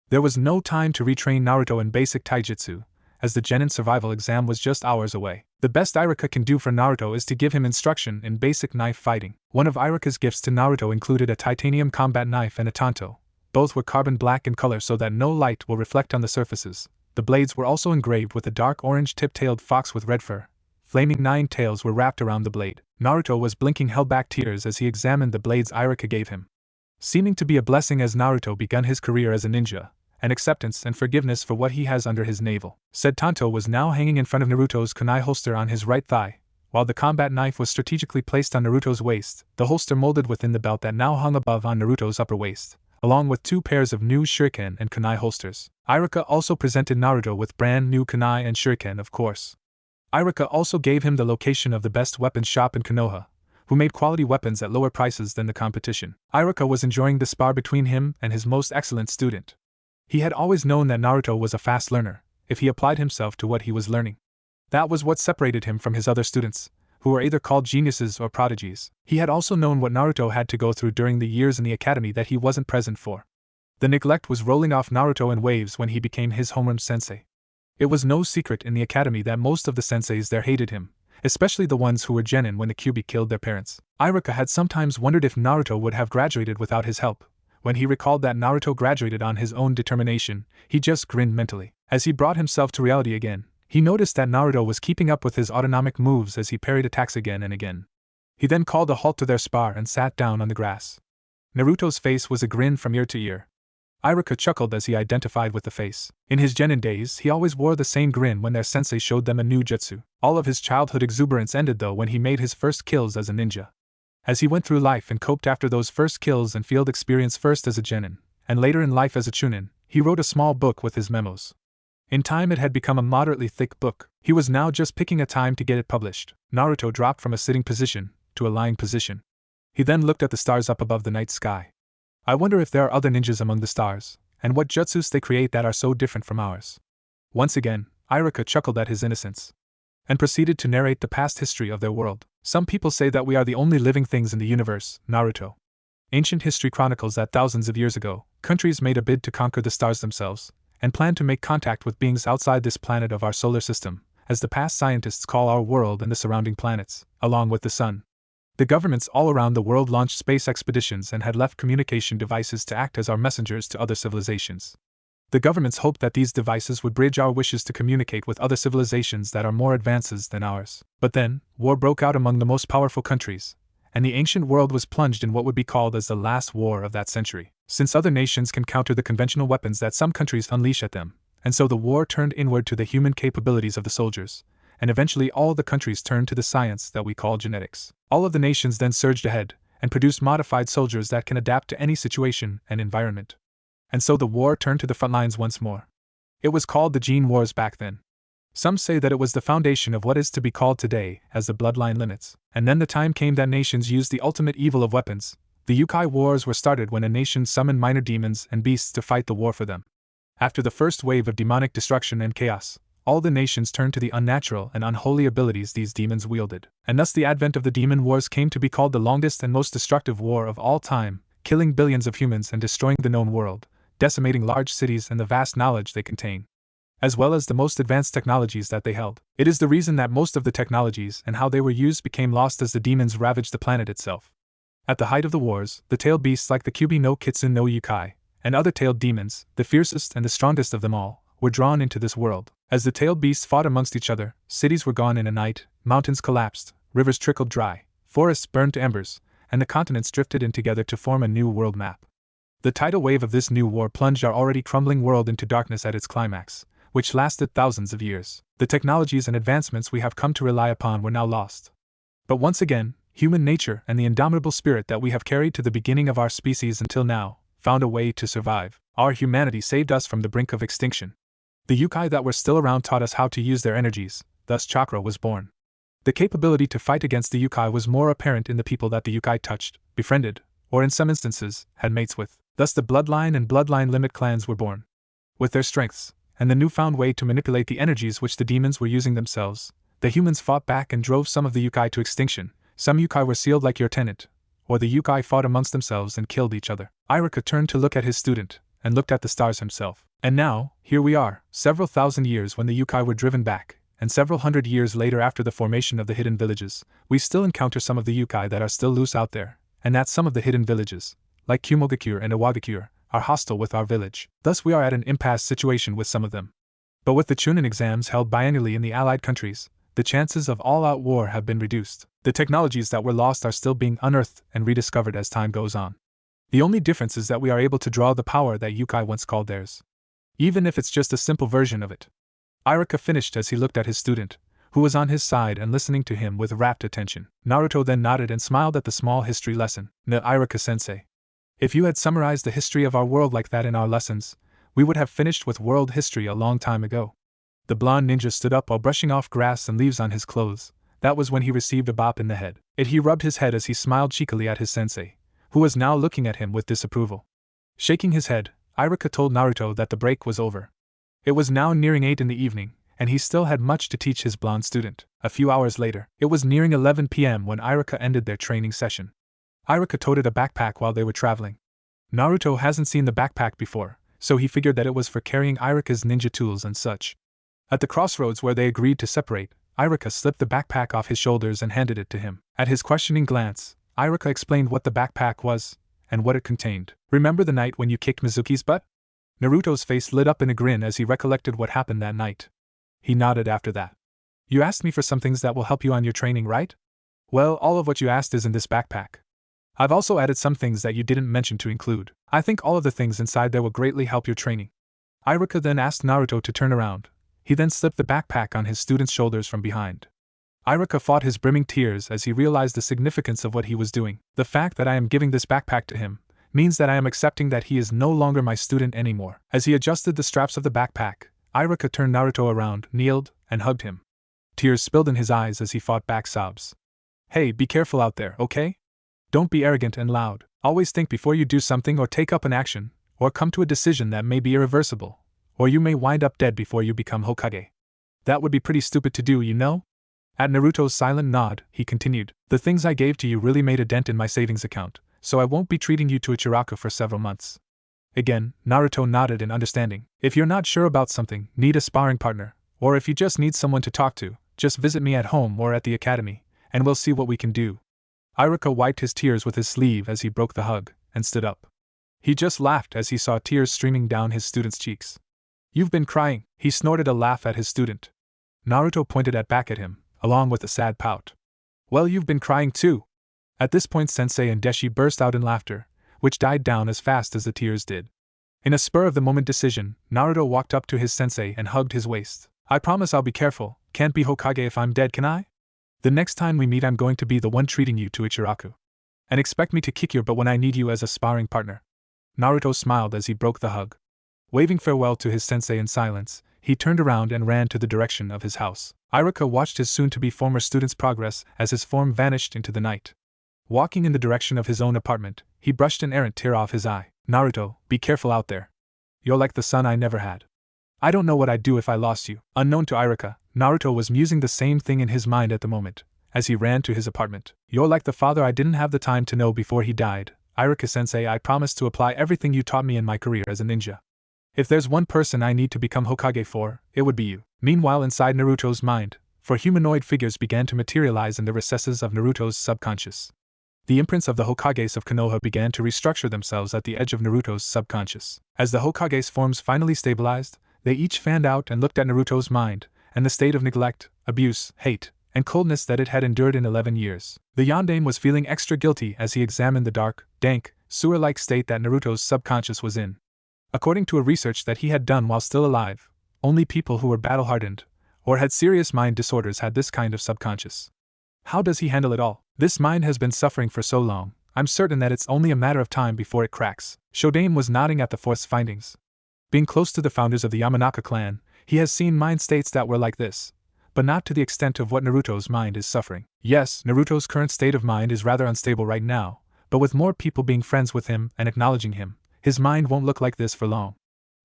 There was no time to retrain Naruto in basic taijutsu, as the Genin survival exam was just hours away. The best Ichiraku can do for Naruto is to give him instruction in basic knife fighting. One of Ichiraku's gifts to Naruto included a titanium combat knife and a tanto. Both were carbon black in color so that no light will reflect on the surfaces. The blades were also engraved with a dark orange tip-tailed fox with red fur. Flaming 9 tails were wrapped around the blade. Naruto was blinking held back tears as he examined the blades Ichiraku gave him. Seeming to be a blessing as Naruto begun his career as a ninja, and acceptance and forgiveness for what he has under his navel. Said Tanto was now hanging in front of Naruto's kunai holster on his right thigh, while the combat knife was strategically placed on Naruto's waist, the holster molded within the belt that now hung above on Naruto's upper waist, along with 2 pairs of new shuriken and kunai holsters. Ichiraku also presented Naruto with brand new kunai and shuriken, of course. Ichiraku also gave him the location of the best weapons shop in Konoha, who made quality weapons at lower prices than the competition. Ichiraku was enjoying the spar between him and his most excellent student. He had always known that Naruto was a fast learner, if he applied himself to what he was learning. That was what separated him from his other students, who were either called geniuses or prodigies. He had also known what Naruto had to go through during the years in the academy that he wasn't present for. The neglect was rolling off Naruto in waves when he became his homeroom sensei. It was no secret in the academy that most of the senseis there hated him, especially the ones who were genin when the Kyuubi killed their parents. Ichiraku had sometimes wondered if Naruto would have graduated without his help. When he recalled that Naruto graduated on his own determination, he just grinned mentally. As he brought himself to reality again, he noticed that Naruto was keeping up with his autonomic moves as he parried attacks again and again. He then called a halt to their spar and sat down on the grass. Naruto's face was a grin from ear to ear. Ichiraku chuckled as he identified with the face. In his genin days, he always wore the same grin when their sensei showed them a new jutsu. All of his childhood exuberance ended though when he made his first kills as a ninja. As he went through life and coped after those first kills and field experience, first as a genin, and later in life as a chunin, he wrote a small book with his memos. In time it had become a moderately thick book. He was now just picking a time to get it published. Naruto dropped from a sitting position to a lying position. He then looked at the stars up above the night sky. I wonder if there are other ninjas among the stars, and what jutsus they create that are so different from ours. Once again, Ichiraku chuckled at his innocence, and proceeded to narrate the past history of their world. Some people say that we are the only living things in the universe, Naruto. Ancient history chronicles that thousands of years ago, countries made a bid to conquer the stars themselves, and planned to make contact with beings outside this planet of our solar system, as the past scientists call our world and the surrounding planets, along with the sun. The governments all around the world launched space expeditions and had left communication devices to act as our messengers to other civilizations. The governments hoped that these devices would bridge our wishes to communicate with other civilizations that are more advanced than ours. But then, war broke out among the most powerful countries, and the ancient world was plunged in what would be called as the last war of that century. Since other nations can counter the conventional weapons that some countries unleash at them, and so the war turned inward to the human capabilities of the soldiers, and eventually all the countries turned to the science that we call genetics. All of the nations then surged ahead, and produced modified soldiers that can adapt to any situation and environment. And so the war turned to the front lines once more. It was called the Gene Wars back then. Some say that it was the foundation of what is to be called today as the Bloodline limits. And then the time came that nations used the ultimate evil of weapons. The Yokai Wars were started when a nation summoned minor demons and beasts to fight the war for them. After the first wave of demonic destruction and chaos, all the nations turned to the unnatural and unholy abilities these demons wielded. And thus the advent of the Demon Wars came to be called the longest and most destructive war of all time, killing billions of humans and destroying the known world, decimating large cities and the vast knowledge they contain, as well as the most advanced technologies that they held. It is the reason that most of the technologies and how they were used became lost as the demons ravaged the planet itself. At the height of the wars, the tailed beasts like the Kyuubi no Kitsune no Yukai, and other tailed demons, the fiercest and the strongest of them all, were drawn into this world. As the tailed beasts fought amongst each other, cities were gone in a night, mountains collapsed, rivers trickled dry, forests burned to embers, and the continents drifted in together to form a new world map. The tidal wave of this new war plunged our already crumbling world into darkness at its climax, which lasted thousands of years. The technologies and advancements we have come to rely upon were now lost. But once again, human nature and the indomitable spirit that we have carried to the beginning of our species until now, found a way to survive. Our humanity saved us from the brink of extinction. The Yukai that were still around taught us how to use their energies, thus chakra was born. The capability to fight against the Yukai was more apparent in the people that the Yukai touched, befriended, or in some instances, had mates with. Thus the Bloodline and Bloodline limit clans were born. With their strengths, and the newfound way to manipulate the energies which the demons were using themselves, the humans fought back and drove some of the Yukai to extinction. Some Yukai were sealed like your tenant, or the Yukai fought amongst themselves and killed each other. Ichiraku turned to look at his student, and looked at the stars himself. And now, here we are, several thousand years when the Yukai were driven back, and several hundred years later after the formation of the hidden villages, we still encounter some of the Yukai that are still loose out there, and that some of the hidden villages, like Kumogakure and Iwagakure, are hostile with our village. Thus we are at an impasse situation with some of them. But with the Chunin exams held biennially in the allied countries, the chances of all-out war have been reduced. The technologies that were lost are still being unearthed and rediscovered as time goes on. The only difference is that we are able to draw the power that Yukai once called theirs. Even if it's just a simple version of it. Ichiraku finished as he looked at his student, who was on his side and listening to him with rapt attention. Naruto then nodded and smiled at the small history lesson. Ichiraku-sensei. If you had summarized the history of our world like that in our lessons, we would have finished with world history a long time ago. The blonde ninja stood up while brushing off grass and leaves on his clothes. That was when he received a bop in the head. He rubbed his head as he smiled cheekily at his sensei, who was now looking at him with disapproval. Shaking his head, Ichiraku told Naruto that the break was over. It was now nearing 8 in the evening, and he still had much to teach his blonde student. A few hours later, it was nearing 11 p.m. when Ichiraku ended their training session. Ichiraku toted a backpack while they were traveling. Naruto hasn't seen the backpack before, so he figured that it was for carrying Ichiraku's ninja tools and such. At the crossroads where they agreed to separate, Ichiraku slipped the backpack off his shoulders and handed it to him. At his questioning glance, Ichiraku explained what the backpack was and what it contained. Remember the night when you kicked Mizuki's butt? Naruto's face lit up in a grin as he recollected what happened that night. He nodded after that. You asked me for some things that will help you on your training, right? Well, all of what you asked is in this backpack. I've also added some things that you didn't mention to include. I think all of the things inside there will greatly help your training. Ichiraku then asked Naruto to turn around. He then slipped the backpack on his student's shoulders from behind. Ichiraku fought his brimming tears as he realized the significance of what he was doing. The fact that I am giving this backpack to him means that I am accepting that he is no longer my student anymore. As he adjusted the straps of the backpack, Ichiraku turned Naruto around, kneeled, and hugged him. Tears spilled in his eyes as he fought back sobs. Hey, be careful out there, okay? Don't be arrogant and loud. Always think before you do something or take up an action, or come to a decision that may be irreversible, or you may wind up dead before you become Hokage. That would be pretty stupid to do, you know? At Naruto's silent nod, he continued, the things I gave to you really made a dent in my savings account, so I won't be treating you to Ichiraku for several months. Again, Naruto nodded in understanding. If you're not sure about something, need a sparring partner, or if you just need someone to talk to, just visit me at home or at the academy, and we'll see what we can do. Ichiraku wiped his tears with his sleeve as he broke the hug, and stood up. He just laughed as he saw tears streaming down his student's cheeks. You've been crying, he snorted a laugh at his student. Naruto pointed back at him, along with a sad pout. Well, you've been crying too. At this point Sensei and Deshi burst out in laughter, which died down as fast as the tears did. In a spur-of-the-moment decision, Naruto walked up to his sensei and hugged his waist. I promise I'll be careful, can't be Hokage if I'm dead, can I? The next time we meet I'm going to be the one treating you to Ichiraku. And expect me to kick your butt when I need you as a sparring partner. Naruto smiled as he broke the hug. Waving farewell to his sensei in silence, he turned around and ran to the direction of his house. Ichiraku watched his soon-to-be former student's progress as his form vanished into the night. Walking in the direction of his own apartment, he brushed an errant tear off his eye. Naruto, be careful out there. You're like the son I never had. I don't know what I'd do if I lost you. Unknown to Ichiraku, Naruto was musing the same thing in his mind at the moment, as he ran to his apartment. You're like the father I didn't have the time to know before he died. Ichiraku-sensei, I promise to apply everything you taught me in my career as a ninja. If there's one person I need to become Hokage for, it would be you. Meanwhile, inside Naruto's mind, four humanoid figures began to materialize in the recesses of Naruto's subconscious. The imprints of the Hokages of Konoha began to restructure themselves at the edge of Naruto's subconscious. As the Hokage's forms finally stabilized, they each fanned out and looked at Naruto's mind, and the state of neglect, abuse, hate, and coldness that it had endured in 11 years. The Yondaime was feeling extra guilty as he examined the dark, dank, sewer-like state that Naruto's subconscious was in. According to a research that he had done while still alive, only people who were battle-hardened, or had serious mind disorders had this kind of subconscious. How does he handle it all? This mind has been suffering for so long, I'm certain that it's only a matter of time before it cracks. Shodaime was nodding at the fourth's findings. Being close to the founders of the Yamanaka clan, he has seen mind states that were like this, but not to the extent of what Naruto's mind is suffering. Yes, Naruto's current state of mind is rather unstable right now, but with more people being friends with him and acknowledging him, his mind won't look like this for long.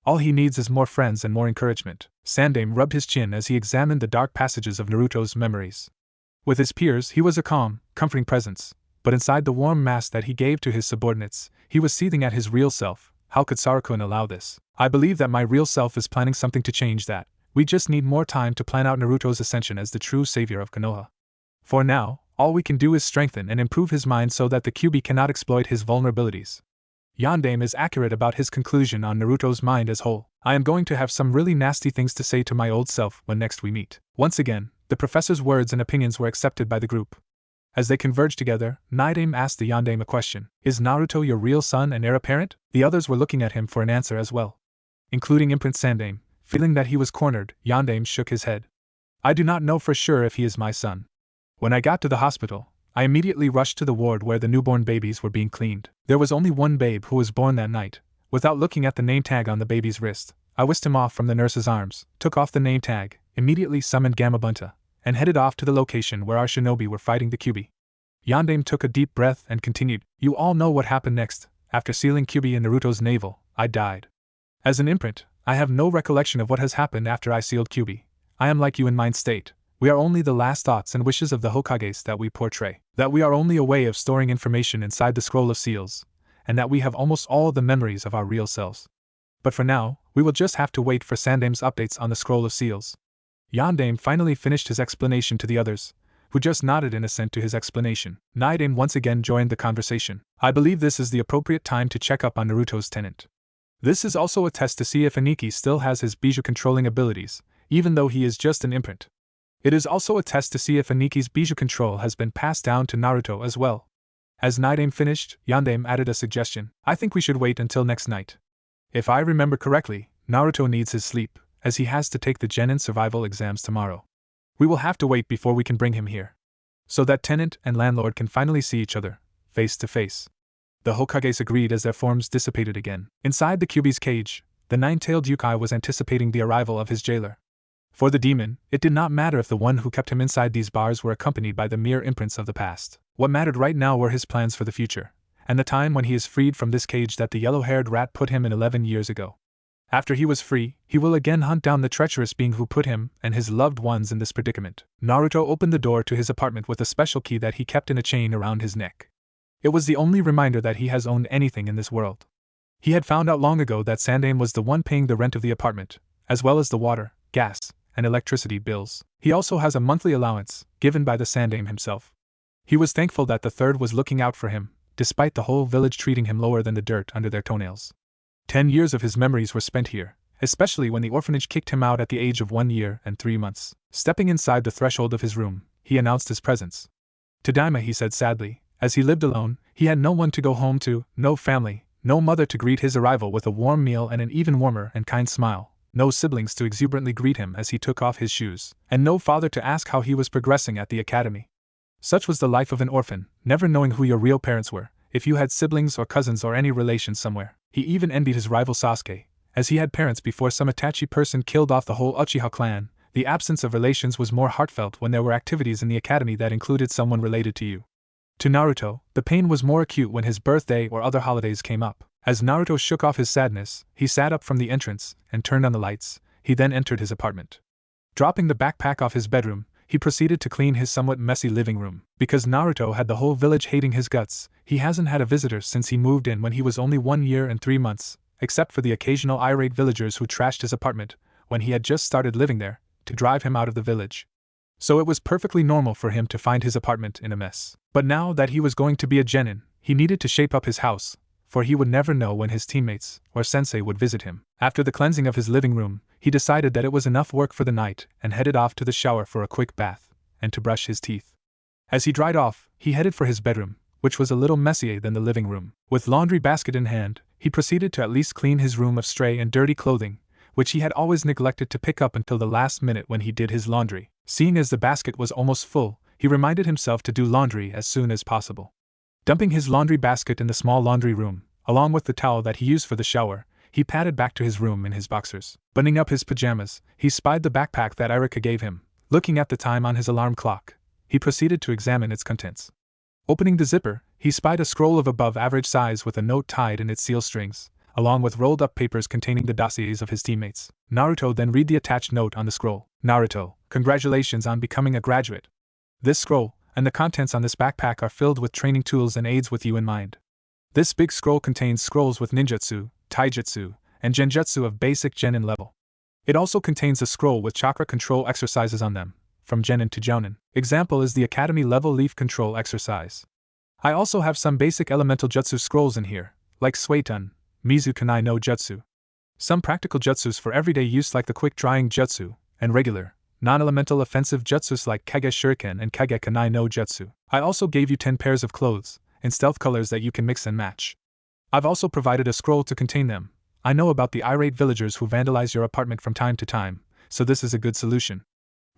All he needs is more friends and more encouragement. Sandaime rubbed his chin as he examined the dark passages of Naruto's memories. With his peers, he was a calm, comforting presence, but inside the warm mask that he gave to his subordinates, he was seething at his real self. How could Sarukun allow this? I believe that my real self is planning something to change that. We just need more time to plan out Naruto's ascension as the true savior of Konoha. For now, all we can do is strengthen and improve his mind so that the QB cannot exploit his vulnerabilities. Yondaime is accurate about his conclusion on Naruto's mind as whole. I am going to have some really nasty things to say to my old self when next we meet. Once again, the professor's words and opinions were accepted by the group. As they converged together, Naruto asked the Yondaime a question. Is Naruto your real son and heir apparent? The others were looking at him for an answer as well, including Imprint Sandaime. Feeling that he was cornered, Yondaime shook his head. I do not know for sure if he is my son. When I got to the hospital, I immediately rushed to the ward where the newborn babies were being cleaned. There was only one babe who was born that night. Without looking at the name tag on the baby's wrist, I whisked him off from the nurse's arms, took off the name tag, immediately summoned Gamabunta, and headed off to the location where our shinobi were fighting the Kyuubi. Yondaime took a deep breath and continued, You all know what happened next. After sealing Kyuubi in Naruto's navel, I died. As an imprint, I have no recollection of what has happened after I sealed Kyuubi. I am like you in mind state. We are only the last thoughts and wishes of the Hokages that we portray. That we are only a way of storing information inside the scroll of seals, and that we have almost all the memories of our real selves. But for now, we will just have to wait for Sandaime's updates on the scroll of seals. Yondaime finally finished his explanation to the others, who just nodded in assent to his explanation. Naruto once again joined the conversation. I believe this is the appropriate time to check up on Naruto's tenant. This is also a test to see if Aniki still has his bijou controlling abilities, even though he is just an imprint. It is also a test to see if Aniki's bijou control has been passed down to Naruto as well. As Naruto finished, Yondaime added a suggestion. I think we should wait until next night. If I remember correctly, Naruto needs his sleep, as he has to take the Genin survival exams tomorrow. We will have to wait before we can bring him here, so that tenant and landlord can finally see each other, face to face. The Hokages agreed as their forms dissipated again. Inside the Kyuubi's cage, the nine-tailed Yukai was anticipating the arrival of his jailer. For the demon, it did not matter if the one who kept him inside these bars were accompanied by the mere imprints of the past. What mattered right now were his plans for the future, and the time when he is freed from this cage that the yellow-haired rat put him in 11 years ago. After he was free, he will again hunt down the treacherous being who put him and his loved ones in this predicament. Naruto opened the door to his apartment with a special key that he kept in a chain around his neck. It was the only reminder that he has owned anything in this world. He had found out long ago that Sandaime was the one paying the rent of the apartment, as well as the water, gas, and electricity bills. He also has a monthly allowance, given by the Sandaime himself. He was thankful that the third was looking out for him, despite the whole village treating him lower than the dirt under their toenails. 10 years of his memories were spent here, especially when the orphanage kicked him out at the age of 1 year and 3 months. Stepping inside the threshold of his room, he announced his presence. To Daima he said sadly, as he lived alone, he had no one to go home to, no family, no mother to greet his arrival with a warm meal and an even warmer and kind smile, no siblings to exuberantly greet him as he took off his shoes, and no father to ask how he was progressing at the academy. Such was the life of an orphan, never knowing who your real parents were, if you had siblings or cousins or any relations somewhere. He even envied his rival Sasuke, as he had parents before some Itachi person killed off the whole Uchiha clan. The absence of relations was more heartfelt when there were activities in the academy that included someone related to you. To Naruto, the pain was more acute when his birthday or other holidays came up. As Naruto shook off his sadness, he sat up from the entrance and turned on the lights. He then entered his apartment. Dropping the backpack off his bedroom, he proceeded to clean his somewhat messy living room. Because Naruto had the whole village hating his guts, he hasn't had a visitor since he moved in when he was only 1 year and 3 months, except for the occasional irate villagers who trashed his apartment when he had just started living there, to drive him out of the village. So it was perfectly normal for him to find his apartment in a mess. But now that he was going to be a genin, he needed to shape up his house, for he would never know when his teammates or sensei would visit him. After the cleansing of his living room, he decided that it was enough work for the night and headed off to the shower for a quick bath and to brush his teeth. As he dried off, he headed for his bedroom, which was a little messier than the living room. With laundry basket in hand, he proceeded to at least clean his room of stray and dirty clothing, which he had always neglected to pick up until the last minute when he did his laundry. Seeing as the basket was almost full, he reminded himself to do laundry as soon as possible. Dumping his laundry basket in the small laundry room, along with the towel that he used for the shower, he padded back to his room in his boxers. Buttoning up his pajamas, he spied the backpack that Ichiraku gave him. Looking at the time on his alarm clock, he proceeded to examine its contents. Opening the zipper, he spied a scroll of above-average size with a note tied in its seal strings, along with rolled-up papers containing the dossiers of his teammates. Naruto then read the attached note on the scroll. Naruto, congratulations on becoming a graduate. This scroll, and the contents on this backpack are filled with training tools and aids with you in mind. This big scroll contains scrolls with ninjutsu, taijutsu, and genjutsu of basic genin level. It also contains a scroll with chakra control exercises on them, from genin to jounin. Example is the academy level leaf control exercise. I also have some basic elemental jutsu scrolls in here, like Suitun, Mizu Kanai no Jutsu. Some practical jutsus for everyday use like the quick drying jutsu, and regular, non-elemental offensive jutsus like Kage Shuriken and Kage Kanai no Jutsu. I also gave you 10 pairs of clothes, in stealth colors that you can mix and match. I've also provided a scroll to contain them. I know about the irate villagers who vandalize your apartment from time to time, so this is a good solution.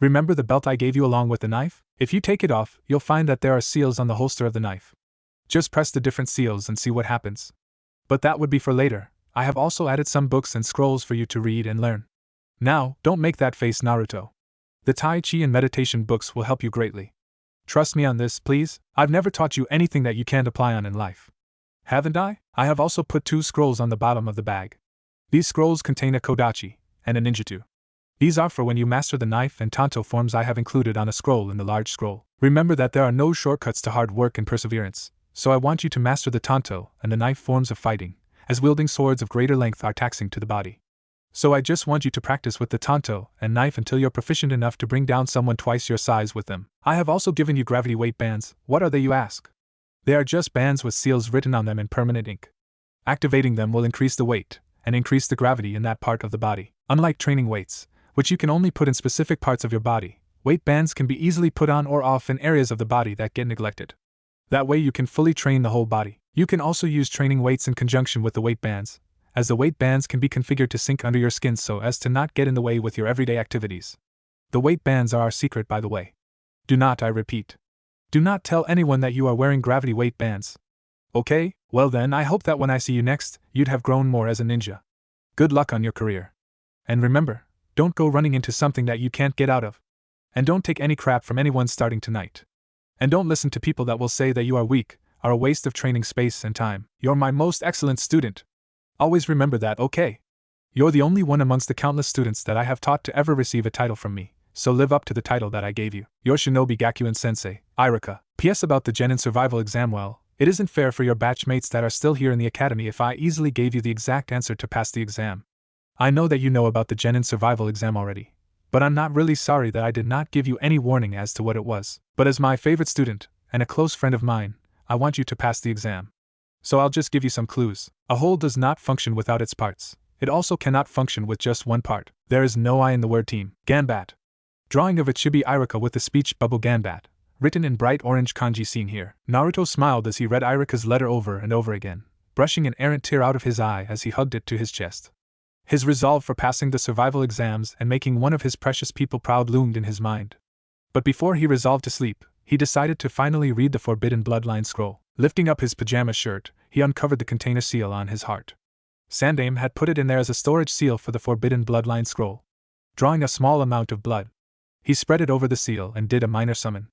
Remember the belt I gave you along with the knife? If you take it off, you'll find that there are seals on the holster of the knife. Just press the different seals and see what happens. But that would be for later. I have also added some books and scrolls for you to read and learn. Now, don't make that face, Naruto. The Tai Chi and meditation books will help you greatly. Trust me on this, please. I've never taught you anything that you can't apply on in life. Haven't I? I have also put 2 scrolls on the bottom of the bag. These scrolls contain a kodachi and a ninjutsu. These are for when you master the knife and tanto forms I have included on a scroll in the large scroll. Remember that there are no shortcuts to hard work and perseverance, so I want you to master the tanto and the knife forms of fighting, as wielding swords of greater length are taxing to the body. So I just want you to practice with the tanto and knife until you're proficient enough to bring down someone twice your size with them. I have also given you gravity weight bands. What are they, you ask? They are just bands with seals written on them in permanent ink. Activating them will increase the weight and increase the gravity in that part of the body. Unlike training weights, which you can only put in specific parts of your body, weight bands can be easily put on or off in areas of the body that get neglected. That way you can fully train the whole body. You can also use training weights in conjunction with the weight bands, as the weight bands can be configured to sink under your skin so as to not get in the way with your everyday activities. The weight bands are our secret, by the way. Do not, I repeat. Do not tell anyone that you are wearing gravity weight bands. Okay, well then I hope that when I see you next, you'd have grown more as a ninja. Good luck on your career. And remember, don't go running into something that you can't get out of. And don't take any crap from anyone starting tonight. And don't listen to people that will say that you are weak, are a waste of training space and time. You're my most excellent student. Always remember that, okay? You're the only one amongst the countless students that I have taught to ever receive a title from me, so live up to the title that I gave you. Your Shinobi Gakuen Sensei, Ichiraku. P.S. about the Genin survival exam, well, it isn't fair for your batchmates that are still here in the academy if I easily gave you the exact answer to pass the exam. I know that you know about the Genin survival exam already, but I'm not really sorry that I did not give you any warning as to what it was. But as my favorite student, and a close friend of mine, I want you to pass the exam. So I'll just give you some clues. A whole does not function without its parts. It also cannot function with just one part. There is no I in the word team. Ganbat. Drawing of Ichibi Ichiraku with the speech bubble Ganbat, written in bright orange kanji seen here. Naruto smiled as he read Ichiraku's letter over and over again, brushing an errant tear out of his eye as he hugged it to his chest. His resolve for passing the survival exams and making one of his precious people proud loomed in his mind. But before he resolved to sleep, he decided to finally read the forbidden bloodline scroll. Lifting up his pajama shirt, he uncovered the container seal on his heart. Sandaime had put it in there as a storage seal for the forbidden bloodline scroll. Drawing a small amount of blood, he spread it over the seal and did a minor summon.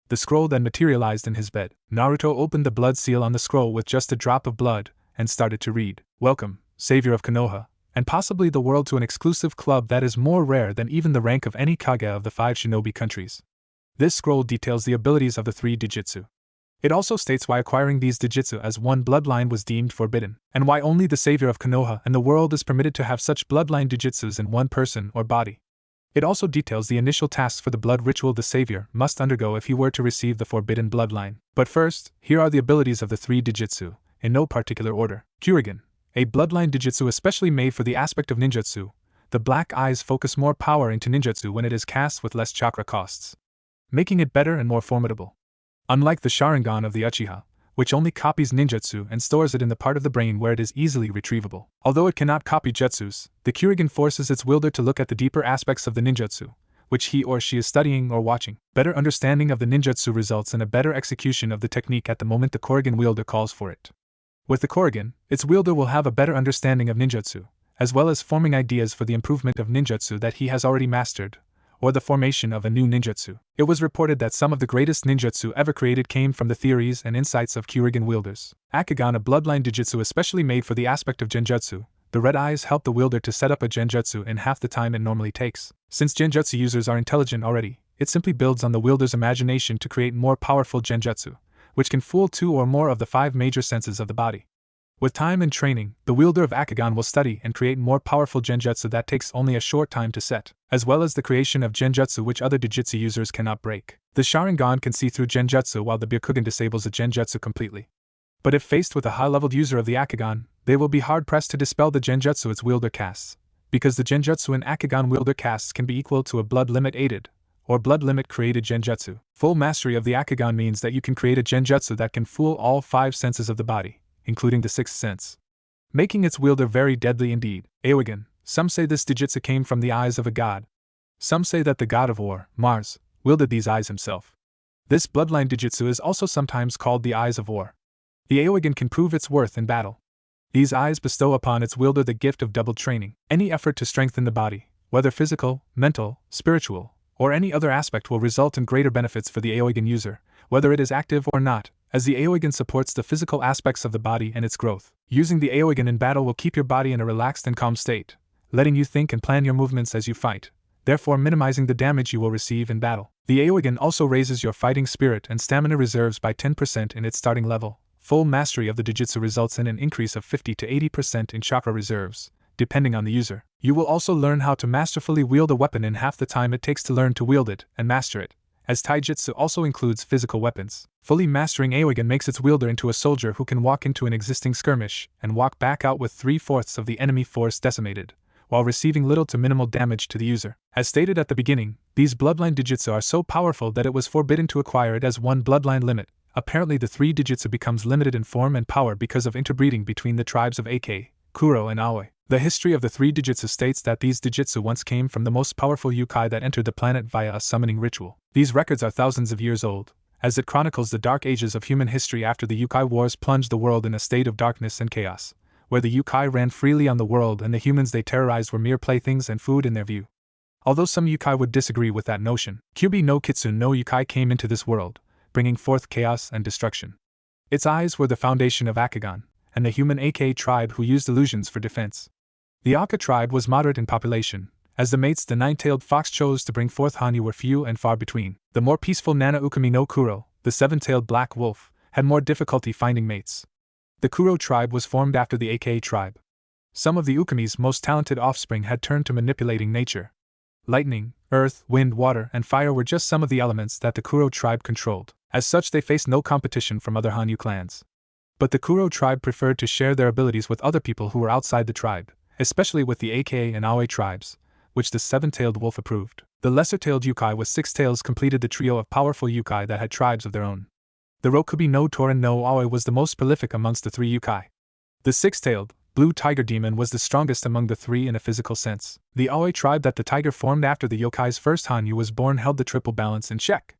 The scroll then materialized in his bed. Naruto opened the blood seal on the scroll with just a drop of blood and started to read. Welcome, Savior of Konoha, and possibly the world, to an exclusive club that is more rare than even the rank of any Kage of the 5 shinobi countries. This scroll details the abilities of the 3 Doujutsu. It also states why acquiring these Doujutsu as one bloodline was deemed forbidden, and why only the Savior of Konoha and the world is permitted to have such bloodline Doujutsus in one person or body. It also details the initial tasks for the blood ritual the Savior must undergo if he were to receive the forbidden bloodline. But first, here are the abilities of the 3 Doujutsu, in no particular order. Kurigan, a bloodline Doujutsu especially made for the aspect of ninjutsu. The black eyes focus more power into ninjutsu when it is cast with less chakra costs, making it better and more formidable. Unlike the Sharingan of the Uchiha, which only copies ninjutsu and stores it in the part of the brain where it is easily retrievable. Although it cannot copy jutsus, the Kurigan forces its wielder to look at the deeper aspects of the ninjutsu, which he or she is studying or watching. Better understanding of the ninjutsu results in a better execution of the technique at the moment the Kurigan wielder calls for it. With the Kurigan, its wielder will have a better understanding of ninjutsu, as well as forming ideas for the improvement of ninjutsu that he has already mastered, or the formation of a new ninjutsu. It was reported that some of the greatest ninjutsu ever created came from the theories and insights of Kurigan wielders. Akigan, a bloodline Doujutsu especially made for the aspect of genjutsu. The red eyes help the wielder to set up a genjutsu in half the time it normally takes. Since genjutsu users are intelligent already, it simply builds on the wielder's imagination to create more powerful genjutsu, which can fool 2 or more of the 5 major senses of the body. With time and training, the wielder of Akigan will study and create more powerful genjutsu that takes only a short time to set, as well as the creation of genjutsu which other Doujutsu users cannot break. The Sharingan can see through genjutsu while the Byakugan disables a genjutsu completely. But if faced with a high-leveled user of the Akigan, they will be hard-pressed to dispel the genjutsu its wielder casts, because the genjutsu in Akagon wielder casts can be equal to a blood limit aided, or blood limit created genjutsu. Full mastery of the Akagon means that you can create a genjutsu that can fool all 5 senses of the body, including the 6th sense, making its wielder very deadly indeed. Aoigan, some say this Doujutsu came from the eyes of a god. Some say that the god of war, Mars, wielded these eyes himself. This bloodline Doujutsu is also sometimes called the eyes of war. The Aoigan can prove its worth in battle. These eyes bestow upon its wielder the gift of double training. Any effort to strengthen the body, whether physical, mental, spiritual, or any other aspect will result in greater benefits for the Aoigan user, whether it is active or not, as the Aoigan supports the physical aspects of the body and its growth. Using the Aoigan in battle will keep your body in a relaxed and calm state, letting you think and plan your movements as you fight, therefore minimizing the damage you will receive in battle. The Aoigan also raises your fighting spirit and stamina reserves by 10% in its starting level. Full mastery of the Doujutsu results in an increase of 50 to 80% in chakra reserves, depending on the user. You will also learn how to masterfully wield a weapon in half the time it takes to learn to wield it and master it, as Taijutsu also includes physical weapons. Fully mastering Aoigan makes its wielder into a soldier who can walk into an existing skirmish and walk back out with 3/4 of the enemy force decimated, while receiving little to minimal damage to the user. As stated at the beginning, these bloodline Doujutsu are so powerful that it was forbidden to acquire it as one bloodline limit. Apparently the 3 Doujutsu becomes limited in form and power because of interbreeding between the tribes of AK, Kuro and Aoi. The history of the 3 Doujutsu states that these Doujutsu once came from the most powerful yokai that entered the planet via a summoning ritual. These records are thousands of years old, as it chronicles the dark ages of human history after the yokai wars plunged the world in a state of darkness and chaos, where the yokai ran freely on the world and the humans they terrorized were mere playthings and food in their view. Although some yokai would disagree with that notion, Kyubi no Kitsune no yokai came into this world, bringing forth chaos and destruction. Its eyes were the foundation of Akagon, and the human AK tribe who used illusions for defense. The Aka tribe was moderate in population, as the mates the 9-tailed fox chose to bring forth Hanyu were few and far between. The more peaceful Nana Ukami no Kuro, the 7-tailed black wolf, had more difficulty finding mates. The Kuro tribe was formed after the AK tribe. Some of the Ukami's most talented offspring had turned to manipulating nature. Lightning, earth, wind, water, and fire were just some of the elements that the Kuro tribe controlled. As such, they faced no competition from other Hanyu clans. But the Kuro tribe preferred to share their abilities with other people who were outside the tribe, especially with the AK and Aoi tribes, which the 7-tailed wolf approved. The lesser-tailed yokai with 6 tails completed the trio of powerful yokai that had tribes of their own. The Rokubi no Torin no Aoi was the most prolific amongst the 3 yokai. The 6-tailed, blue tiger demon was the strongest among the 3 in a physical sense. The Aoi tribe that the tiger formed after the yokai's first Hanyu was born held the triple balance in check.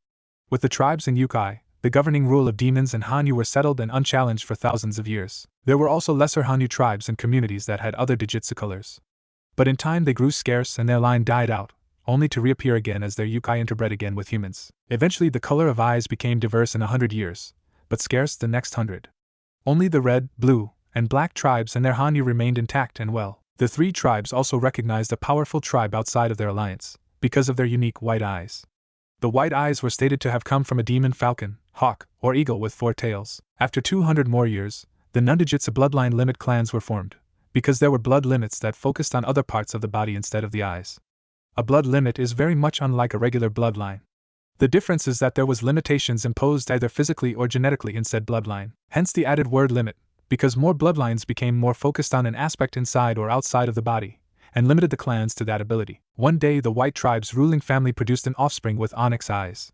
With the tribes and yokai, the governing rule of demons and Hanyu were settled and unchallenged for thousands of years. There were also lesser Hanyu tribes and communities that had other Doujutsu colors. But in time they grew scarce and their line died out, only to reappear again as their yokai interbred again with humans. Eventually the color of eyes became diverse in 100 years, but scarce the next 100. Only the red, blue, and black tribes and their Hanyu remained intact and well. The 3 tribes also recognized a powerful tribe outside of their alliance, because of their unique white eyes. The white eyes were stated to have come from a demon falcon, hawk, or eagle with 4 tails. After 200 more years, the non-Doujutsu bloodline limit clans were formed, because there were blood limits that focused on other parts of the body instead of the eyes. A blood limit is very much unlike a regular bloodline. The difference is that there was limitations imposed either physically or genetically in said bloodline, hence the added word limit, because more bloodlines became more focused on an aspect inside or outside of the body, and limited the clans to that ability. One day the white tribe's ruling family produced an offspring with onyx eyes.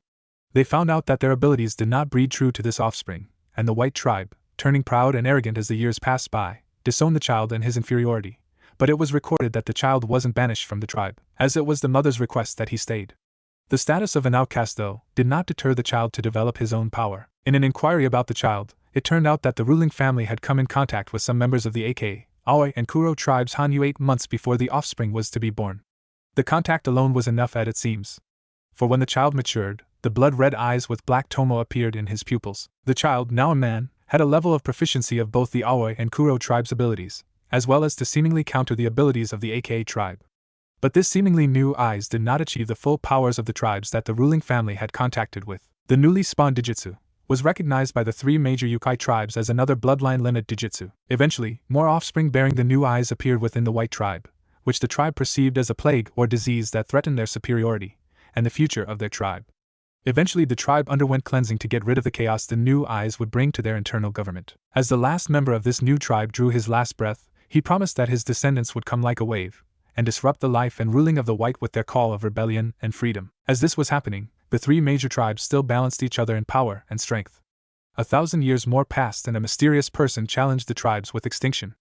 They found out that their abilities did not breed true to this offspring, and the white tribe, turning proud and arrogant as the years passed by, disowned the child and his inferiority, but it was recorded that the child wasn't banished from the tribe, as it was the mother's request that he stayed. The status of an outcast, though, did not deter the child to develop his own power. In an inquiry about the child, it turned out that the ruling family had come in contact with some members of the AK, Aoi, and Kuro tribes Hanyu 8 months before the offspring was to be born. The contact alone was enough, as it seems. For when the child matured, the blood-red eyes with black tomo appeared in his pupils. The child, now a man, had a level of proficiency of both the Aoi and Kuro tribes' abilities, as well as to seemingly counter the abilities of the AK tribe. But this seemingly new eyes did not achieve the full powers of the tribes that the ruling family had contacted with. The newly spawned Doujutsu was recognized by the 3 major yokai tribes as another bloodline limit Doujutsu. Eventually, more offspring bearing the new eyes appeared within the white tribe, which the tribe perceived as a plague or disease that threatened their superiority and the future of their tribe. Eventually the tribe underwent cleansing to get rid of the chaos the new eyes would bring to their internal government. As the last member of this new tribe drew his last breath, he promised that his descendants would come like a wave, and disrupt the life and ruling of the white with their call of rebellion and freedom. As this was happening, the three major tribes still balanced each other in power and strength. 1,000 years more passed and a mysterious person challenged the tribes with extinction.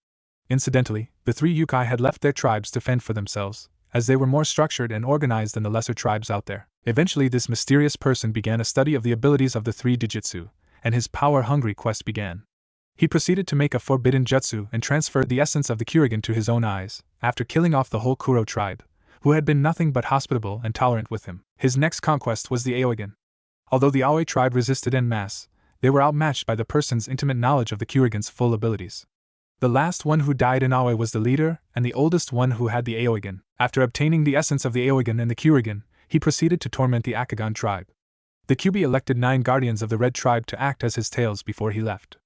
Incidentally, the three yokai had left their tribes to fend for themselves, as they were more structured and organized than the lesser tribes out there. Eventually this mysterious person began a study of the abilities of the three Doujutsu, and his power-hungry quest began. He proceeded to make a forbidden jutsu and transferred the essence of the Kurigan to his own eyes, after killing off the whole Kuro tribe, who had been nothing but hospitable and tolerant with him. His next conquest was the Aoigan. Although the Aoi tribe resisted en masse, they were outmatched by the person's intimate knowledge of the Kurigan's full abilities. The last one who died in Aoi was the leader, and the oldest one who had the Aoigan. After obtaining the essence of the Aoigan and the Kurigan, he proceeded to torment the Akagan tribe. The Kyubi elected 9 guardians of the Red tribe to act as his tails before he left.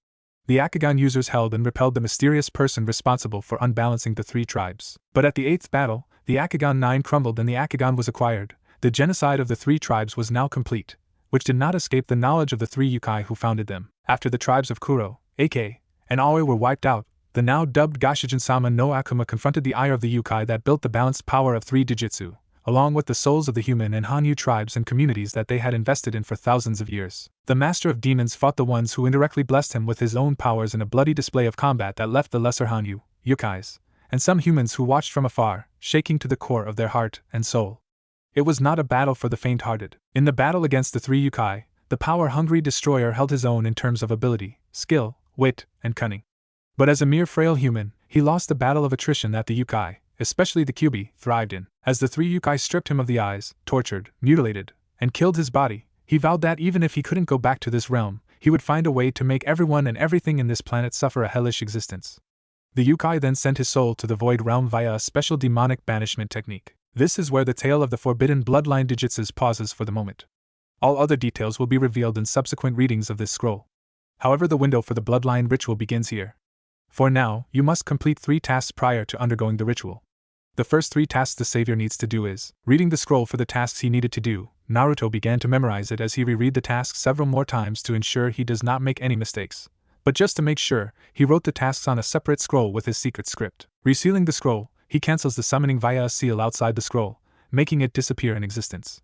The Akagan users held and repelled the mysterious person responsible for unbalancing the 3 tribes. But at the 8th battle, the Akagan 9 crumbled and the Akagan was acquired. The genocide of the 3 tribes was now complete, which did not escape the knowledge of the 3 yokai who founded them. After the tribes of Kuro, Ake, and Aoi were wiped out, the now dubbed Gashijin-sama no Akuma confronted the ire of the yokai that built the balanced power of 3 Doujutsu, along with the souls of the human and Hanyu tribes and communities that they had invested in for thousands of years. The Master of Demons fought the ones who indirectly blessed him with his own powers in a bloody display of combat that left the lesser Hanyu, yokais, and some humans who watched from afar, shaking to the core of their heart and soul. It was not a battle for the faint-hearted. In the battle against the 3 yokai, the power-hungry destroyer held his own in terms of ability, skill, wit, and cunning. But as a mere frail human, he lost the battle of attrition that the yokai, especially the Kyubi, thrived in. As the 3 yokai stripped him of the eyes, tortured, mutilated, and killed his body, he vowed that even if he couldn't go back to this realm, he would find a way to make everyone and everything in this planet suffer a hellish existence. The yokai then sent his soul to the void realm via a special demonic banishment technique. This is where the tale of the forbidden bloodline Doujutsu pauses for the moment. All other details will be revealed in subsequent readings of this scroll. However, the window for the bloodline ritual begins here. For now, you must complete 3 tasks prior to undergoing the ritual. The first 3 tasks the savior needs to do is reading the scroll for the tasks he needed to do. Naruto began to memorize it as he reread the tasks several more times to ensure he does not make any mistakes. But just to make sure, he wrote the tasks on a separate scroll with his secret script. Resealing the scroll, he cancels the summoning via a seal outside the scroll, making it disappear in existence.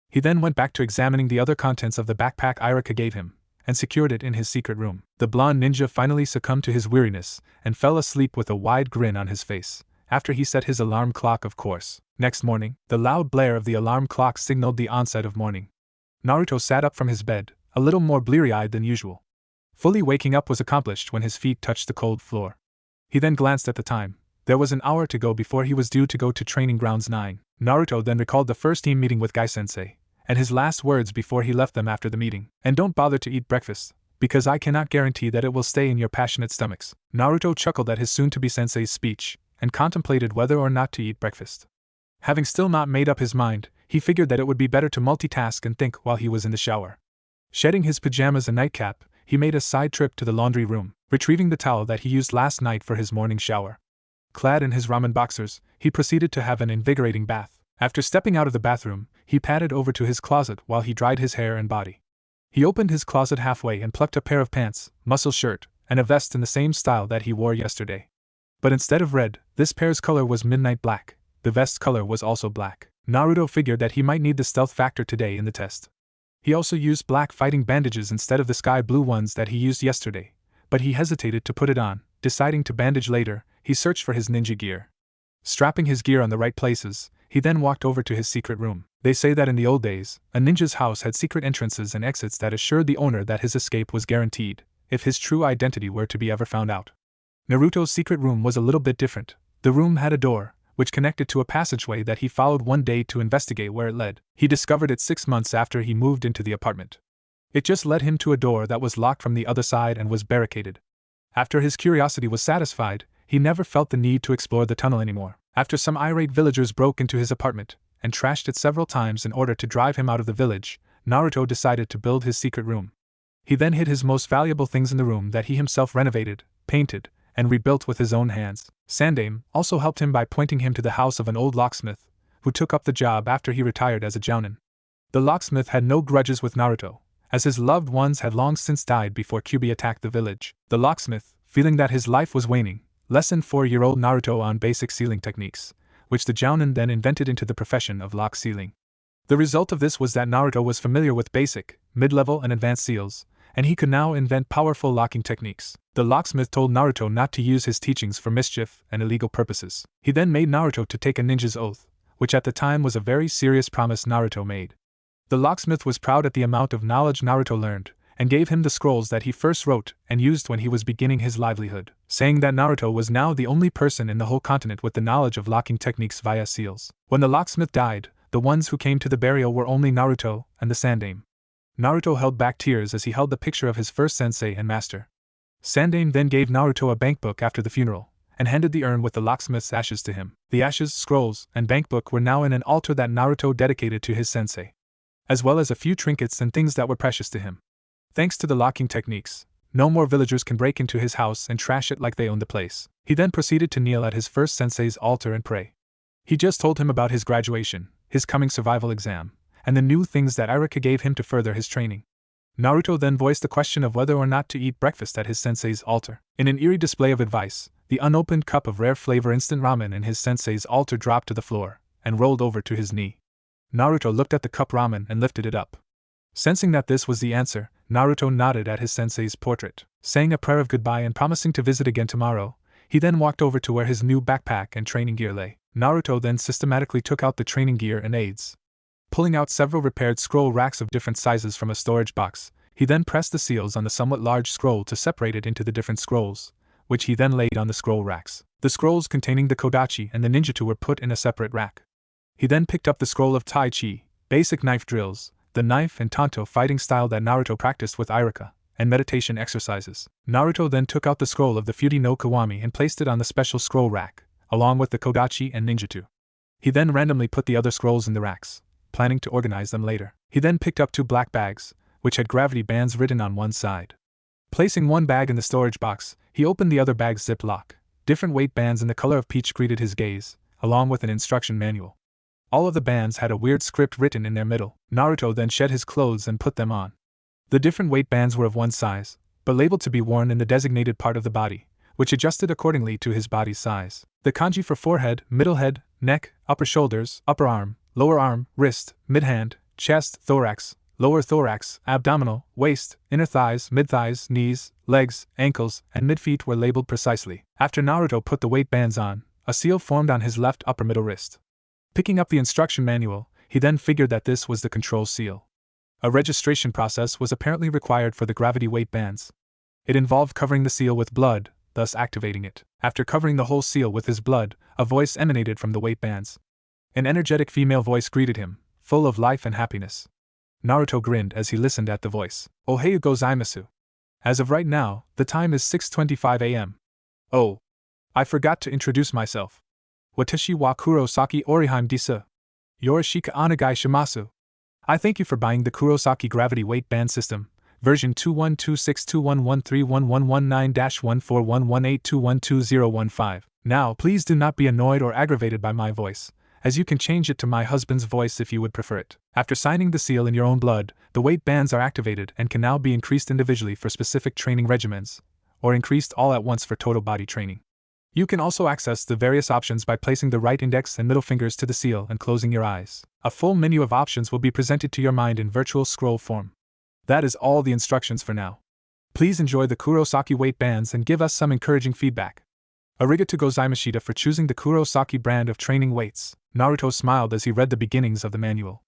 He then went back to examining the other contents of the backpack Ichiraku gave him, and secured it in his secret room. The blonde ninja finally succumbed to his weariness, and fell asleep with a wide grin on his face, after he set his alarm clock of course. Next morning, the loud blare of the alarm clock signaled the onset of morning. Naruto sat up from his bed, a little more bleary-eyed than usual. Fully waking up was accomplished when his feet touched the cold floor. He then glanced at the time. There was an hour to go before he was due to go to Training Grounds 9. Naruto then recalled the first team meeting with Gai-sensei, and his last words before he left them after the meeting. And don't bother to eat breakfast, because I cannot guarantee that it will stay in your passionate stomachs. Naruto chuckled at his soon-to-be sensei's speech, and contemplated whether or not to eat breakfast. Having still not made up his mind, he figured that it would be better to multitask and think while he was in the shower. Shedding his pajamas and nightcap, he made a side trip to the laundry room, retrieving the towel that he used last night for his morning shower. Clad in his ramen boxers, he proceeded to have an invigorating bath. After stepping out of the bathroom, he padded over to his closet while he dried his hair and body. He opened his closet halfway and plucked a pair of pants, muscle shirt, and a vest in the same style that he wore yesterday. But instead of red, this pair's color was midnight black. The vest's color was also black. Naruto figured that he might need the stealth factor today in the test. He also used black fighting bandages instead of the sky blue ones that he used yesterday, but he hesitated to put it on. Deciding to bandage later, he searched for his ninja gear. Strapping his gear on the right places, he then walked over to his secret room. They say that in the old days, a ninja's house had secret entrances and exits that assured the owner that his escape was guaranteed, if his true identity were to be ever found out. Naruto's secret room was a little bit different. The room had a door, which connected to a passageway that he followed one day to investigate where it led. He discovered it 6 months after he moved into the apartment. It just led him to a door that was locked from the other side and was barricaded. After his curiosity was satisfied, he never felt the need to explore the tunnel anymore. After some irate villagers broke into his apartment and trashed it several times in order to drive him out of the village, Naruto decided to build his secret room. He then hid his most valuable things in the room that he himself renovated, painted, and rebuilt with his own hands. Sandaime also helped him by pointing him to the house of an old locksmith, who took up the job after he retired as a jounin. The locksmith had no grudges with Naruto, as his loved ones had long since died before Kyuubi attacked the village. The locksmith, feeling that his life was waning, lessoned 4-year-old Naruto on basic sealing techniques, which the Jounin then invented into the profession of lock sealing. The result of this was that Naruto was familiar with basic, mid-level and advanced seals, and he could now invent powerful locking techniques. The locksmith told Naruto not to use his teachings for mischief and illegal purposes. He then made Naruto to take a ninja's oath, which at the time was a very serious promise Naruto made. The locksmith was proud at the amount of knowledge Naruto learned, and gave him the scrolls that he first wrote and used when he was beginning his livelihood, saying that Naruto was now the only person in the whole continent with the knowledge of locking techniques via seals. When the locksmith died, the ones who came to the burial were only Naruto and the Sandaime. Naruto held back tears as he held the picture of his first sensei and master. Sandaime then gave Naruto a bankbook after the funeral, and handed the urn with the locksmith's ashes to him. The ashes, scrolls, and bankbook were now in an altar that Naruto dedicated to his sensei, as well as a few trinkets and things that were precious to him. Thanks to the locking techniques, no more villagers can break into his house and trash it like they own the place. He then proceeded to kneel at his first sensei's altar and pray. He just told him about his graduation, his coming survival exam, and the new things that Ichiraku gave him to further his training. Naruto then voiced the question of whether or not to eat breakfast at his sensei's altar. In an eerie display of advice, the unopened cup of rare flavor instant ramen in his sensei's altar dropped to the floor and rolled over to his knee. Naruto looked at the cup ramen and lifted it up. Sensing that this was the answer, Naruto nodded at his sensei's portrait, saying a prayer of goodbye and promising to visit again tomorrow. He then walked over to where his new backpack and training gear lay. Naruto then systematically took out the training gear and aids. Pulling out several repaired scroll racks of different sizes from a storage box, he then pressed the seals on the somewhat large scroll to separate it into the different scrolls, which he then laid on the scroll racks. The scrolls containing the Kodachi and the ninjutsu were put in a separate rack. He then picked up the scroll of Tai Chi, basic knife drills, the knife and tanto fighting style that Naruto practiced with Ichiraku, and meditation exercises. Naruto then took out the scroll of the Futi no Kiwami and placed it on the special scroll rack, along with the Kodachi and ninjutsu. He then randomly put the other scrolls in the racks, planning to organize them later. He then picked up 2 black bags, which had gravity bands written on one side. Placing one bag in the storage box, he opened the other bag's zip lock. Different weight bands in the color of peach greeted his gaze, along with an instruction manual. All of the bands had a weird script written in their middle. Naruto then shed his clothes and put them on. The different weight bands were of one size, but labeled to be worn in the designated part of the body, which adjusted accordingly to his body's size. The kanji for forehead, middle head, neck, upper shoulders, upper arm, lower arm, wrist, mid-hand, chest, thorax, lower thorax, abdominal, waist, inner thighs, mid-thighs, knees, legs, ankles, and mid-feet were labeled precisely. After Naruto put the weight bands on, a seal formed on his left upper middle wrist. Picking up the instruction manual, he then figured that this was the control seal. A registration process was apparently required for the gravity weight bands. It involved covering the seal with blood, thus activating it. After covering the whole seal with his blood, a voice emanated from the weight bands. An energetic female voice greeted him, full of life and happiness. Naruto grinned as he listened at the voice. Ohayou gozaimasu. As of right now, the time is 6:25 a.m. Oh. I forgot to introduce myself. Watashi wa Kurosaki Orihime desu. Yorishika onegai shimasu. I thank you for buying the Kurosaki Gravity Weight Band System, version 212621131119-14118212015. Now, please do not be annoyed or aggravated by my voice, as you can change it to my husband's voice if you would prefer it. After signing the seal in your own blood, the weight bands are activated and can now be increased individually for specific training regimens, or increased all at once for total body training. You can also access the various options by placing the right index and middle fingers to the seal and closing your eyes. A full menu of options will be presented to your mind in virtual scroll form. That is all the instructions for now. Please enjoy the Kurosaki weight bands and give us some encouraging feedback. Arigatou gozaimashita for choosing the Kurosaki brand of training weights. Naruto smiled as he read the beginnings of the manual.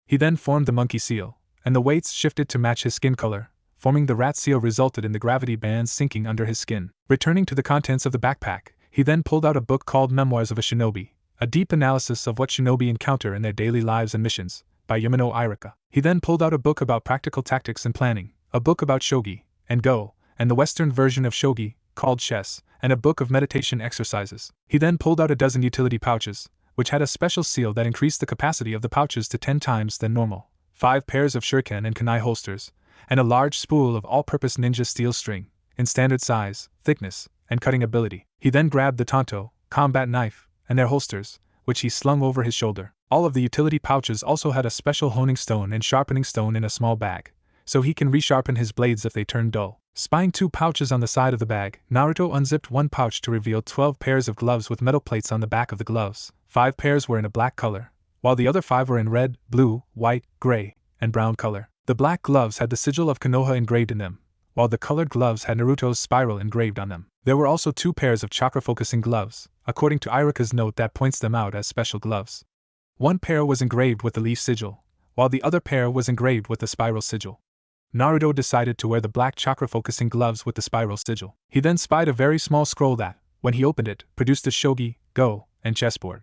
He then formed the monkey seal, and the weights shifted to match his skin color. Forming the rat seal resulted in the gravity bands sinking under his skin. Returning to the contents of the backpack, he then pulled out a book called Memoirs of a Shinobi, a deep analysis of what shinobi encounter in their daily lives and missions, by Yamano Ichiraku. He then pulled out a book about practical tactics and planning, a book about shogi and go, and the Western version of shogi, called chess, and a book of meditation exercises. He then pulled out a dozen utility pouches, which had a special seal that increased the capacity of the pouches to 10 times than normal, 5 pairs of shuriken and kunai holsters, and a large spool of all-purpose ninja steel string, in standard size, thickness, and cutting ability. He then grabbed the tanto, combat knife, and their holsters, which he slung over his shoulder. All of the utility pouches also had a special honing stone and sharpening stone in a small bag, so he can resharpen his blades if they turn dull. Spying 2 pouches on the side of the bag, Naruto unzipped one pouch to reveal 12 pairs of gloves with metal plates on the back of the gloves. 5 pairs were in a black color, while the other 5 were in red, blue, white, gray, and brown color. The black gloves had the sigil of Konoha engraved in them, while the colored gloves had Naruto's spiral engraved on them. There were also 2 pairs of chakra-focusing gloves, according to Ichiraku's note that points them out as special gloves. One pair was engraved with the leaf sigil, while the other pair was engraved with the spiral sigil. Naruto decided to wear the black chakra-focusing gloves with the spiral sigil. He then spied a very small scroll that, when he opened it, produced a shogi, go, and chessboard.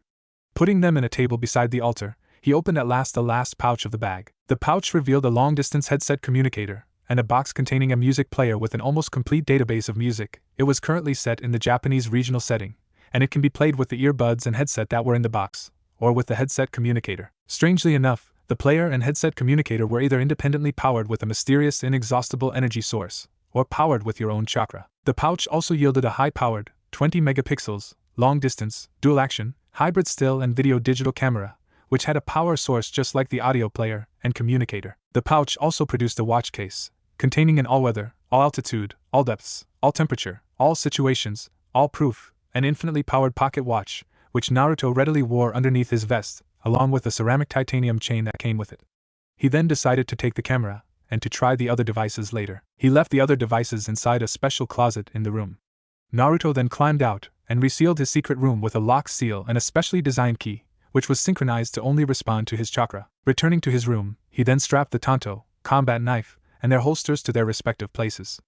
Putting them in a table beside the altar, he opened at last the last pouch of the bag. The pouch revealed a long-distance headset communicator, and a box containing a music player with an almost complete database of music. It was currently set in the Japanese regional setting, and it can be played with the earbuds and headset that were in the box, or with the headset communicator. Strangely enough, the player and headset communicator were either independently powered with a mysterious inexhaustible energy source, or powered with your own chakra. The pouch also yielded a high-powered, 20 megapixels, long-distance, dual-action, hybrid still and video digital camera, which had a power source just like the audio player and communicator. The pouch also produced a watch case, containing an all-weather, all-altitude, all-depths, all-temperature, all-situations, all-proof, and infinitely powered pocket watch, which Naruto readily wore underneath his vest, along with a ceramic titanium chain that came with it. He then decided to take the camera, and to try the other devices later. He left the other devices inside a special closet in the room. Naruto then climbed out, and resealed his secret room with a lock seal and a specially designed key, which was synchronized to only respond to his chakra. Returning to his room, he then strapped the tanto, combat knife, and their holsters to their respective places.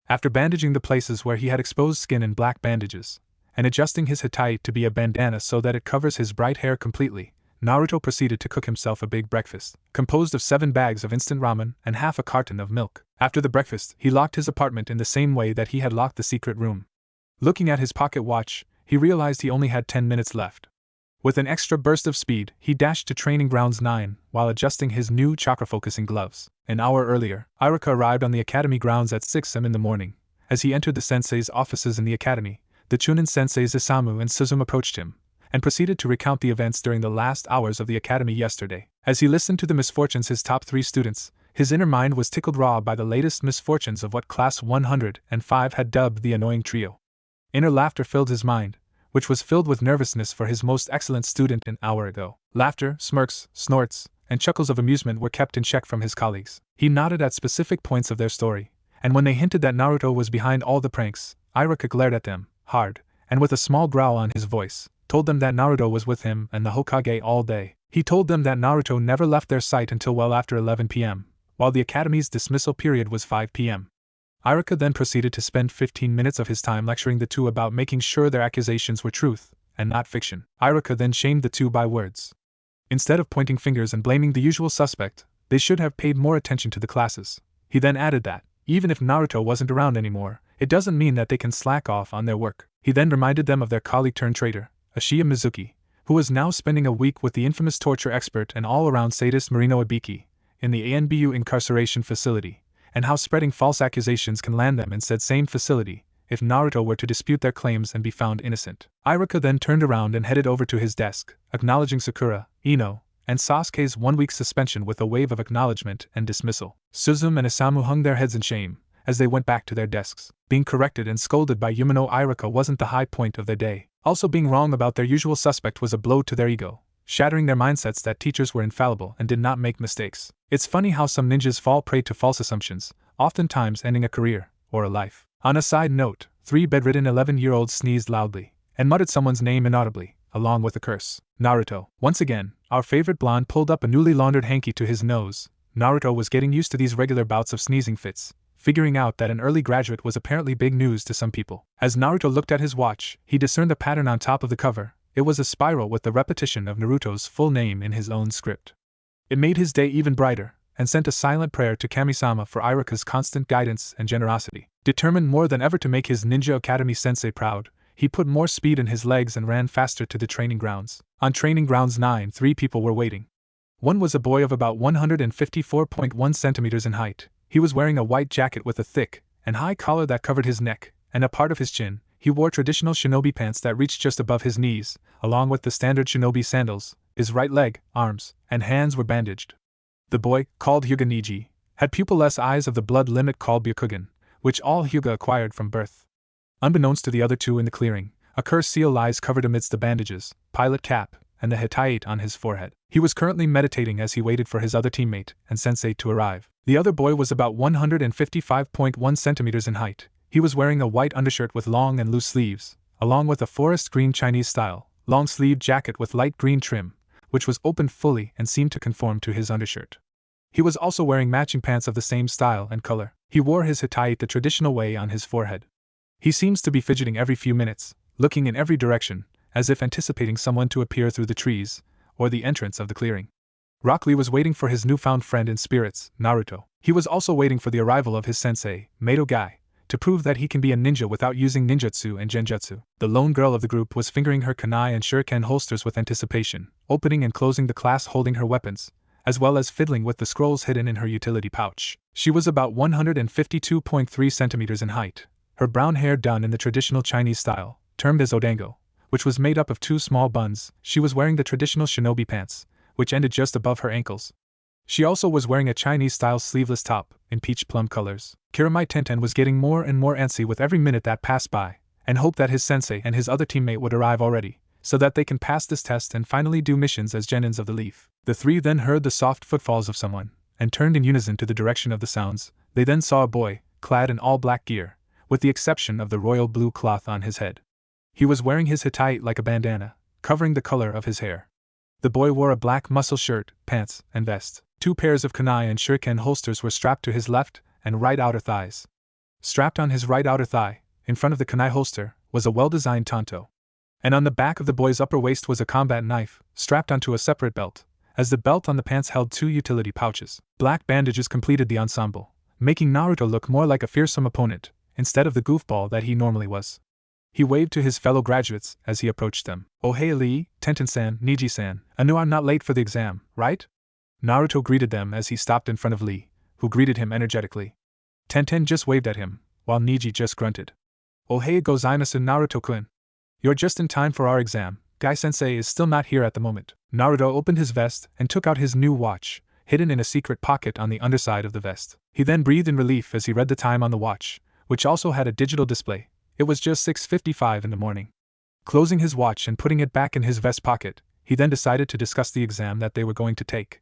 After bandaging the places where he had exposed skin in black bandages, and adjusting his hatai to be a bandana so that it covers his bright hair completely, Naruto proceeded to cook himself a big breakfast, composed of 7 bags of instant ramen and half a carton of milk. After the breakfast, he locked his apartment in the same way that he had locked the secret room. Looking at his pocket watch, he realized he only had 10 minutes left. With an extra burst of speed, he dashed to Training Grounds 9 while adjusting his new chakra-focusing gloves. An hour earlier, Ichiraku arrived on the academy grounds at 6 a.m. in the morning. As he entered the sensei's offices in the academy, the Chunin senseis Isamu and Suzume approached him, and proceeded to recount the events during the last hours of the academy yesterday. As he listened to the misfortunes his top 3 students, his inner mind was tickled raw by the latest misfortunes of what Class 105 had dubbed the annoying trio. Inner laughter filled his mind, which was filled with nervousness for his most excellent student an hour ago. Laughter, smirks, snorts, and chuckles of amusement were kept in check from his colleagues. He nodded at specific points of their story, and when they hinted that Naruto was behind all the pranks, Ichiraku glared at them, hard, and with a small growl on his voice, told them that Naruto was with him and the Hokage all day. He told them that Naruto never left their sight until well after 11 p.m., while the academy's dismissal period was 5 p.m. Ichiraku then proceeded to spend 15 minutes of his time lecturing the two about making sure their accusations were truth, and not fiction. Ichiraku then shamed the two by words. Instead of pointing fingers and blaming the usual suspect, they should have paid more attention to the classes. He then added that, even if Naruto wasn't around anymore, it doesn't mean that they can slack off on their work. He then reminded them of their colleague-turned-traitor, Ashiya Mizuki, who was now spending a week with the infamous torture expert and all-around sadist Marino Ibiki, in the ANBU incarceration facility, and how spreading false accusations can land them in said same facility, if Naruto were to dispute their claims and be found innocent. Ichiraku then turned around and headed over to his desk, acknowledging Sakura, Ino, and Sasuke's 1-week suspension with a wave of acknowledgement and dismissal. Suzume and Isamu hung their heads in shame, as they went back to their desks. Being corrected and scolded by Yumino Ichiraku wasn't the high point of their day. Also being wrong about their usual suspect was a blow to their ego, shattering their mindsets that teachers were infallible and did not make mistakes. It's funny how some ninjas fall prey to false assumptions, oftentimes ending a career, or a life. On a side note, 3 bedridden 11-year-olds sneezed loudly, and muttered someone's name inaudibly, along with a curse. Naruto. Once again, our favorite blonde pulled up a newly laundered hanky to his nose. Naruto was getting used to these regular bouts of sneezing fits, figuring out that an early graduate was apparently big news to some people. As Naruto looked at his watch, he discerned a pattern on top of the cover. It was a spiral with the repetition of Naruto's full name in his own script. It made his day even brighter, and sent a silent prayer to Kami-sama for Ichiraku's constant guidance and generosity. Determined more than ever to make his Ninja Academy sensei proud, he put more speed in his legs and ran faster to the training grounds. On Training Grounds 9, 3 people were waiting. One was a boy of about 154.1 centimeters in height. He was wearing a white jacket with a thick and high collar that covered his neck and a part of his chin. He wore traditional shinobi pants that reached just above his knees, along with the standard shinobi sandals, His right leg, arms, and hands were bandaged. The boy, called Hyuga Niji, had pupilless eyes of the blood limit called Byakugan, which all Hyuga acquired from birth. Unbeknownst to the other two in the clearing, a cursed seal lies covered amidst the bandages, pilot cap, and the Hittite on his forehead. He was currently meditating as he waited for his other teammate and sensei to arrive. The other boy was about 155.1 centimeters in height. He was wearing a white undershirt with long and loose sleeves, along with a forest green Chinese-style, long-sleeved jacket with light green trim, which was opened fully and seemed to conform to his undershirt. He was also wearing matching pants of the same style and color. He wore his Hittite the traditional way on his forehead. He seems to be fidgeting every few minutes, looking in every direction, as if anticipating someone to appear through the trees, or the entrance of the clearing. Rock Lee was waiting for his newfound friend in spirits, Naruto. He was also waiting for the arrival of his sensei, Mato Gai, to prove that he can be a ninja without using ninjutsu and genjutsu. The lone girl of the group was fingering her kunai and shuriken holsters with anticipation, opening and closing the clasp holding her weapons, as well as fiddling with the scrolls hidden in her utility pouch. She was about 152.3 centimeters in height, her brown hair done in the traditional Chinese style, termed as odango, which was made up of two small buns. She was wearing the traditional shinobi pants, which ended just above her ankles. She also was wearing a Chinese-style sleeveless top, in peach plum colors. Kiramai Tenten was getting more and more antsy with every minute that passed by, and hoped that his sensei and his other teammate would arrive already, so that they can pass this test and finally do missions as genins of the leaf. The three then heard the soft footfalls of someone, and turned in unison to the direction of the sounds. They then saw a boy, clad in all black gear, with the exception of the royal blue cloth on his head. He was wearing his Hittite like a bandana, covering the color of his hair. The boy wore a black muscle shirt, pants, and vest. 2 pairs of kunai and shuriken holsters were strapped to his left and right outer thighs. Strapped on his right outer thigh, in front of the kunai holster, was a well-designed tanto. And on the back of the boy's upper waist was a combat knife, strapped onto a separate belt, as the belt on the pants held 2 utility pouches. Black bandages completed the ensemble, making Naruto look more like a fearsome opponent, instead of the goofball that he normally was. He waved to his fellow graduates as he approached them. "Oh hey Lee, Tenten-san, Niji-san, I know I'm not late for the exam, right?" Naruto greeted them as he stopped in front of Lee, who greeted him energetically. Tenten just waved at him, while Niji just grunted. "Oh hey gozaimasu Naruto-kun. You're just in time for our exam. Gai-sensei is still not here at the moment." Naruto opened his vest and took out his new watch, hidden in a secret pocket on the underside of the vest. He then breathed in relief as he read the time on the watch, which also had a digital display. It was just 6:55 in the morning. Closing his watch and putting it back in his vest pocket, he then decided to discuss the exam that they were going to take.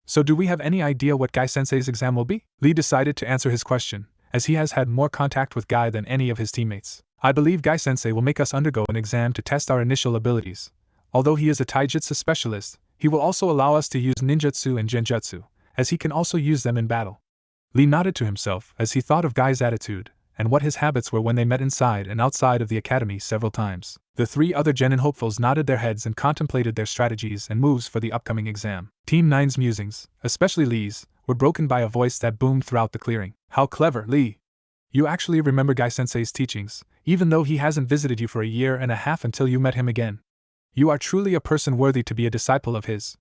"So do we have any idea what Gai-sensei's exam will be?" Lee decided to answer his question, as he has had more contact with Gai than any of his teammates. "I believe Gai-sensei will make us undergo an exam to test our initial abilities. Although he is a taijutsu specialist, he will also allow us to use ninjutsu and genjutsu, as he can also use them in battle." Lee nodded to himself as he thought of Gai's attitude, and what his habits were when they met inside and outside of the academy several times. The 3 other genin hopefuls nodded their heads and contemplated their strategies and moves for the upcoming exam. Team 9's musings, especially Lee's, were broken by a voice that boomed throughout the clearing. "How clever, Lee! You actually remember Gai-sensei's teachings, even though he hasn't visited you for a year and a half until you met him again. You are truly a person worthy to be a disciple of his."